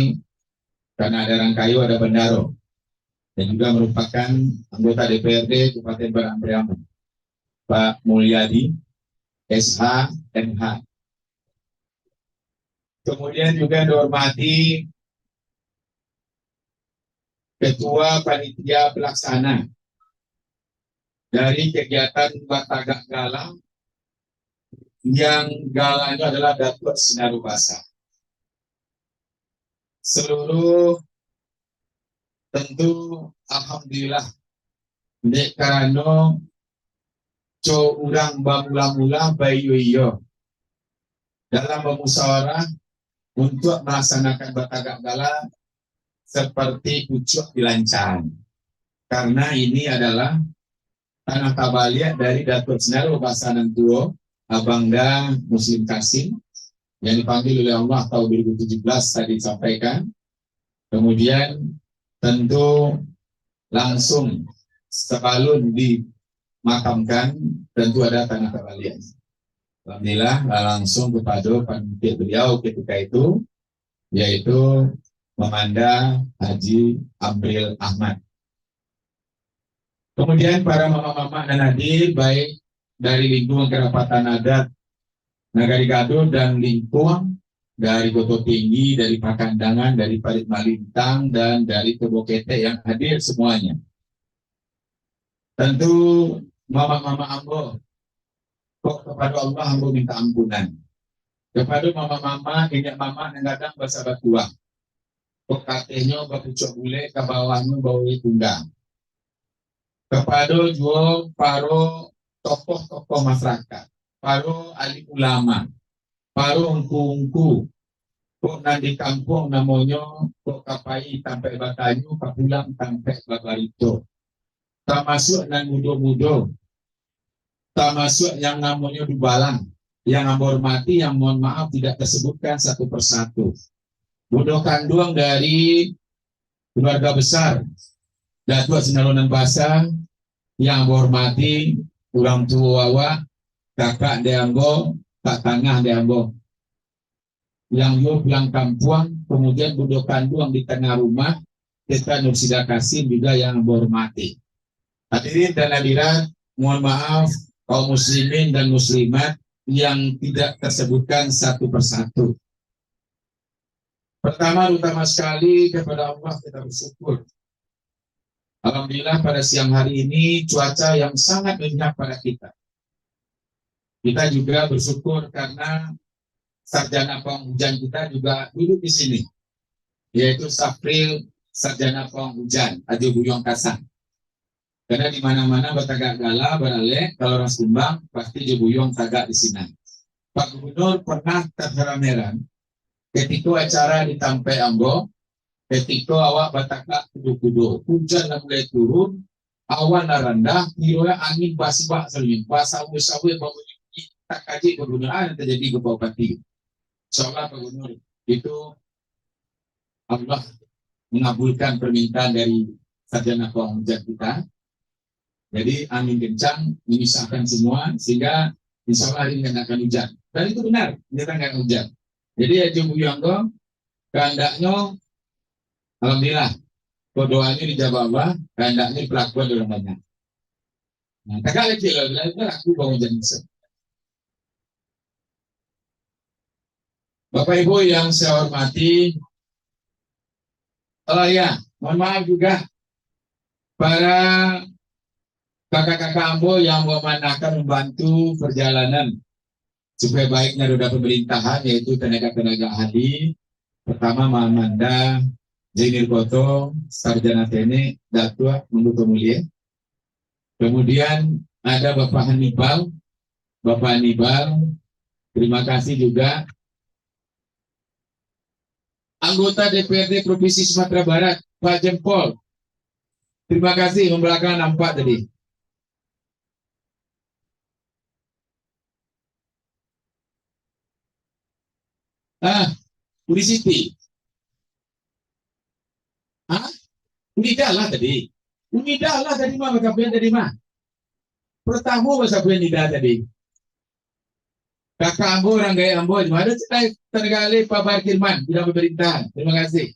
karena ada Rangkayu, ada Bendaro, dan juga merupakan anggota DPRD Kabupaten Barang Priamon, Pak Mulyadi, SH, MH. Kemudian juga dihormati Ketua Panitia Pelaksana dari kegiatan Batagak Gala, yang galanya adalah Datuk Sinarubasa. Seluruh tentu alhamdulillah dek karano co urang bamula-mula bayu iyo dalam bermusyawarah untuk melaksanakan Batagak Gala seperti ucuk dilancar. Karena ini adalah tanah tabaliak dari Datuk Sinarubasa Nantuo Abangda Muslim Kasim yang dipanggil oleh Allah tahun 2017 tadi disampaikan. Kemudian tentu langsung sebelum dimakamkan tentu ada tanah tabaliak. Alhamdulillah langsung kepada panitia beliau ketika itu, yaitu Memanda Haji Amril Ahmad. Kemudian para mama-mama dan hadir baik dari lingkungan kerapatan adat Nagari Gado dan lingkungan dari Goto Tinggi, dari Pakandangan, dari Parit Malintang, dan dari Tebokete yang hadir semuanya. Tentu mama-mama ambo, kok kepada Allah ambo minta ampunan. Kepada mama-mama, ingat mama nengadang bersahabat tua. Kok katanya bapucok bule, ke bawahnya bawa tunggang. Kepada jual paro tokoh-tokoh masyarakat, paro ahli ulama, paro ungku-ungku, kok nanti kampung namanya, kok kapai sampai Batanyu, kapulang sampai Babarito. Tak masuk nan mudo-mudo, tak masuk yang namanya Dubalang, yang hormati, yang mohon maaf tidak tersebutkan satu persatu. Budo kanduang dari keluarga besar, Datuk Sinalonan Basa, yang hormati orang tua awak, kakak deambo, kak tangah deambo, yang yo pulang kampung, kemudian budo kanduang di tengah rumah, kita Nursida Kasim juga yang hormati. Hadirin dan hadirat, mohon maaf kaum muslimin dan muslimat yang tidak tersebutkan satu persatu. Pertama, utama sekali kepada Allah kita bersyukur. Alhamdulillah pada siang hari ini cuaca yang sangat menyenyak pada kita. Kita juga bersyukur karena sarjana penghujan kita juga duduk di sini, yaitu Sapril Sarjana Penghujan Adi Buyong Kasang. Karena di mana-mana Batagak Gala beralek, kalau orang Sumbang pasti Jebuyong tagak di sini. Pak Gubernur pernah terheran-heran ketika acara di Tampai Ambo, ketika awak Batagak kudu-kudu, hujan mulai turun, awan rendah, hirunya angin bas-bas sering, basawe-sawe bau tak kaji kegunaan terjadi ke bawah pati. Insyaallah Pak Gubernur itu Allah mengabulkan permintaan dari sarjana penghujan kita. Jadi angin kencang memisahkan semua sehingga insya Allah hari ini akan hujan. Dan itu benar, kita nggak hujan. Jadi ya Jumuyanggo kehendaknya alhamdulillah doanya dijawab Allah, kehendaknya pelakuan orang banyak. Nah, tak lagi lah, aku bangun hujan bisa. Bapak Ibu yang saya hormati, oh ya, mohon maaf juga para kakak-kakak Ambo yang memandangkan membantu perjalanan supaya baiknya roda pemerintahan, yaitu tenaga-tenaga ahli. Pertama Mamanda, Jainir Koto, Sarjana Tene, Datua, Mengutu Mulia. Kemudian ada Bapak Hannibal, terima kasih juga. Anggota DPRD Provinsi Sumatera Barat, Pak Jempol, terima kasih, membelakang nampak tadi. Uni Siti. Unidah lah tadi. Unidah lah tadi mah, kapan tadi mah. Pertama bahasa Unidah tadi. Kakak Ambo, orang gaya Ambo, ada cerita tergali Pak Barkirman, bidang pemerintahan. Terima kasih.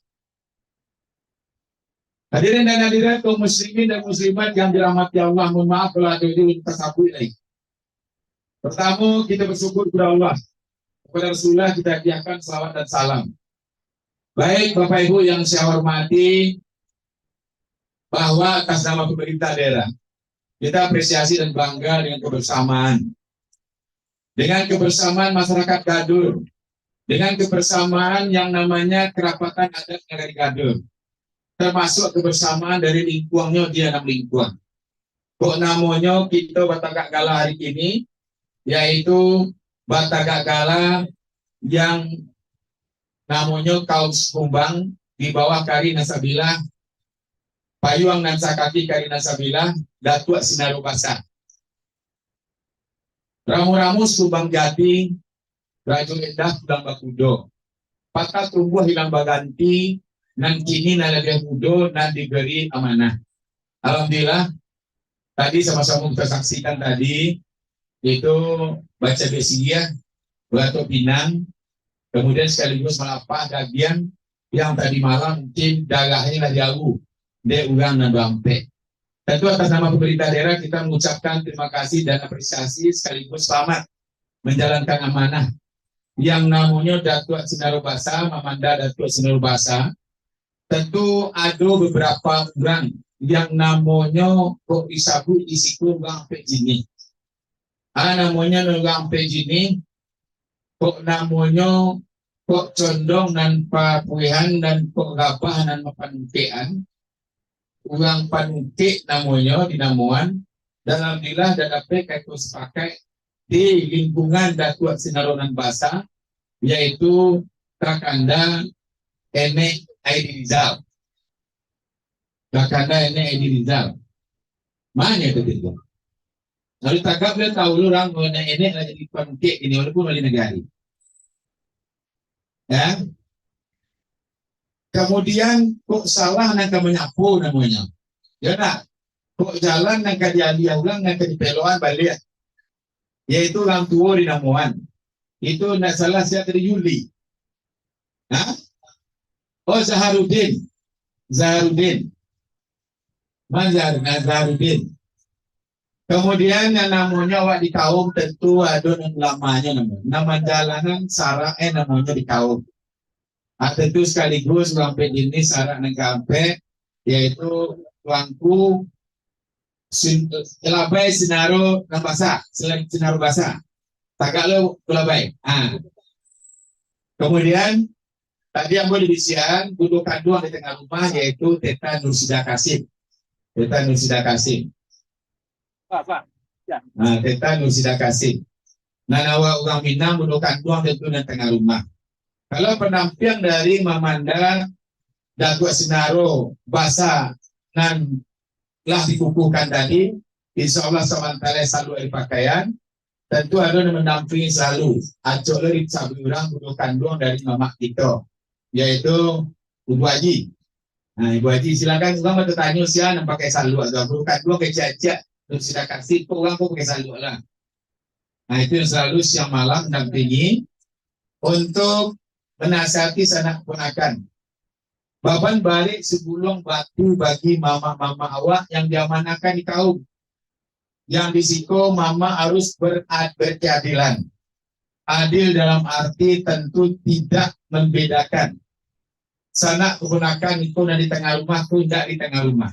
Hadirin dan hadirat kaum muslimin dan muslimat yang dirahmati Allah, mohon maaf kalau ada ini tersabut lagi. Pertama, kita bersyukur kepada Allah. Kepada Rasulullah kita hadiahkan salawat dan salam. Baik Bapak Ibu yang saya hormati, bahwa atas nama pemerintah daerah, kita apresiasi dan bangga dengan kebersamaan. Dengan kebersamaan masyarakat Gadur, dengan kebersamaan yang namanya kerapatan adat negari Gadur, termasuk kebersamaan dari lingkuangnya dia enam lingkuang. Kok namanya kita Batagak Gala hari ini, yaitu Batagak Gala yang namanya kaum Kumbang di bawah Kari Nasabilah, Payuang dan Sakaki Kari Nasabilah, Datuk Sinaru Basah. Ramu-ramu Subang Jati, Rajo Endah Pulang Bakudo, patah tumbuh hilang baganti, nan kini nalagay mudo, nan diberi amanah. Alhamdulillah, tadi sama-sama kita saksikan tadi, itu baca besia, Batu Pinang, kemudian sekaligus melapah dagian yang tadi malam mungkin dagahnya jauh, dia urang dan bampe. Tentu atas nama pemerintah daerah kita mengucapkan terima kasih dan apresiasi sekaligus selamat menjalankan amanah yang namanya Datuk Sinaru Basah, Mamanda Datuk Sinaru Basah. Tentu ada beberapa orang yang namanya kok disebut isiku orang pejini. Namanya orang pejini kok namanya kok condong dan papuihan dan kok gapah dan mapanutian. Ulang panutik namanya di Namuan dalam dilah dan apa kaitu sepakai di lingkungan Datuk Sinaronan Basah, yaitu Kakanda Enek Aidi Rizal. Kakanda Enek Aidi Rizal. Mana itu dia? Lalu takap dia tahu orang mengenai Enek lagi di panutik ini walaupun wali negari. Ya. Kemudian kok salah nak menyapu namanya, ya nak, kok jalan nak dia ulang nak dipeloan balik, yaitu orang tua di Namuan, itu nak salah saya dari Yuli, oh Zaharudin, Zaharudin. Kemudian yang namanya awak di kaum tentu ada namanya nama jalanan Sarah namanya di kaum. Tentu sekaligus sampai ini syarat nengkampe yaitu Wangku Labai Sinaro Nambasa, selain Sinaro Basah. Tagak lo Labai. Kemudian tadi yang boleh disian dudukan dua di tengah rumah yaitu Teta Nursida Kasim. Teta Nursida Kasim. Ya. Teta Nursida Kasim. Nanawa orang Minang dudukan dua tentu di tengah rumah. Kalau penampilan dari Mamanda Datuk Sinaro Basah dan telah dikukuhkan tadi, insya Allah sementara selalu pakaian, tentu ada yang mendampingi selalu. Acok dari sabi orang dudukan doang dari mama kita, yaitu Ibu Haji. Ibu Haji silakan juga bertanya siapa yang pakai salu atau dudukan doang kecil-kecil, terus sudah kasih orang pun pakai salu lah. Itu yang selalu siang malam mendampingi untuk menasihati sanak ponakan. Baban balik sebelum batu bagi mama-mama awak yang diamanahkan di kaum. Yang disiko mama harus berkeadilan. Adil dalam arti tentu tidak membedakan. Sanak keponakan itu di tengah rumah, itu tidak di tengah rumah.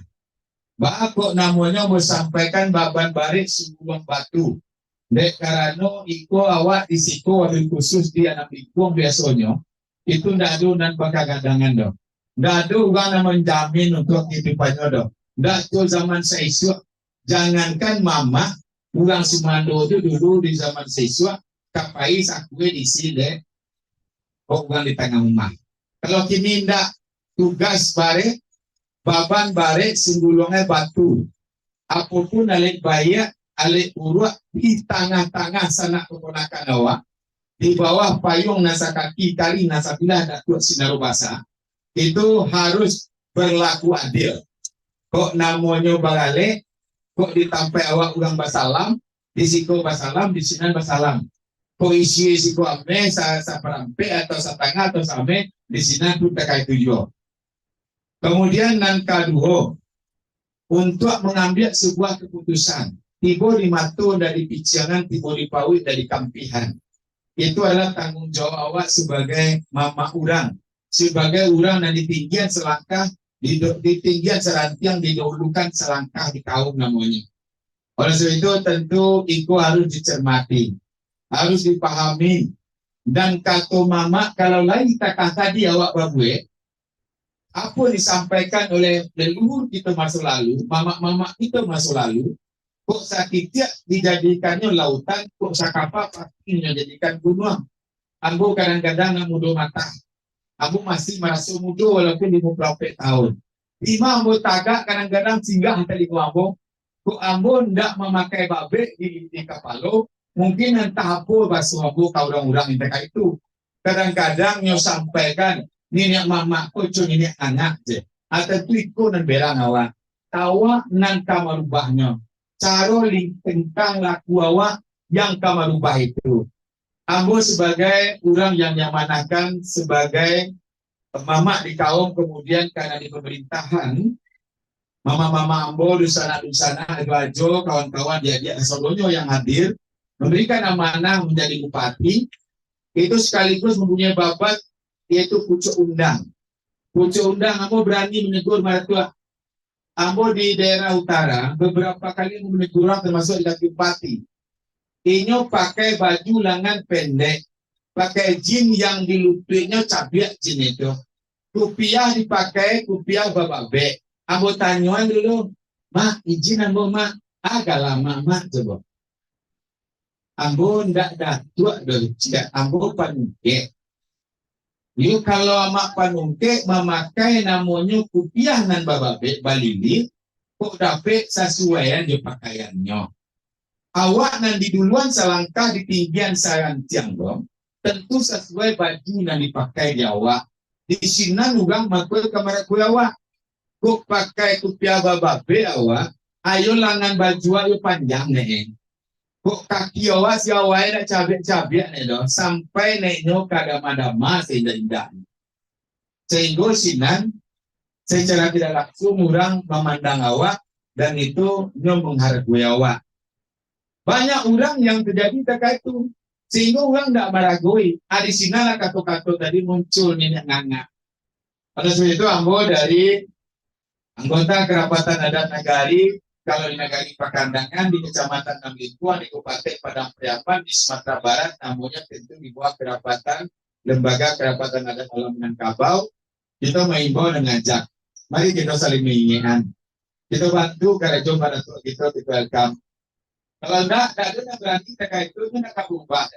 Kok namanya mau sampaikan baban balik sebelum batu. Dek karena iko awak disiko wabil khusus di anak lingkuang biasanya. Itu tidak ada dan pakai gadangan dong. Tidak ada orang yang menjamin untuk kehidupannya dong. Tidak ada zaman siswa. Jangankan mama, orang Simando itu dulu di zaman siswa, kapai sakwe di sini, orang di tengah rumah. Kalau kini tidak tugas bare, baban bare singgulungnya batu. Apapun alik bayar, alik urut di tengah-tengah sanak keponakan awak. Di bawah payung Nasakaki Kari Nasabilah Datuk Sinaru Basah itu harus berlaku adil. Kok namanya balale, kok ditampai awak ulang basalam, di siko basalam, di sinan basalam. Koisi si kuame sa perampe atau sa tengah atau same di sini pun terkait tujuh. Kemudian nan kedua, untuk mengambil sebuah keputusan, tiba di matu dari pijangan, tiba di pawit dari kampihan. Itu adalah tanggung jawab awak sebagai mama orang, sebagai orang yang ditinggian selangkah, ditinggian serantiang, didahulukan selangkah di kaum namanya. Oleh sebab itu tentu itu harus dicermati, harus dipahami. Dan kata mama, kalau lain kata tadi awak babue, apa disampaikan oleh leluhur kita masa lalu, mama-mama kita masa lalu, kok sakitnya dijadikannya lautan, kok sakapa pastinya dijadikan gunung. Ambo kadang-kadang muda mata, ambo masih merasa muda walaupun 50 tahun. Ambo tagak kadang-kadang singgah hantar di ambo, kok ambo ndak memakai babe di kapalo, mungkin entah apa bahasa ambo kau orang-orang yang terkait itu. Kadang-kadang nyo sampaikan, nenek mama kucu nenek anak je. Atau tu ikut dan berang awak. Tawa nan kamarubahnya. Cara tentang laku awak yang kamarubah itu. Ambo sebagai orang yang nyamanakan sebagai mama di kaum, kemudian karena di pemerintahan, mama-mama ambo di sana Edwajo, kawan-kawan dia Solonyo yang hadir, memberikan amanah menjadi bupati, itu sekaligus mempunyai babat yaitu pucuk undang. Pucuk undang ambo berani menegur mertua. Ambo di daerah utara beberapa kali menegur orang termasuk di bupati. Inyo pakai baju lengan pendek, pakai jin yang di lututnya cabiak jin itu. Kupiah dipakai, kupiah bababe. Ambo tanyuan dulu, mak izin ambo mak, agak lama mak coba. Ambo ndak datuk dulu, ambo panuke. Yuk kalau amak panungke memakai namanya kupiah nan bababe balili, kok dapet sesuaian di pakaiannya. Awak nan di duluan selangkah di tinggian sarantiang dong, tentu sesuai baju nan dipakai di awak. Di sini nugang makul kamar aku awak, kok pakai kupiah bababe awak, ayo langan baju ayo panjang nih. Kok kaki awak si awak nak cabik-cabik nih dong, sampai neknya kadama-dama sehingga sehingga sinan secara tidak langsung orang memandang awak dan itu menghargai awak. Banyak orang yang terjadi terkait itu sehingga orang tidak meragui. Di sinalah kata-kata tadi muncul nenek nganga. Pada saat itu ambo dari anggota kerapatan adat Nagari. Kalau di Nagari Pakandangan, di Kecamatan Namlingkuan, di Kabupaten Padang Priapan, di Sumatera Barat, namanya tentu di bawah kerapatan Lembaga Kerapatan Adat Alam Minangkabau, kita mengimbau dan ngajak. Mari kita saling menginginkan. Kita bantu karena jom pada kita welcome. Kalau enggak ada berarti terkait itu nak kabubah.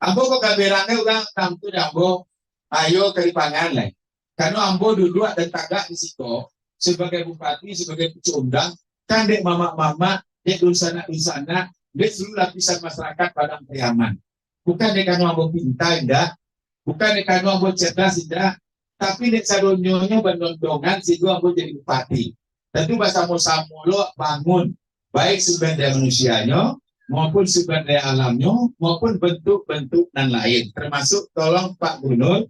Ambo kok kaberangnya orang tamtu ambo, ayo ke Lipangan lah. Karena ambo duduk dan tagak di situ sebagai bupati, sebagai pecundang. Kan dek mama-mama, dek dulsana-dulsana, dek seluruh lapisan masyarakat Padang Priaman. Bukan dek kanu ambo pintar, enggak. Bukan dek kanu ambo cerdas, enggak. Tapi dek sadonyonya bandong-dongan, situ ambo jadi bupati. Tentu bahasa Mosamulo bangun, baik sumber daya manusianya, maupun sumber daya alamnya, maupun bentuk-bentuk dan lain. Termasuk tolong Pak Gubernur,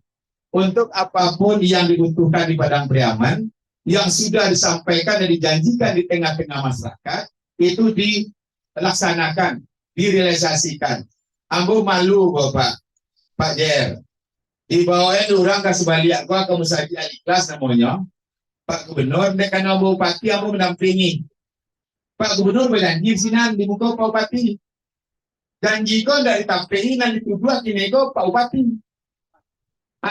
untuk apapun yang dibutuhkan di Padang Priaman, yang sudah disampaikan dan dijanjikan di tengah-tengah masyarakat itu dilaksanakan, direalisasikan. Ambo malu Bapak, Pak Jer. Di bawahnya orang ke sebalik gua ke Musadi Aliklas namanya. Pak Gubernur dekan ambo bupati ambo mendampingi. Pak Gubernur berjanji sinan di muka Pak Bupati. Janji kau dari tampingi dan dituduh kini kau Pak Bupati.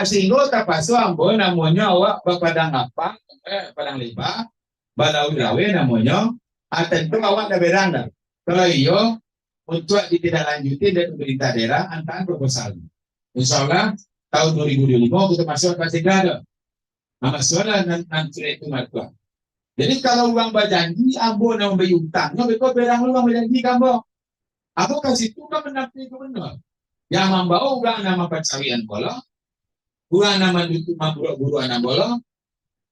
Sehingga terpaksa ambo namanya awak Padang apa? Padang Lebah, Balau Rawe namanya, tentu awak dah beranda. Kalau iyo, untuk ditindaklanjuti dan pemerintah daerah antara proposal. Insya Allah tahun 2025 kita masuk ke Segrada. Masalah nanti itu markuah. Jadi kalau uang berjanji, ambo nama berutang, mereka berang uang berjanji kamu. Aku kasih itu kan menampil gubernur. Yang membawa uang nama Pacawian bola, uang nama itu buru anak bola.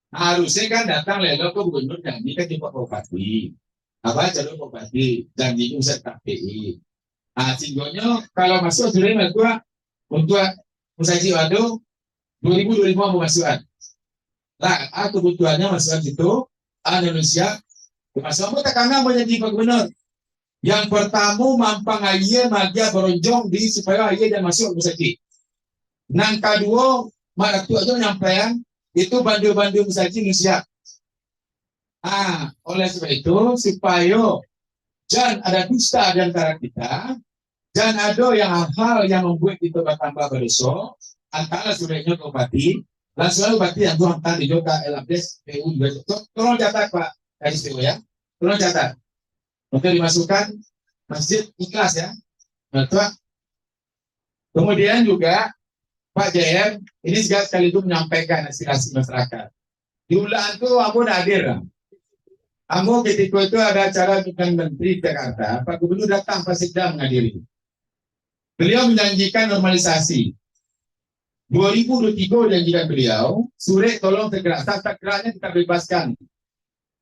Harusnya kan datang lelo ke gubernur janji kan di Pak Bupati. Apa jalur Bupati janji usah KPI. Nah, singgonyo kalau masuk sudah tua untuk musaji waduh 2025 mau masukan. Lah, kebutuhannya masukan itu Indonesia. Masuk tak karena menjadi gubernur. Yang pertama mampang aye magia beronjong di supaya aye dan masuk musaji. Nang kedua maratu aja menyampaikan itu bandu-bandu musaji Indonesia. Oleh sebab itu supaya jangan ada dusta di antara kita, jangan ada yang hal yang membuat kita bertambah berdosa antara sebenarnya bupati dan selalu bupati yang tuh hantar di Jogja LAPS PU juga. Tolong catat Pak KSPU ya, tolong catat untuk dimasukkan masjid ikhlas ya. Betul. Kemudian juga Pak JM ini juga sekaligus menyampaikan aspirasi masyarakat. Di ulang itu aku hadir. Aku ketika itu ada acara dengan Menteri Jakarta, Pak Gubernur datang Pak Sekda menghadiri. Beliau menjanjikan normalisasi. 2023 janjikan beliau, Sure tolong segera, segera-geranya kita bebaskan.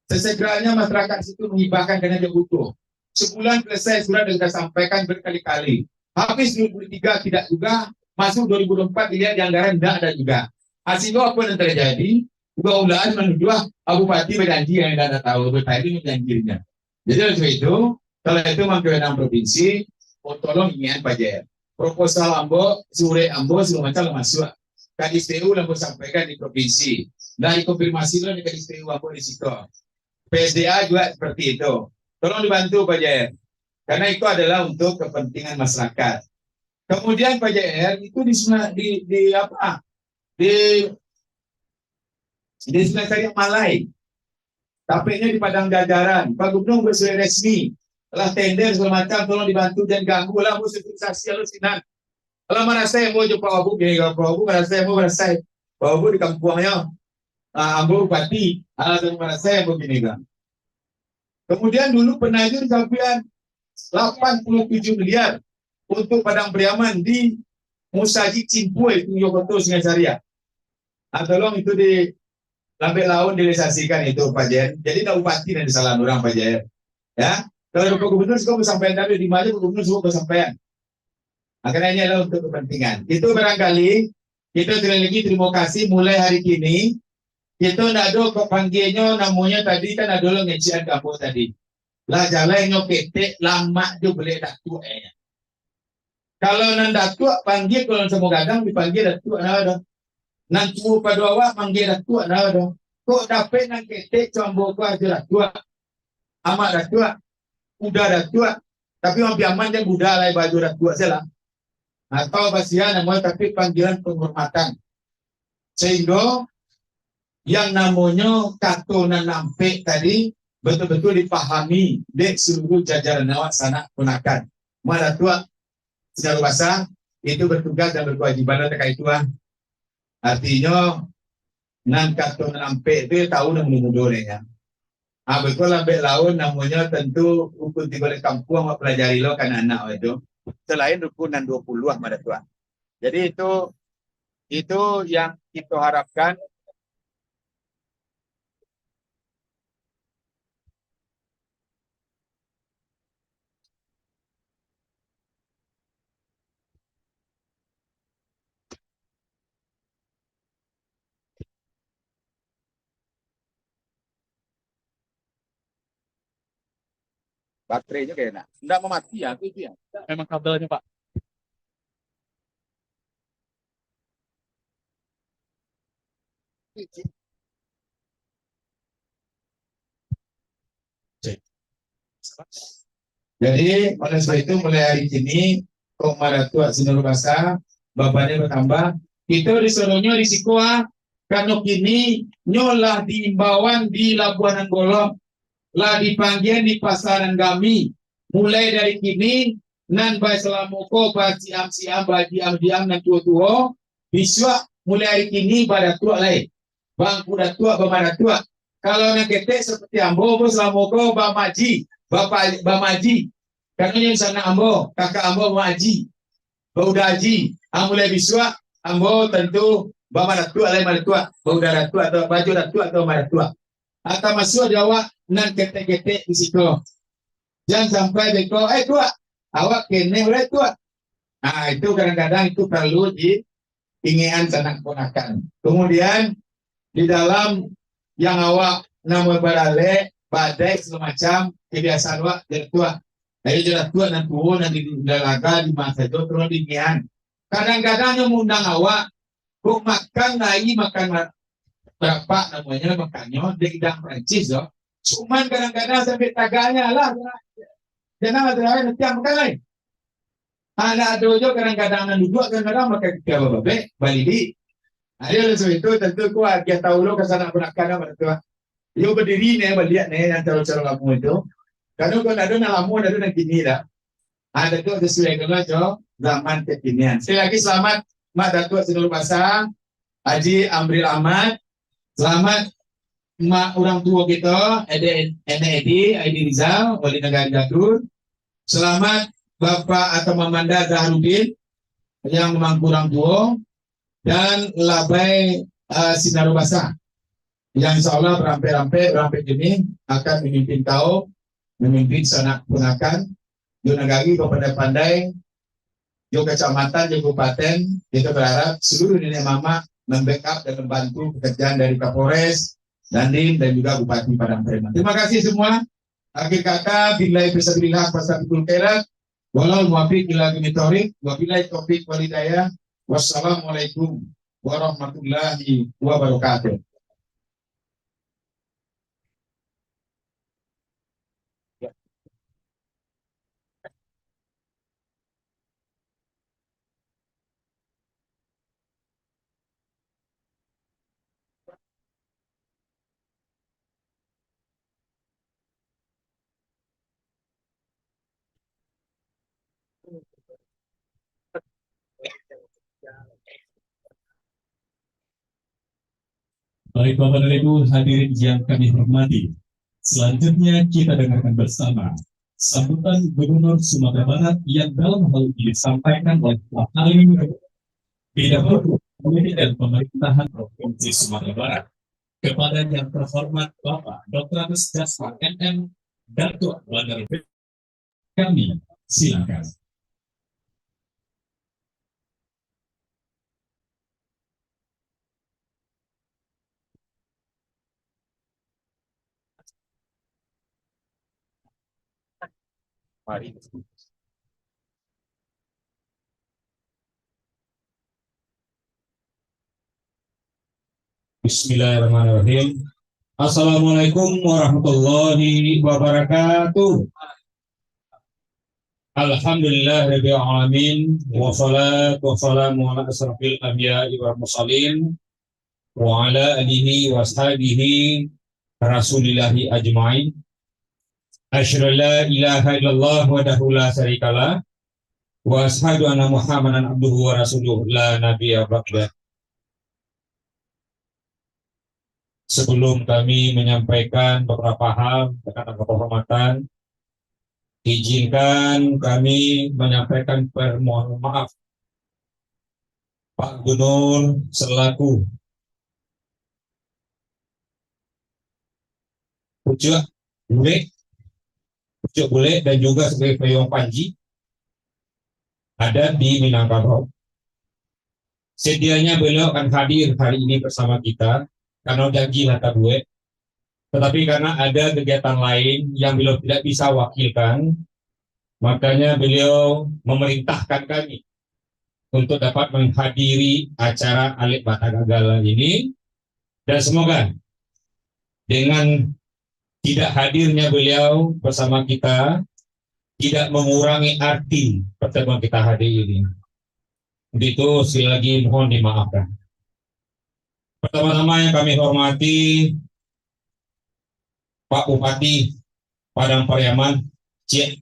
Sesegeranya masyarakat situ menghibahkan karena dia butuh. Sebulan selesai sudah kita sampaikan berkali-kali. Habis 2023 tidak juga, masuk 2024 dilihat di anggaran tidak ada juga. Sehingga apa yang terjadi? Ulah-ulahan menuduh Bupati berjanji yang tidak tahu, Bupati menjanjinya. Jadi oleh itu, kalau itu mengkewenangan provinsi, tolong ingin Pak Jaya. Proposal Ambo, Sure Ambo, segala macam masuk. KSPU Ambo sampaikan di provinsi. Dan dikonfirmasi di KSPU Ambo di situ. PSDA juga seperti itu. Tolong dibantu Pak Jaya. Karena itu adalah untuk kepentingan masyarakat. Kemudian Pak Jaya itu di Senayan Malai. Tapenya di Padang Jajaran. Pak Gubernur bersurat resmi. Telah tender segala macam, tolong dibantu dan ganggu lah, mau sertifikasi alusinan. Kalau mana saya mau jumpa Pak Wabu, gini kalau Pak Wabu mana saya mau selesai. Pak Wabu di kampungnya, Ambo Bupati, mana saya mau gini kan. Kemudian dulu pernah itu sampai 87 miliar untuk Padang Priaman di Musaji Cimpue itu Yokoto Sungai Saria. Tolong itu di Lambe Laun direalisasikan itu Pak Jen. Jadi tidak bupati dan disalahan orang Pak Jen. Ya. Kalau Pak Gubernur juga bersampaian tadi di mana Pak Gubernur juga bersampaian. Makanya ini adalah untuk kepentingan. Itu barangkali kita sekali lagi terima kasih mulai hari ini kita tidak ada kepanggilnya namanya tadi kan ada lo ngecian kamu tadi. Lah jalannya ketek lama dia boleh datuk Kalau nan datuk panggil kalau semua gadang dipanggil datuk ada. Nan tua pada awak panggil datuk ada. Kok dapat nan ketek combo aja datuk. Amat datuk. Udah datuk, tapi mampi aman dan budak lah baju datuk saja lah. Atau basian namanya tapi panggilan penghormatan. Sehingga yang namanya katonan nampe tadi betul-betul dipahami di seluruh jajaran awak sana gunakan. Mana datuk secara bahasa itu bertugas dan berkewajiban terkait itu. Artinya nan katonan nampe itu tahu nama mudorenya. Betul Lambe Laun namanya tentu rukun 3 kampung yang pelajari lo kan anak itu. Selain rukunan 20 pada tua. Jadi itu yang kita harapkan. Baterainya kayak enak. Enggak mau mati ya, itu ya. Memang kabelnya Pak. Jadi oleh sebab itu mulai hari ini Komaratua Sinur Basa bapaknya bertambah. Kita disuruhnya di Sikoa karena kini nyolah di imbauan di Labuan Anggolo lah dipanggil di pasaran kami mulai dari kini nan baik selamoko bagi siam bagi diam dan tua bisa mulai hari kini pada tua lain bangku tua bamada tua kalau nak ketek seperti ambo selamoko bamaji bapak bamaji karena yang sana ambo kakak ambo bamaji baudaji mulai bisa ambo tentu bamada tua lain bamada tua baudara tua atau baju tua atau bamada tua atau masuk Jawa nan ketek-ketek di situ. Jangan sampai beko, tua, awak kene oleh tua. Nah, itu kadang-kadang itu perlu diinginkan sanak ponakan. Kemudian di dalam yang awak nama berale, badai semacam kebiasaan awak dari tua. Jadi jelas tua dan tua nanti di dalaga di masa itu terus diinginkan. Kadang-kadang yang mengundang awak, kok makan lagi makan berapa namanya makannya di hidang Prancis loh. Cuman kadang-kadang sampai taganya lah. Jangan ada nanti yang makan lain. Anak dojo kadang-kadang anak duduk kadang-kadang makan kita babe balik di. Ada oleh sebab itu tentu kuat dia tahu lo kesana ponakan apa tu. Dia berdiri nih balik nih yang tahu cara lamu itu. Kalau kau ada nak lamu ada nak kini dah. Ada tu sesuai dengan zaman kekinian. Sekali lagi selamat Mak Datuk Seri Pasang, Haji Amril Ahmad. Selamat mak orang tua kita, Edi Rizal, Wali Negara Jadur. Selamat Bapak atau Mamanda Zahrudin yang memangku orang tua, dan Labai Sinaru Basah yang insya Allah berampai ini akan memimpin kau, memimpin sanak ponakan, di negari kepada pandai, di kecamatan, di kabupaten. Kita berharap seluruh nenek mama membackup dan membantu pekerjaan dari Kapolres, Dandim, dan juga Bupati Padang Preman. Terima kasih semua. Akhir kata, billahi fisabilillah fastabiqul khairat, walau muwafiq ila ginitorik, wabillahi taufiq walidayah, wassalamualaikum warahmatullahi wabarakatuh. Baik Bapak dan Ibu hadirin yang kami hormati, selanjutnya kita dengarkan bersama sambutan Gubernur Sumatera Barat yang dalam hal ini disampaikan oleh Pak Ali Bidang Ekonomi dan Pemerintahan Provinsi Sumatera Barat kepada yang terhormat Bapak Dr. Jasman MM Datuk Bandar. Kami silakan. Mari. Bismillahirrahmanirrahim. Assalamualaikum warahmatullahi wabarakatuh. Alhamdulillahirabbil alamin, wassalatu wassalamu ala asrofil anbiya'i wal mursalin wa ala alihi wa ashabihi rasulillahi ajma'in. Asyhadu an la ilaha illallah wahdahu la syarikalah wa asyhadu anna Muhammadan abduhu wa rasuluhu la nabiyya ba'dah. Sebelum kami menyampaikan beberapa hal dengan kehormatan, izinkan kami menyampaikan permohonan maaf Pak Gubernur selaku Pucuk Bule dan juga sebagai Peyong Panji ada di Minangkabau. Sedianya beliau akan hadir hari ini bersama kita karena janji lata gue, tetapi karena ada kegiatan lain yang beliau tidak bisa wakilkan, makanya beliau memerintahkan kami untuk dapat menghadiri acara Alit Batagagala ini, dan semoga dengan tidak hadirnya beliau bersama kita tidak mengurangi arti pertemuan kita hari ini. Untuk itu sekali lagi mohon dimaafkan. Pertama-tama yang kami hormati Pak Bupati Padang Pariaman Cik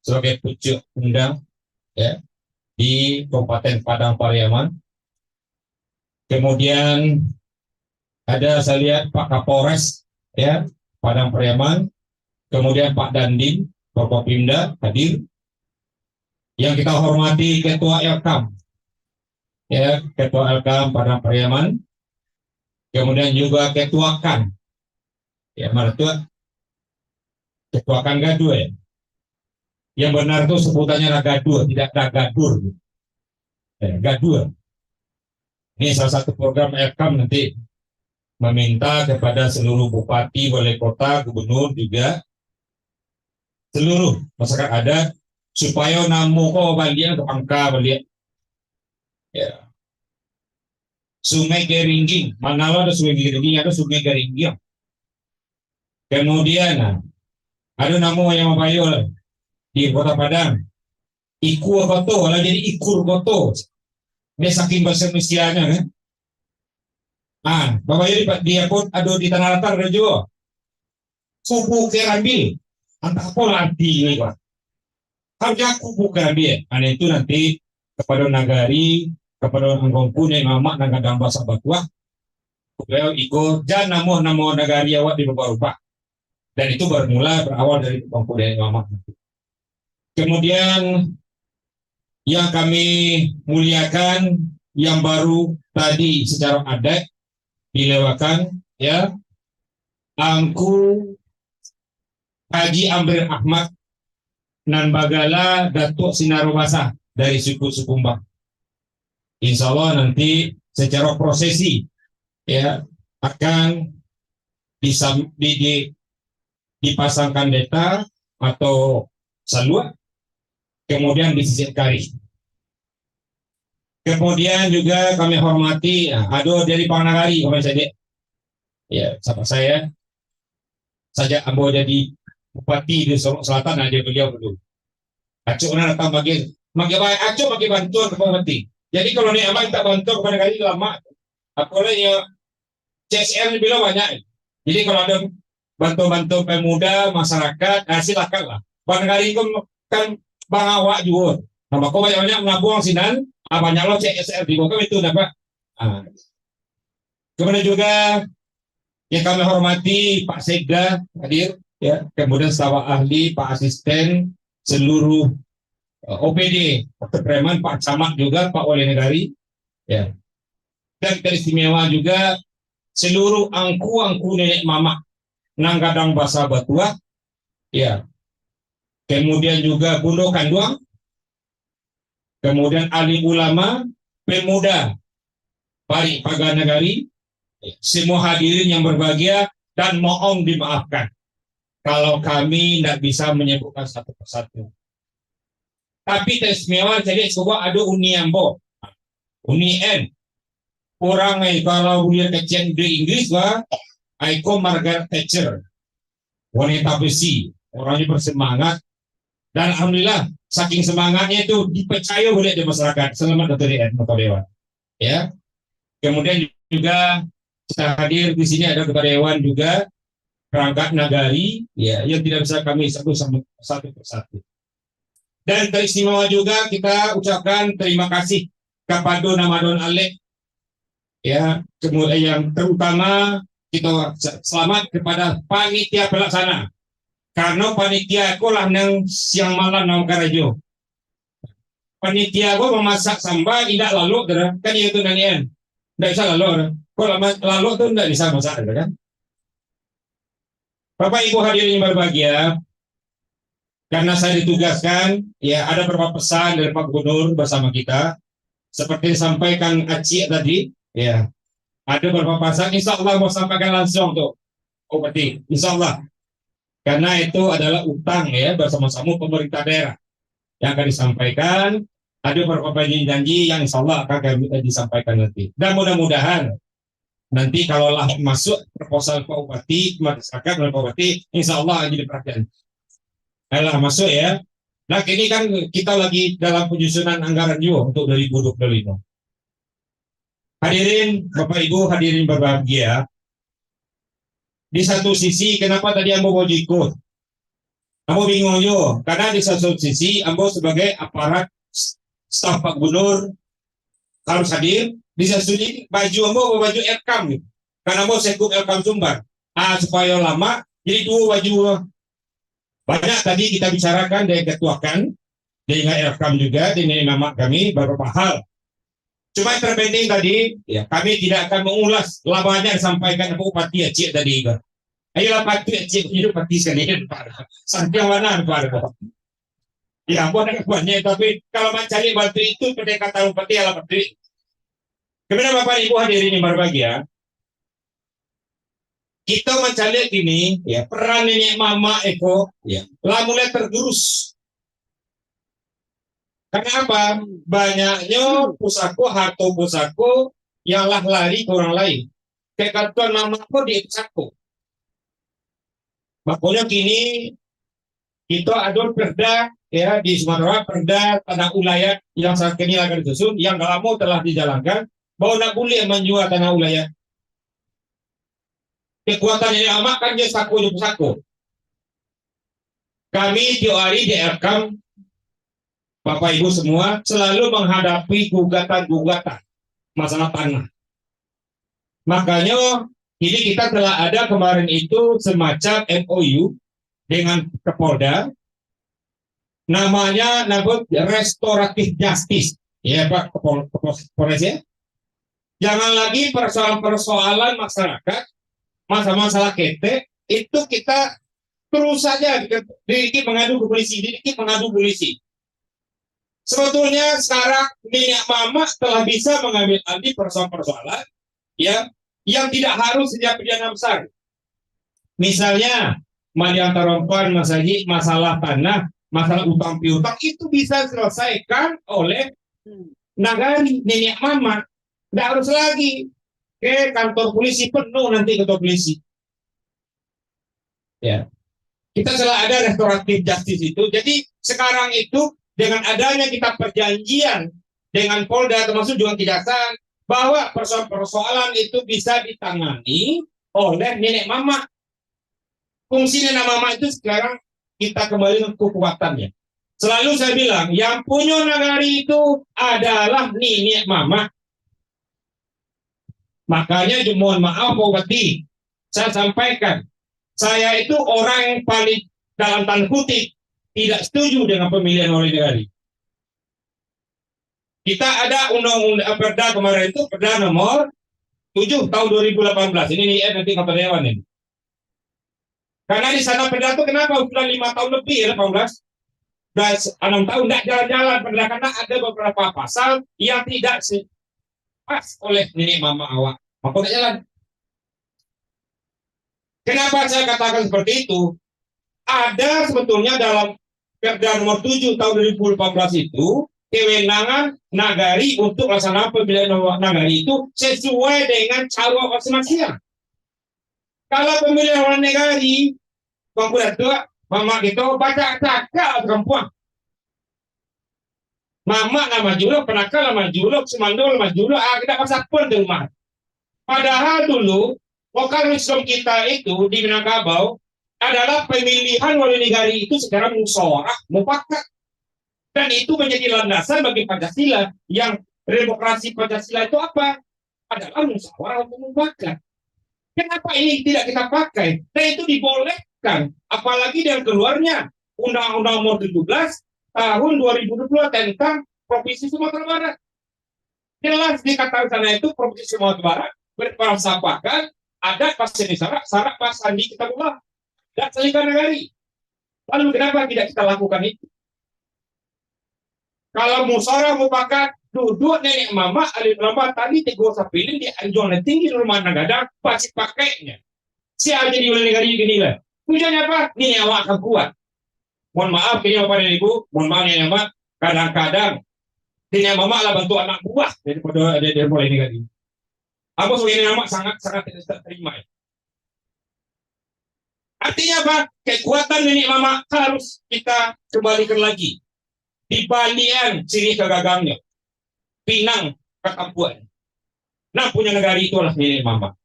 sebagai pucuk undang ya di Kabupaten Padang Pariaman. Kemudian ada saya lihat Pak Kapolres ya Padang Pariaman, kemudian Pak Dandim Forkopimda hadir. Yang kita hormati Ketua Elkam ya, Ketua Elkam Padang Pariaman, kemudian juga Ketua KAN ya, Ketua KAN Gaduh ya. Yang benar itu sebutannya Ragadur, tidak Ragadur. Gadur. Ini salah satu program Elkam nanti meminta kepada seluruh bupati, wali kota, gubernur juga seluruh masyarakat adat supaya namo ko balian ke Pangka balian. Ya. Sungai Geringging, mana ada Sungai Geringging, ada Sungai Geringging. Kemudian ada namo yang mapayo di Kota Padang. Iku koto, lah jadi ikur koto. Dia saking bahasa Indonesianya kan. Bapak jadi dia pun ada di tanah latar ada juga. Kubu Kerambil, entah apa nanti ini Pak. Harusnya kubu Kerambil. Itu nanti kepada nagari, kepada anggong punya mamak nagadang bahasa Batuah. Beliau ikut jangan namo nagari awak di beberapa. Dan itu berawal dari anggong punya mamak. Kemudian yang kami muliakan yang baru tadi secara adat dilewakan ya Angku Haji Amir Ahmad nan Bagala Datuk Sinarobasa dari suku Sukumbang. Insya Allah nanti secara prosesi ya akan dipasangkan deta atau salua, kemudian disisir kari. Kemudian juga kami hormati, ada dari Pangnagari, ya, sama saya ambo jadi bupati di Solok Selatan, ada beliau dulu. Acuk datang bagi bantuan ke bupati. Jadi kalau ni abang tak bantu kepada kali lama, apalagi CSR bilang banyak. Jadi kalau ada bantu pemuda masyarakat, silakanlah. Pangnagari kan bang awak juga. Nama kau banyak menabung sinan. Banyak lo CSR di bawah itu dapat. Kemudian juga yang kami hormati Pak Sekda hadir, ya. Kemudian staf ahli, Pak Asisten, seluruh OPD, Dr. Preman, Pak Camat juga, Pak Wali Negari, ya. Dan teristimewa juga seluruh angku nenek mama Nanggadang Bahasa Batuah, ya. Kemudian juga Bundo Kanduang. Kemudian ahli ulama, pemuda, Pari Paganagari, semua hadirin yang berbahagia dan mohon dimaafkan kalau kami tidak bisa menyebutkan satu persatu. Tapi teristimewa jadi coba ada Uni Ambo, Uni N. Orang kalau dia kecil di Inggris Aiko Margaret Thatcher, wanita besi, orangnya bersemangat dan alhamdulillah. Saking semangatnya itu dipercaya oleh masyarakat. Selamat Dr. Dewan. Ya. Kemudian juga kita hadir di sini ada Ketua Dewan juga perangkat nagari, ya, yang tidak bisa kami sebut satu persatu. Dan teristimewa juga kita ucapkan terima kasih kepada Namadon Alek, ya, kemudian yang terutama kita selamat kepada panitia pelaksana. Karena panitia aku lah yang siang malam nang karajo. Panitia aku memasak sambal tidak lalu kan itu nangian. Tidak bisa lalu. Kalau lalu tuh tidak bisa masak kan. Bapak Ibu hadirin yang berbahagia, karena saya ditugaskan, ya ada beberapa pesan dari Pak Gubernur bersama kita. Seperti disampaikan Acik tadi, ya ada beberapa pesan. Insya Allah mau sampaikan langsung tuh, Bupati. Insya Allah. Karena itu adalah utang ya bersama-sama pemerintah daerah yang akan disampaikan. Ada beberapa janji yang insya Allah akan kami disampaikan nanti. Dan mudah-mudahan nanti kalaulah masuk proposal Pak Bupati, masyarakat dan Pak Bupati, insya Allah jadi perhatian. Ayolah masuk ya. Nah ini kan kita lagi dalam penyusunan anggaran juga untuk 2025. Hadirin Bapak Ibu, hadirin berbahagia. Di satu sisi, kenapa tadi Ambo mau ikut? Ambo bingung juga, karena di satu sisi Ambo sebagai aparat staf Pak Gubernur harus hadir. Di satu sisi baju Ambo baju Elkam, karena Ambo sekut Elkam Sumbar. Supaya lama, jadi dua baju. Banyak tadi kita bicarakan dan ketuakan dengan Elkam juga dengan nama kami beberapa hal. Cuma yang terpenting tadi, ya, kami tidak akan mengulas lamanya disampaikan Bupati Acik tadi. Ayolah Bupati Acik hidup Bupati sekalian. Sampai mana Pak? Ya, bukan banyak, tapi kalau mencari batu itu pendekatan seperti ala batu. Kemudian Bapak Ibu hadirin yang berbahagia, kita mencari gini, ya peran nenek mama Eko, ya, lah mulai tergerus. Karena apa? Banyaknya pusako, harta pusako yang lah lari ke orang lain. Kekatuan mamaku di pusako. Makanya kini kita ada perda ya di Sumatera, perda tanah ulayat yang saat ini akan disusun, yang dalam telah dijalankan bahwa tidak boleh menjual tanah ulayat. Kekuatan ini amat kan dia saku saku. Kami tiap hari di Erkam, Bapak Ibu semua selalu menghadapi gugatan-gugatan masalah tanah. Makanya ini kita telah ada kemarin itu semacam MOU dengan Kapolda, namanya restoratif justice, ya Pak Kapolres ya. Jangan lagi persoalan-persoalan masyarakat, masalah ketek itu kita terus saja dikit mengadu ke polisi, dikit mengadu polisi. Sebetulnya sekarang nenek mama telah bisa mengambil alih persoalan-persoalan ya yang tidak harus sejak pidana besar. Misalnya Malian Tarompan, masalah tanah, masalah utang piutang itu bisa diselesaikan oleh nagari nenek mama. Tidak harus lagi ke kantor polisi penuh nanti kantor polisi. Ya, kita telah ada restoratif justice itu. Jadi sekarang itu dengan adanya kita perjanjian dengan Polda termasuk juga kejaksaan bahwa persoalan-persoalan itu bisa ditangani oleh nenek mama. Fungsi nenek mama itu sekarang kita kembali ke kekuatannya. Selalu saya bilang, yang punya nagari itu adalah nenek mama. Makanya mohon maaf Pak Bupati, saya sampaikan, saya itu orang yang paling dalam tanda kutip tidak setuju dengan pemilihan oleh nagari. Kita ada undang-undang perda kemarin itu, perda nomor 7 tahun 2018. Ini nanti kata Dewan ini. Karena di sana perda itu kenapa sudah 5 tahun lebih ya 18? Sudah 6 tahun tidak jalan-jalan perda karena ada beberapa pasal yang tidak pas oleh nenek mama awak. Maka tidak jalan. Kenapa saya katakan seperti itu? Ada sebetulnya dalam perda nomor 7 tahun 2018 itu kewenangan nagari untuk melaksanakan pemilihan nagari itu sesuai dengan cara masing-masing. Kalau pemilihan orang negari, pembuat tua, mama kita baca cakap perempuan. Mama nama juluk, penakal nama juluk, semandul nama juluk, kita pasang pun di rumah. Padahal dulu, lokal Islam kita itu di Minangkabau adalah pemilihan wali negari itu secara musyawarah mufakat. Dan itu menjadi landasan bagi Pancasila. Yang demokrasi Pancasila itu apa? Adalah musyawarah mufakat. Kenapa ini tidak kita pakai? Dan itu dibolehkan. Apalagi dengan keluarnya Undang-Undang Nomor 17 tahun 2022 tentang Provinsi Sumatera Barat. Jelas dikatakan sana itu Provinsi Sumatera Barat berpersapakan ada pasal syarat pasal di kita ulang dan selingkar negari. Lalu kenapa tidak kita lakukan itu? Kalau musyawarah mufakat duduk nenek mama alif lama tadi tegur sapilin di anjuran tinggi rumah negara pasti pakainya. Si aja di wilayah negara gini lah. Tujuannya apa? Ini awak akan kuat. Mohon maaf ini Bapak dan Ibu, mohon maaf nenek mama, kadang-kadang nenek mama lah bantu anak buah daripada dari mulai negara ini. Aku sebagai nenek mama sangat tidak terima. Artinya apa? Kekuatan nenek mama harus kita kembalikan lagi. Di balian ciri kegagangnya. Pinang ketampuan. Nah punya negara itulah nenek mama.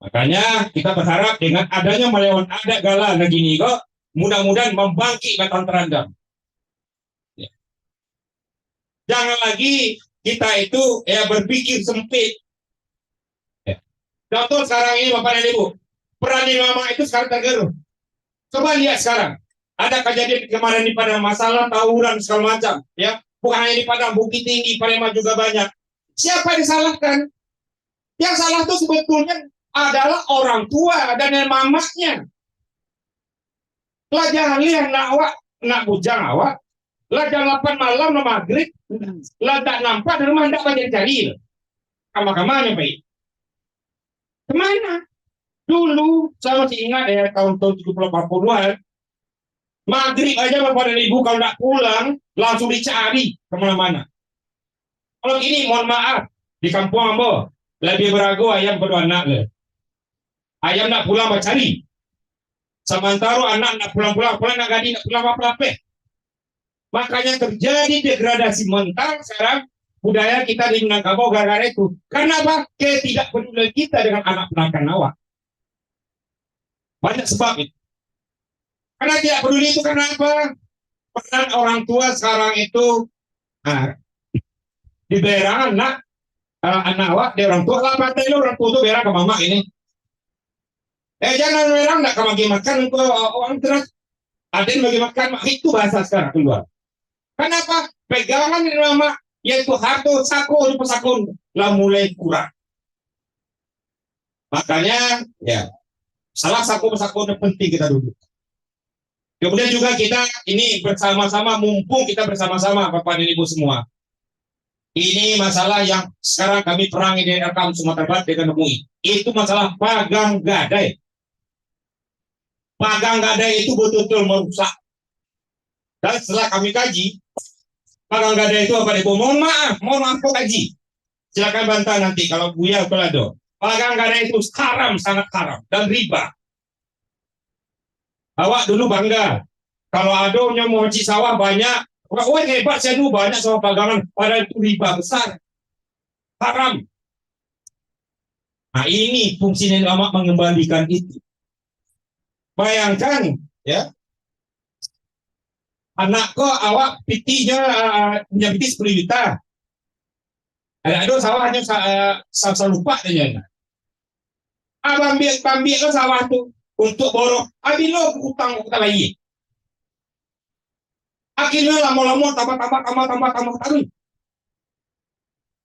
Makanya kita berharap dengan adanya melawan ada gala begini kok, mudah-mudahan membangkit batang terandam. Ya. Jangan lagi kita itu berpikir sempit. Ya. Contoh sekarang ini Bapak dan Ibu, peran mama itu sekarang tergerus. Coba lihat sekarang. Ada kejadian kemarin di Padang masalah tawuran segala macam, ya. Bukan hanya di Padang, Bukit Tinggi, Palembang juga banyak. Siapa yang disalahkan? Yang salah itu sebetulnya adalah orang tua dan mamanya. Lah jangan lihat nak bujang awak, lah jam 8 malam lah maghrib, lah tak nampak di rumah, tak banyak cari. Kamar-kamarnya baik. Kemana? Dulu, saya masih ingat ya, tahun-tahun 70-80-an, maghrib aja Bapak dan Ibu kalau tak pulang, langsung dicari kemana-mana. Kalau ini, mohon maaf, di kampung Ambo, lebih beragu ayam kedua anak le. Ayam nak pulang cari. Sementara anak nak pulang-pulang nak gadi nak pulang apa-apa. Makanya terjadi degradasi mental sekarang budaya kita di Minangkabau gara-gara itu. Karena apa? Ketidakpedulian kita dengan anak penakan awak. Banyak sebab itu. Karena tidak peduli itu karena apa? Peran orang tua sekarang itu dibayar anak awak, dia orang tua lah pantai lo orang tua itu bayar ke mama ini. Jangan orang nak bagi makan untuk orang terus. Ada yang bagi makan, itu bahasa sekarang keluar. Kenapa? Pegangan dari mama, yaitu harto, sako, pesakun, lah mulai kurang. Makanya, ya, salah satu pesakun yang penting kita duduk. Kemudian juga kita ini bersama-sama, mumpung kita bersama-sama, Bapak dan Ibu semua. Ini masalah yang sekarang kami perangi di Rekam Sumatera Barat dengan nemui. Itu masalah pagang gadai. Pagang gadai itu betul-betul merusak. Dan setelah kami kaji, pagang gadai itu apa Ibu? Mohon maaf kok kaji. Silakan bantah nanti kalau Buya Pelado. Pagang gadai itu haram, sangat haram dan riba. Awak dulu bangga kalau adonya mau cuci sawah banyak. Wah hebat saya dulu banyak sawah pagangan. Padahal itu riba besar, haram. Nah ini fungsinya ulama mengembalikan itu. Bayangkan ya, anak kok awak pitinya punya piti 10 juta. Ada sawahnya saya lupa dia. Abang biar lo sawah tuh untuk borong. Abi lo utang kita lagi. Akhirnya lama-lama tambah.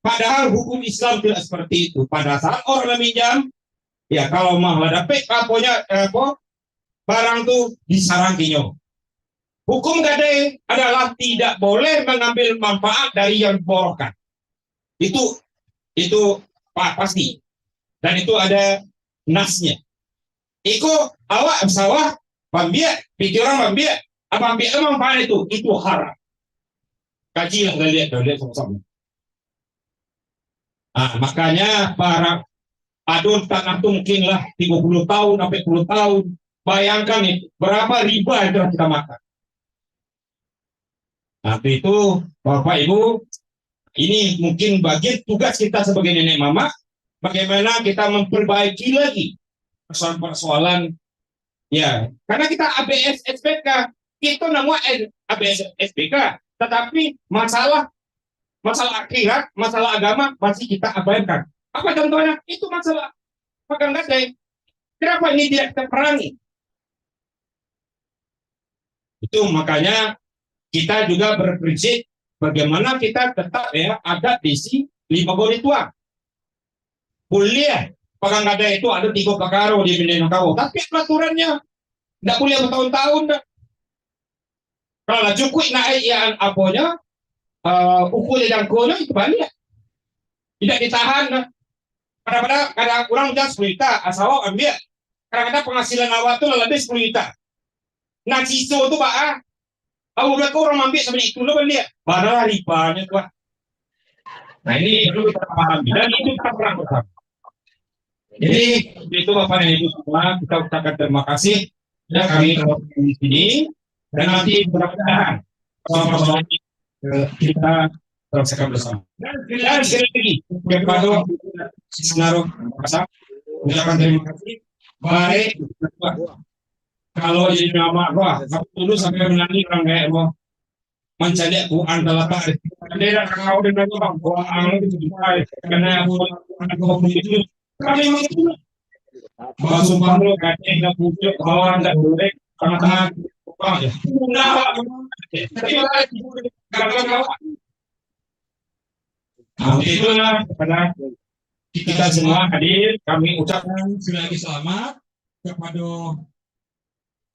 Padahal hukum Islam tidak seperti itu. Pada saat orang meminjam, ya kalau mah ada punya barang tuh disaranginya. Hukum gadai adalah tidak boleh mengambil manfaat dari yang diborongkan. Itu pasti. Dan itu ada nasnya. Iko awak sawah bambiak, pikiran bambiak, bambiak manfaat itu haram. Kaji lah lihat sama-sama. Makanya para adun tanah itu mungkinlah 30 tahun sampai 10 tahun. Bayangkan nih berapa riba yang telah kita makan. Tapi itu Bapak Ibu, ini mungkin bagian tugas kita sebagai nenek mama, bagaimana kita memperbaiki lagi persoalan-persoalan ya, karena kita ABS SPK, kita namanya ABS SPK, tetapi masalah akhirat, masalah agama masih kita abaikan. Apa contohnya? Itu masalah pagang gadai. Kenapa ini tidak kita perangi? Itu makanya kita juga berprinsip bagaimana kita tetap ya ada di 5 gori tua. Boleh pagang gadai itu ada 3 perkara di Minangkabau, tapi peraturannya tidak boleh bertahun-tahun. Kalau cukup naik ya apanya ukur dan kono itu balik. Tidak ditahan. Kadang-kadang kurang udah 10 juta, asal ambil. Kadang-kadang penghasilan awak itu lebih 10 juta. Nah, ciso itu Pak, aku udah kau orang ambil sampai itu lo beli. Padahal ribanya tuh. Nah ini perlu kita pahami dan itu kita perang bersama. Jadi itu Bapak dan Ibu semua, kita ucapkan terima kasih ya kami di sini dan nanti mudah-mudahan sama-sama kita selesaikan bersama. Dan sekali lagi kepada Senaruh Pasar, ucapkan terima kasih. Baik, kalau jadi nama wah, aku dulu sampai menangi orang kayak mau mencari Quran dalam tarik. Dia kalau dia bilang bang, Quran itu baik karena aku itu kami itu masuk banglo kacang dan pucuk bawang dan goreng tengah-tengah ya. Itulah kepada kita semua hadir, kami ucapkan sekali lagi selamat kepada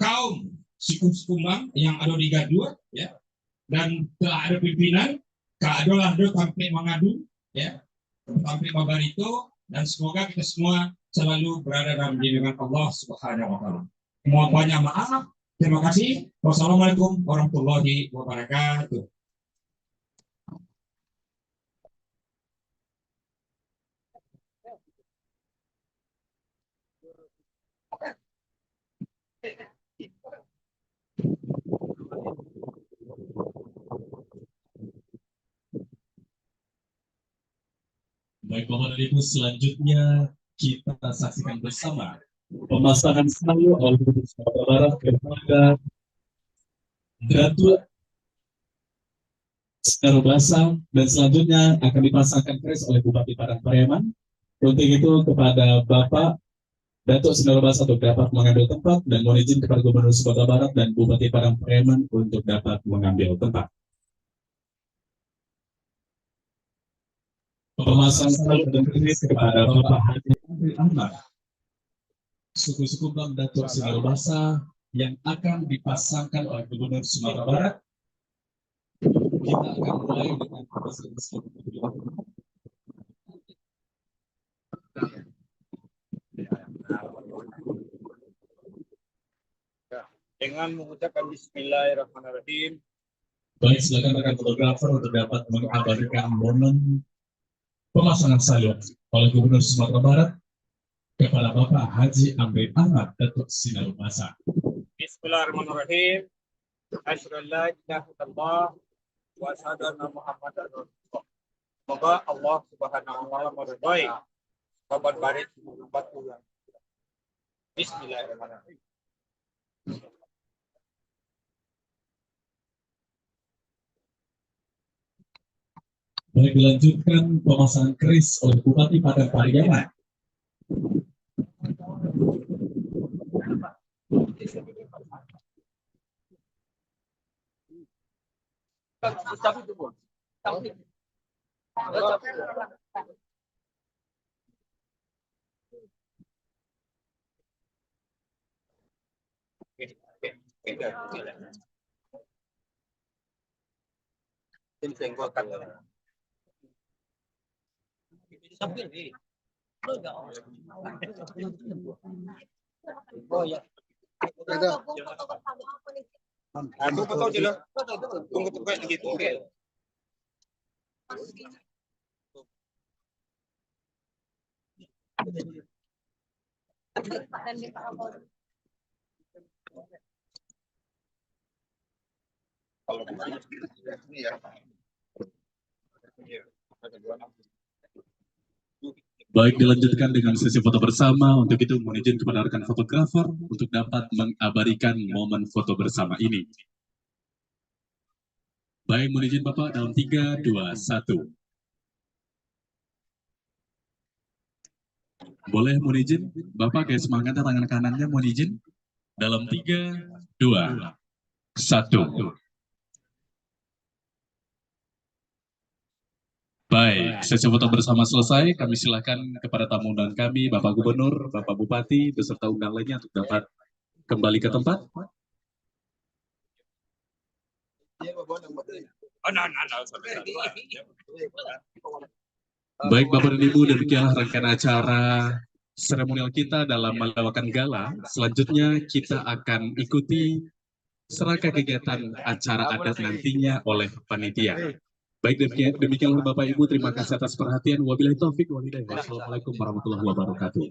kaum suku-sukumbang yang ada di Gaduh, ya, dan telah ada pimpinan, keadaan sampai mengadu, ya, sampai Mabarito, dan semoga kita semua selalu berada dalam lindungan Allah Subhanahu wa Ta'ala. Mohon banyak maaf. Terima kasih. Wassalamualaikum warahmatullahi wabarakatuh. Baik Bapak dan Ibu, selanjutnya kita saksikan bersama pemasangan salju oleh Gubernur Sumatera Barat kepada Datuk Sinar Basa, dan selanjutnya akan dipasangkan keris oleh Bupati Padang Pariaman. Untuk itu kepada Bapak Datuk Sinar Basa untuk dapat mengambil tempat, dan mohon izin kepada Gubernur Sumatera Barat dan Bupati Padang Pariaman untuk dapat mengambil tempat. Pemasangan salju dan keris kepada Bapak Haji Ahmad, suku-suku Bang Datuk Sinar Basa yang akan dipasangkan oleh Gubernur Sumatera Barat. Kita akan mulai dengan dengan mengucapkan Bismillahirrahmanirrahim. Baik, silakan rekan fotografer untuk dapat mengabadikan momen pemasangan salju oleh Gubernur Sumatera Barat kepada Bapak Haji Amri Ahmad Datuk Sinar Basa. Bismillahirrahmanirrahim. Asyhadu an la ilaha illallah wa asyhadu anna Muhammadar Rasulullah. Semoga Allah Subhanahu wa taala meridhai kabar baik batu yang. Bismillahirrahmanirrahim. Baik, dilanjutkan pemasangan keris oleh Bupati Padang Pariaman. Oh ya. Aku betul je lah. Tunggu tukar lagi tu. Baik, dilanjutkan dengan sesi foto bersama. Untuk itu mohon izin kepada rekan fotografer untuk dapat mengabadikan momen foto bersama ini. Baik, mohon izin Bapak dalam 3, 2, 1. Boleh, mohon izin Bapak kayak semangatnya tangan kanannya, mohon izin. Dalam 3, 2, 1. Baik, sesi foto bersama selesai. Kami silakan kepada tamu undangan kami, Bapak Gubernur, Bapak Bupati, beserta undang lainnya untuk dapat kembali ke tempat. Baik Bapak dan Ibu, demikianlah rangkaian acara seremonial kita dalam melewatkan gala. Selanjutnya kita akan ikuti serangkaian kegiatan acara adat nantinya oleh panitia. Baik, demikianlah Bapak Ibu, terima kasih atas perhatian. Wabillahi taufik wal hidayah. Wassalamualaikum warahmatullahi wabarakatuh.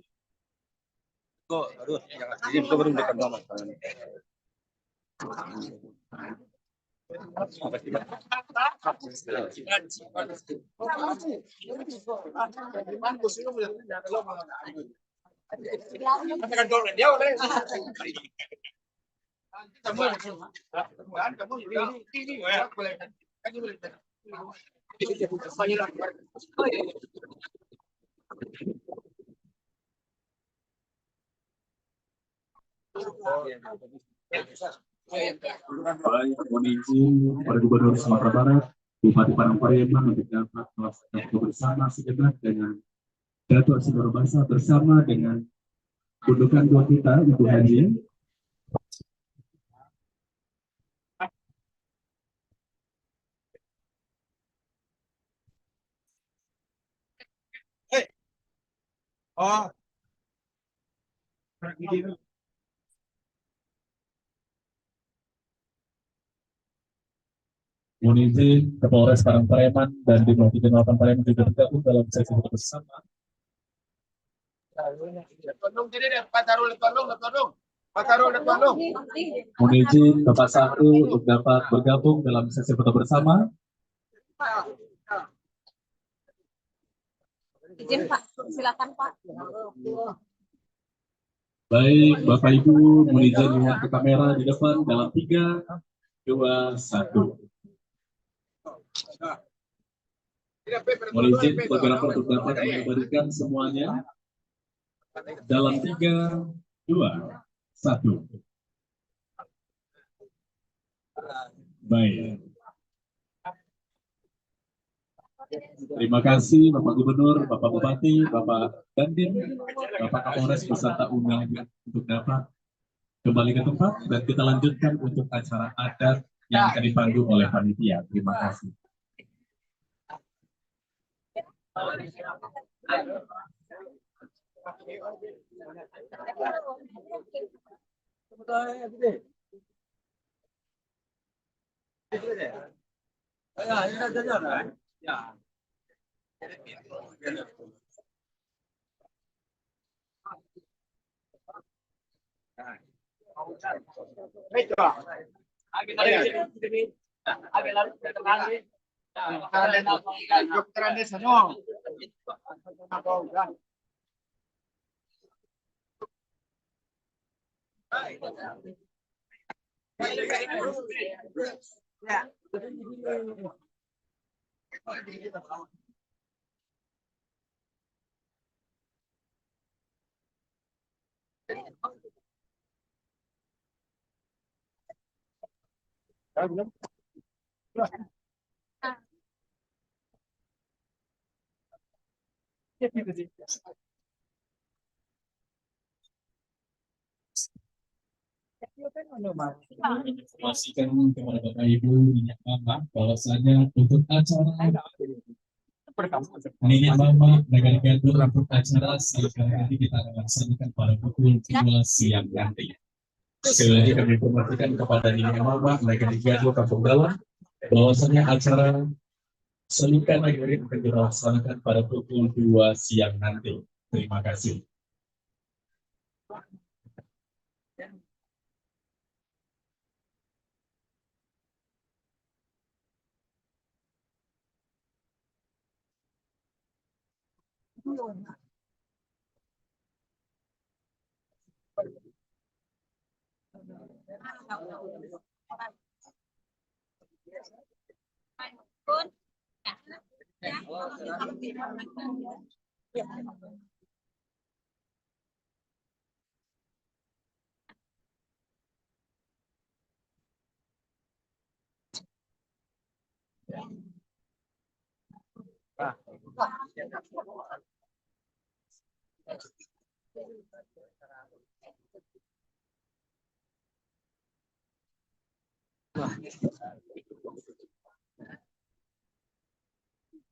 Baik, mohon izin kepada Gubernur Sumatera Barat, Bupati Padang Pariaman untuk dapat melaksanakan bersama sejenak dengan Datuk Sinar Basa bersama dengan gundukan dua kita, Ibu Haji. Oh, Mohon izin Kapolres Parangpareman dan di Provinsi 8 Pareman juga bergabung dalam sesi foto bersama. tolong jadi deh, Pak Tarul, tolong, tolong. Pak Tarul, tolong. Mohon izin Bapak Satu untuk dapat bergabung dalam sesi foto bersama. Izin Pak, silakan Pak. Baik, Bapak Ibu, mohon izin lihat ke kamera di depan dalam 3, 2, 1. Mohon izin fotografer untuk dapat mengabadikan semuanya dalam 3, 2, 1. Baik. Terima kasih Bapak Gubernur, Bapak Bupati, Bapak Dandim, Bapak Kapolres beserta undangan untuk dapat kembali ke tempat dan kita lanjutkan untuk acara adat yang akan dipandu oleh panitia. Terima kasih. Informasikan kepada Bapak Ibu minyak mama bahwasanya untuk acara minyak mama negara gaduh untuk acara siang nanti kita akan laksanakan pada pukul 2 siang nanti. Sekali lagi kami informasikan kepada minyak mama negara gaduh Kampung Dalam bahwasanya acara Selika Nagari akan dilaksanakan pada pukul 2 siang nanti. Terima kasih.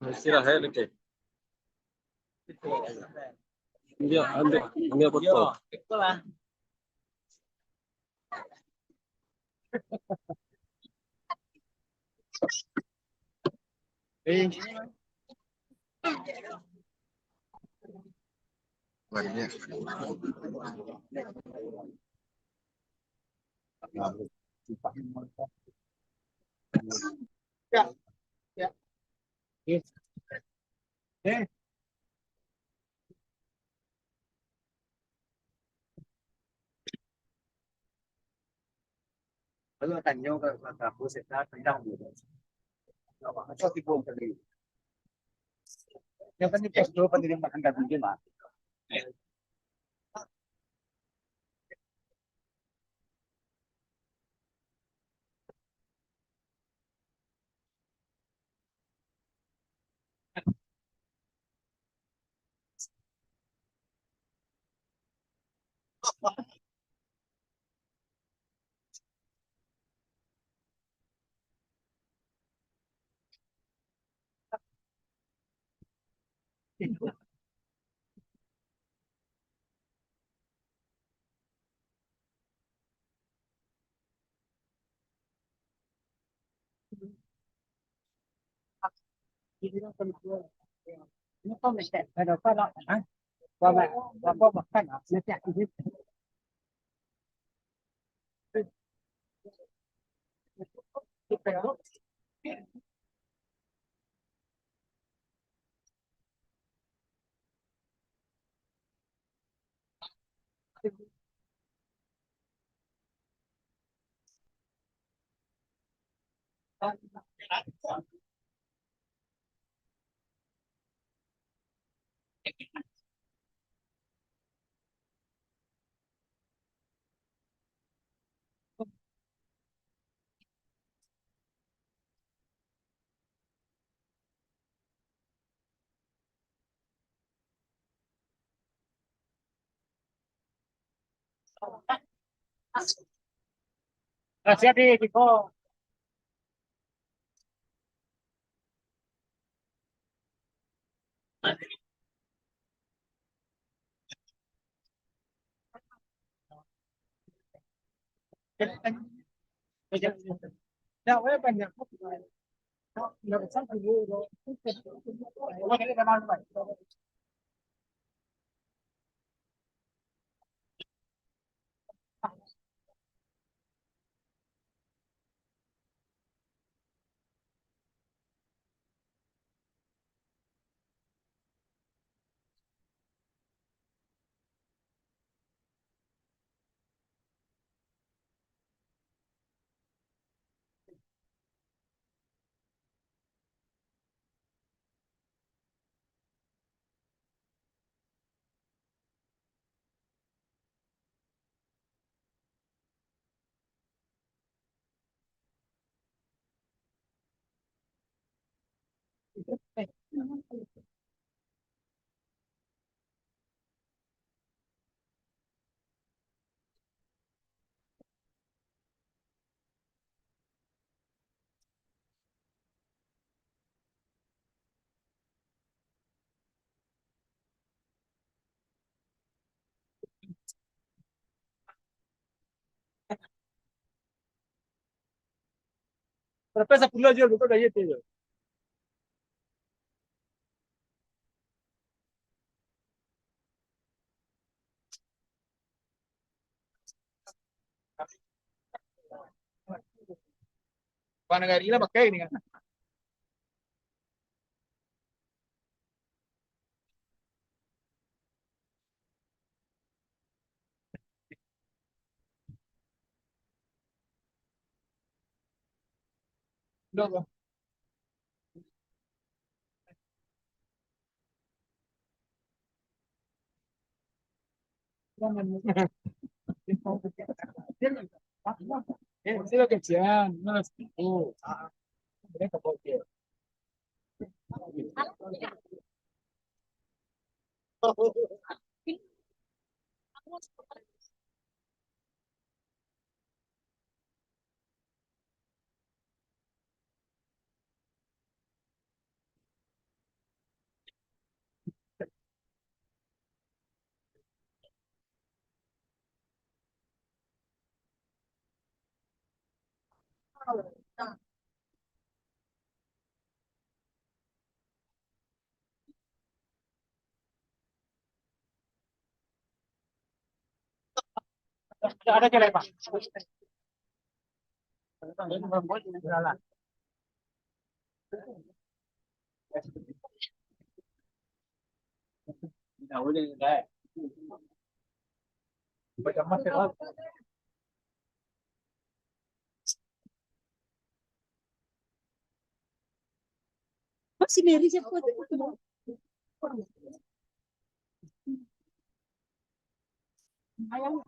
Istirahat deh. Iya, ambil foto. Ya, ya. Lalu tanya ke kampus kita tentang gitu. Apa tipe tadi? Yang penting tes dulu penerimaan kan gimana? nó có mình sẽ phải đâu có đó hả và có một cái nó sẽ đi siap di Kiko. Nah, banyak. Nggak bisa dulu. Ini kenal Pak. Berapa 10 aja betul dah itu. Panagari lah pakai ini kan. Logo. Sí, lo que sean, no las mereka pakai. Ada kira Pak. Nah, udah enggak. Baca mas Masih Mary siapa? Ayam.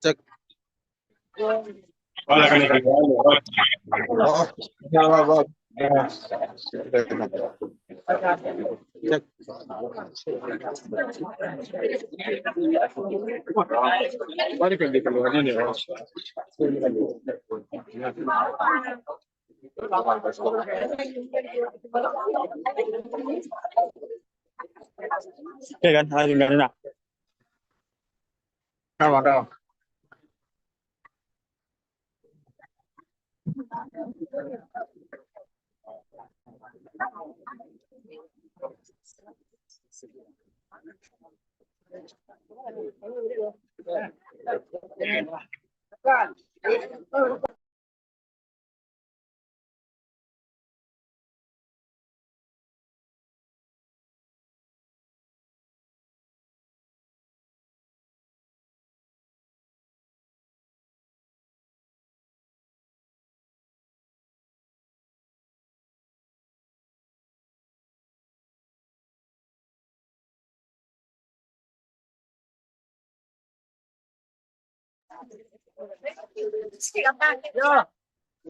Cek. Hola, kan. Oh, ya, cek. Balik di keluarnya nih, Bos. Oke kan, lagi nggak enak. Kalau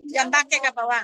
Yang pakai ke bawah.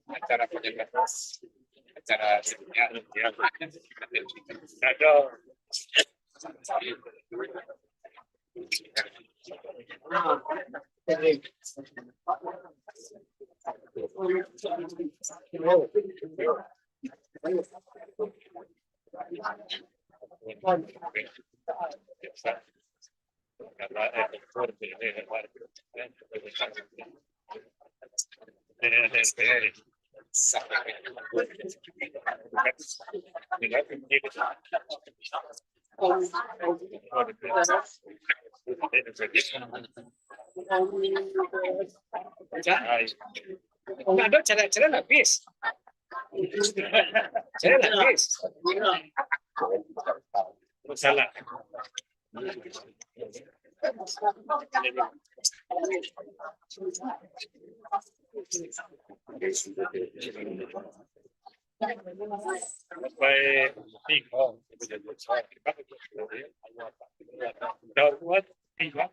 Acara Nggak ada cara habis. Cara habis. Salah. Sampai bingung. Dapat tiga.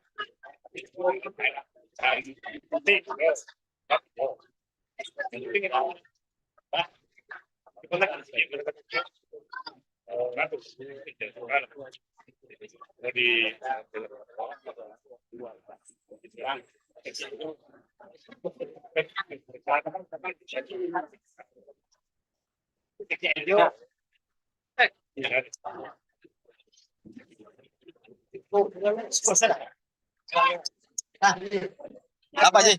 Apa sih?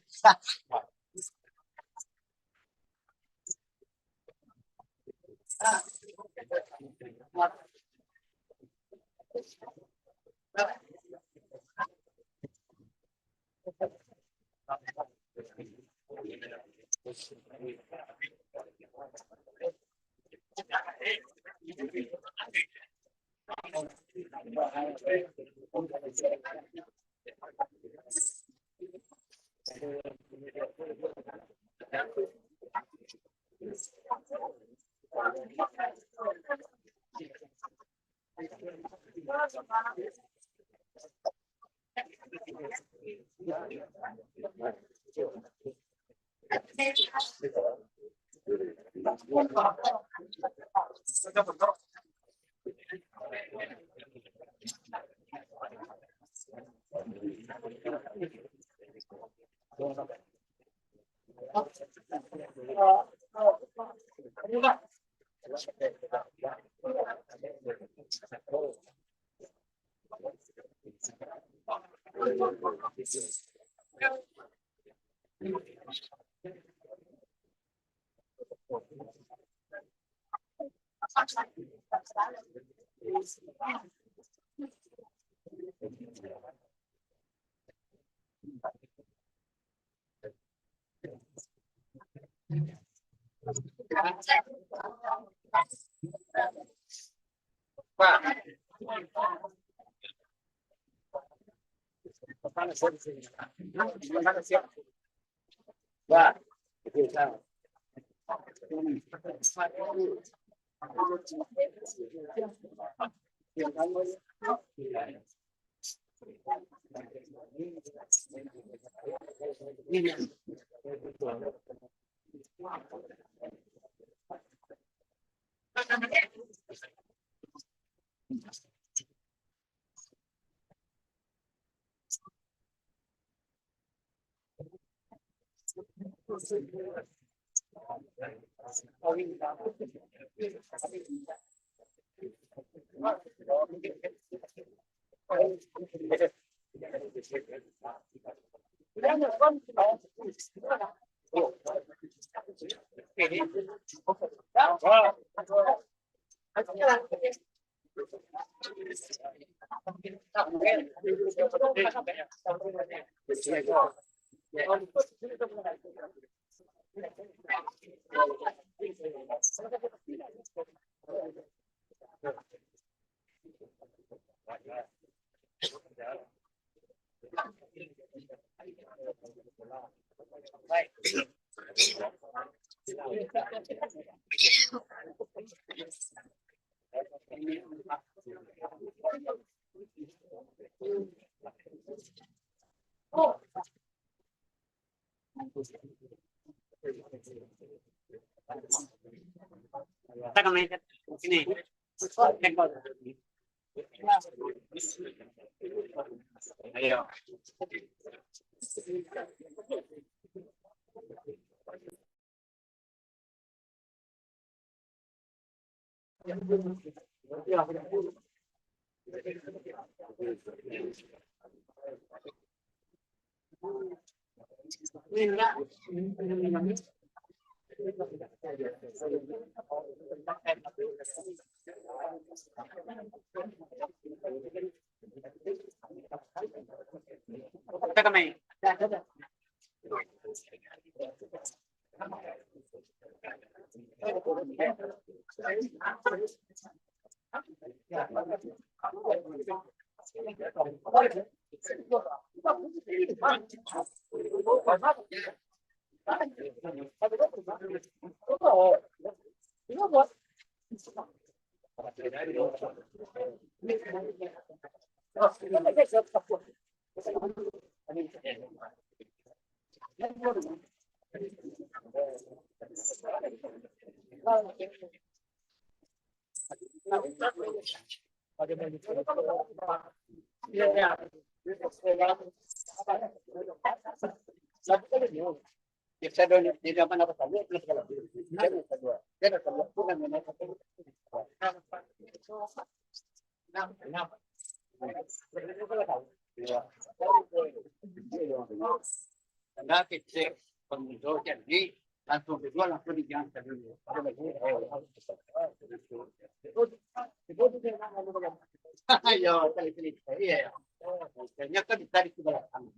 Kita kemarin sini. Ayo. Kita kemarin. Jadi langsung dijual langsung diganti dulu. Ayo, kali iya. Ternyata ditarik ke belakang.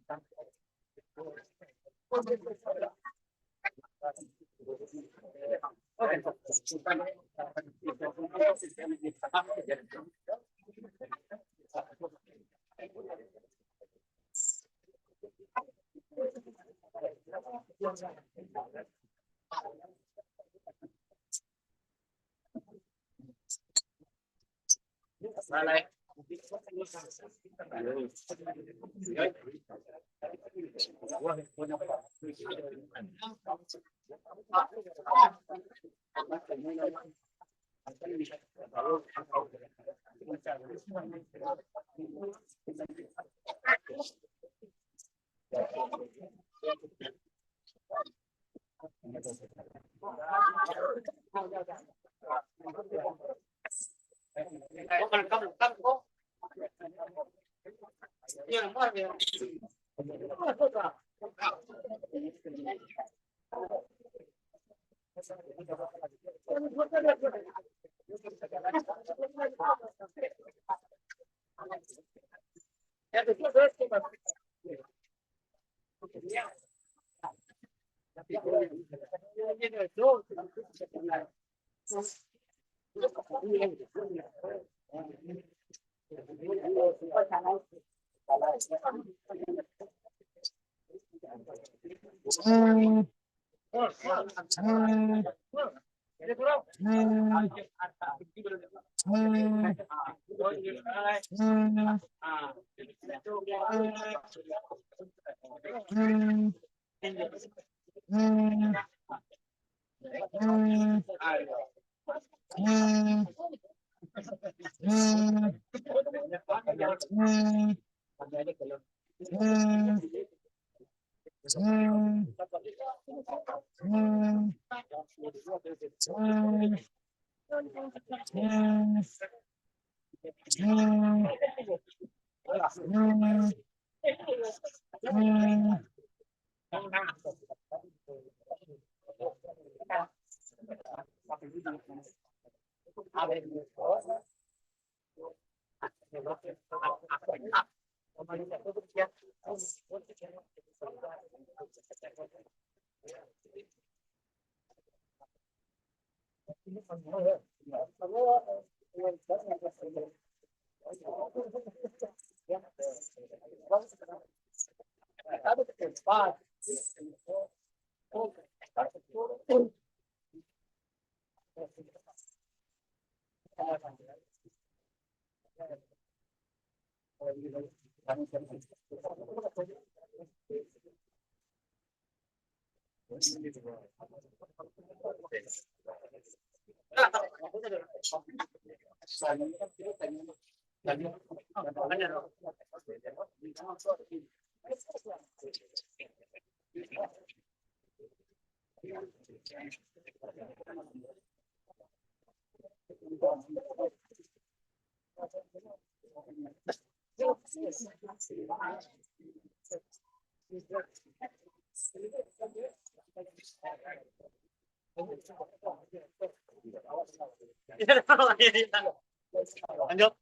Lanjut.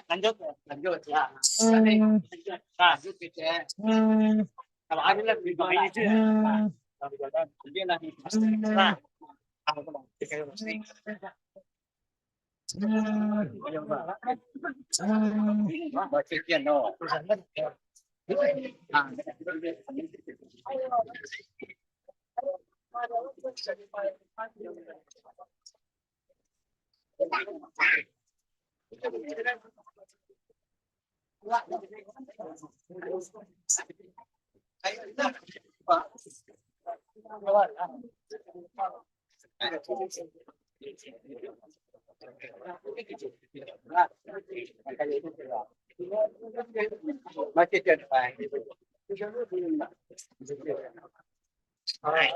Lanjut. Lanjut ya. Lanjut ya. Kalau ada lagi bahaya itu ya. Nah, dia nanti. Nah, aku tuh mau kayak gini. Baca piano. Masih ada. Alright.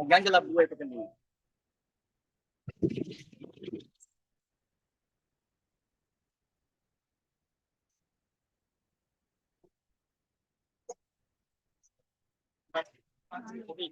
Ganja lah buat itu. Apa?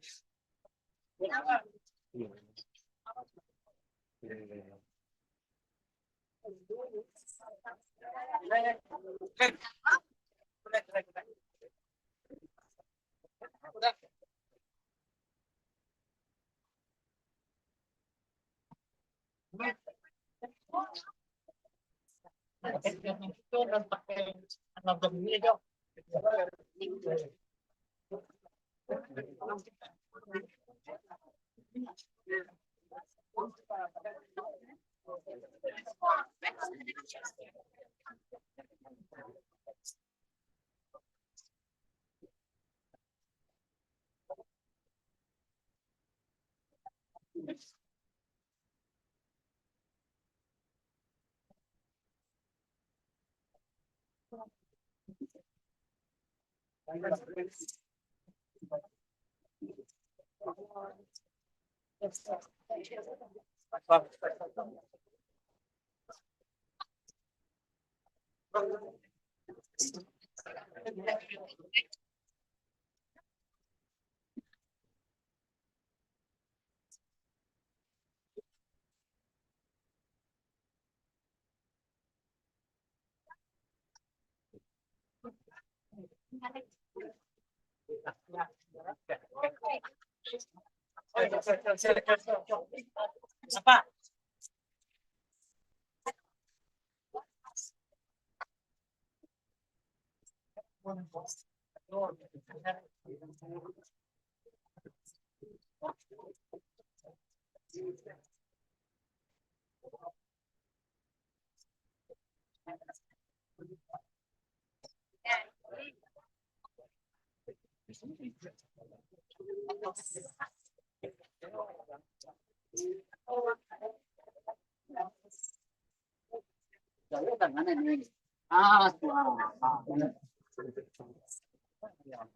Ah,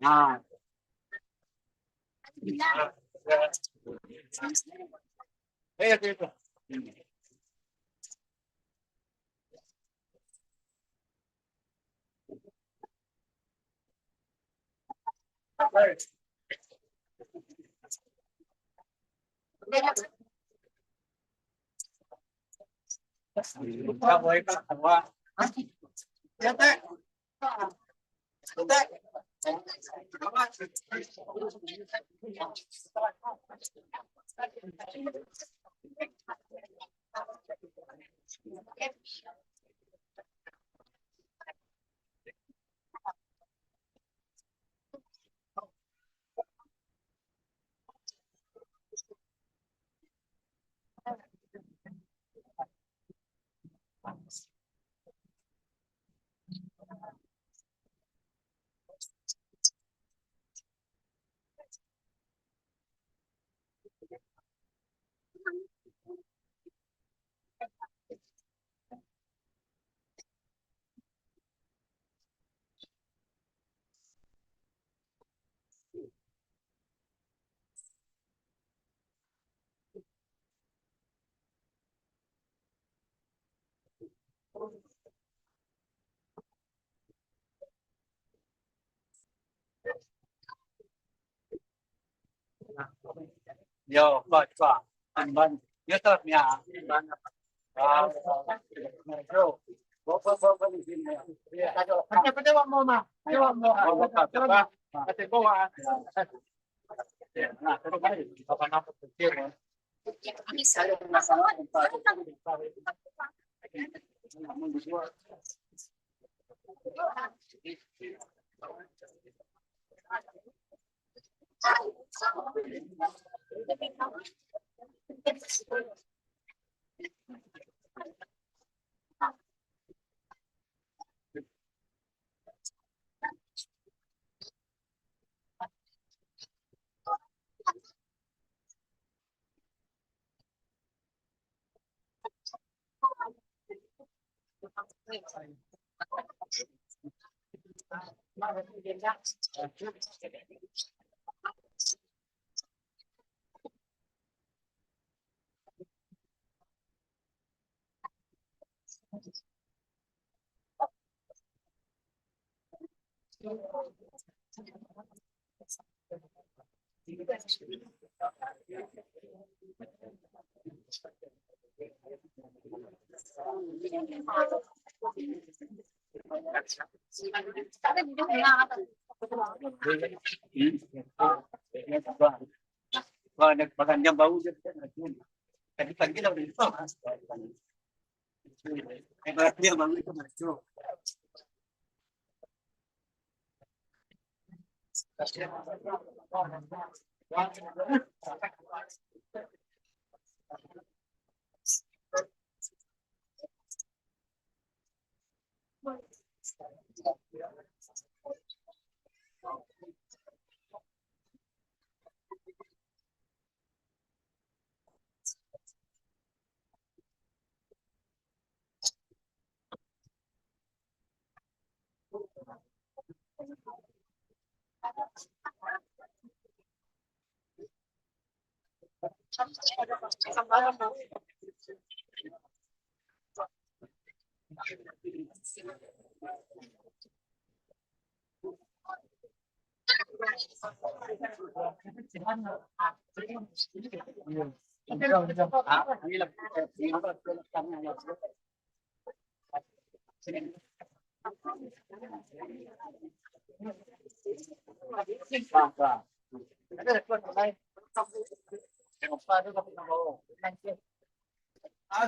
ah. Yo, coba, ban, yo terapnya, ban, yo, bawa di sini. Coba mau mah, coba mau, coba, kasih bawa. Nah, terus kan, apa nampak kecil ya? Wah, ada makannya bau tadi pagi udah itu mas. Dia bau itu mas.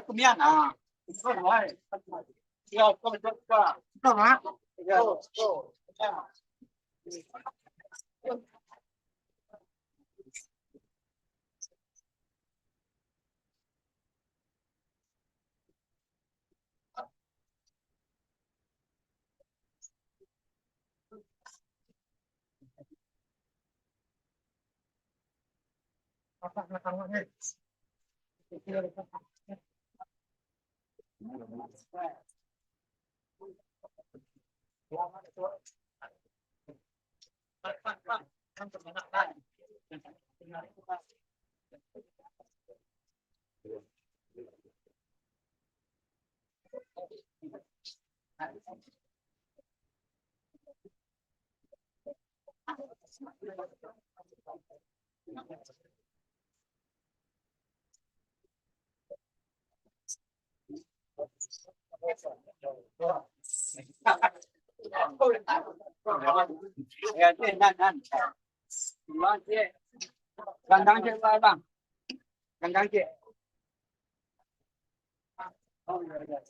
Kumian ah. Itu lah. Ya, kau coba. Kau mah. Ya, kau. Ya, nan. Gandang je, bang. Gandang je. Oh, ya.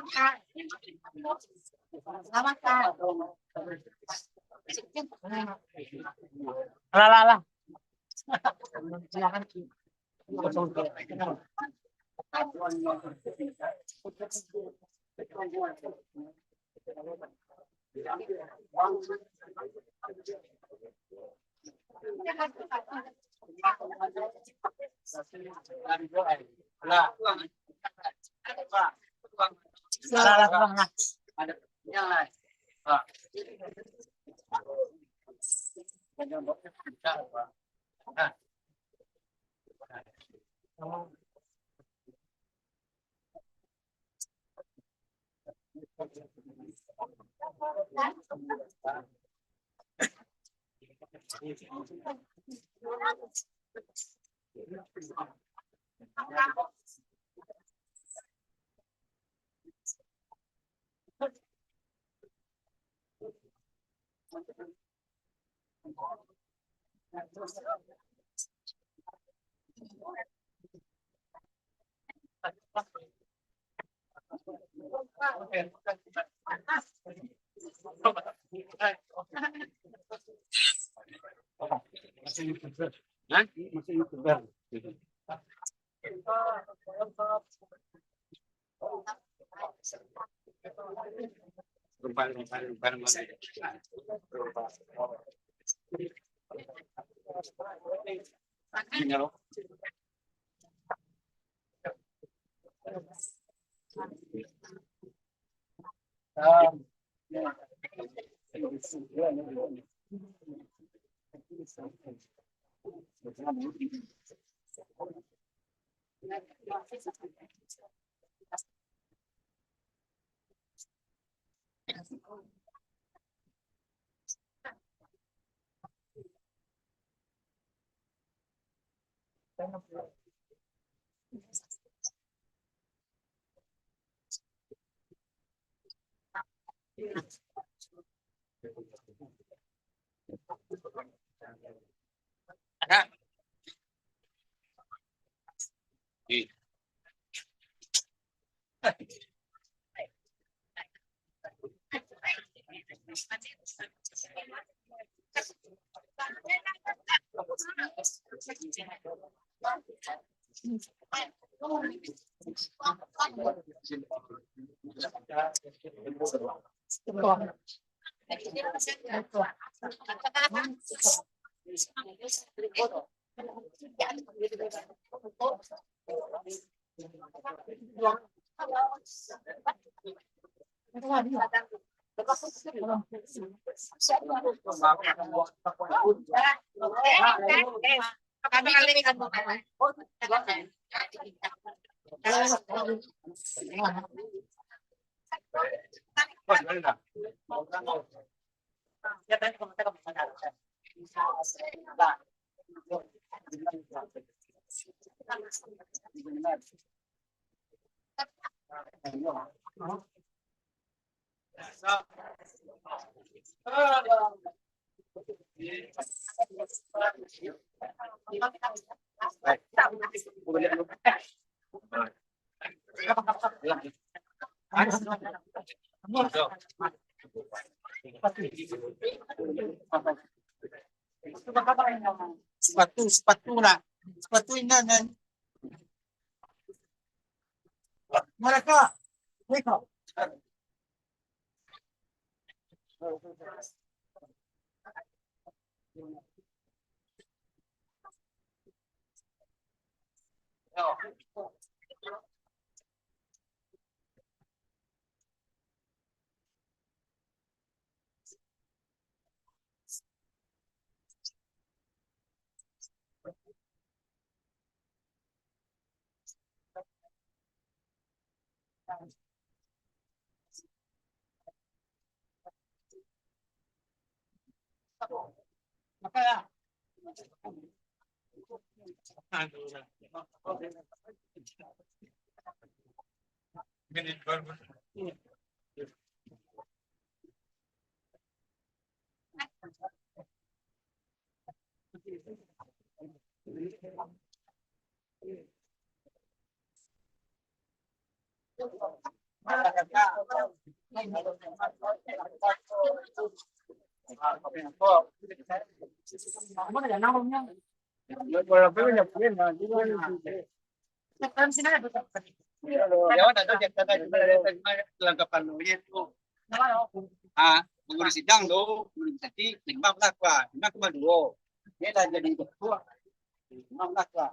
Selamat. Lah. Sepatu lah. Sepatu ini dan mereka. Mengurusi sidang do, jadi 15 lah, 5,2. Dia dah jadi ketua. 15 lah.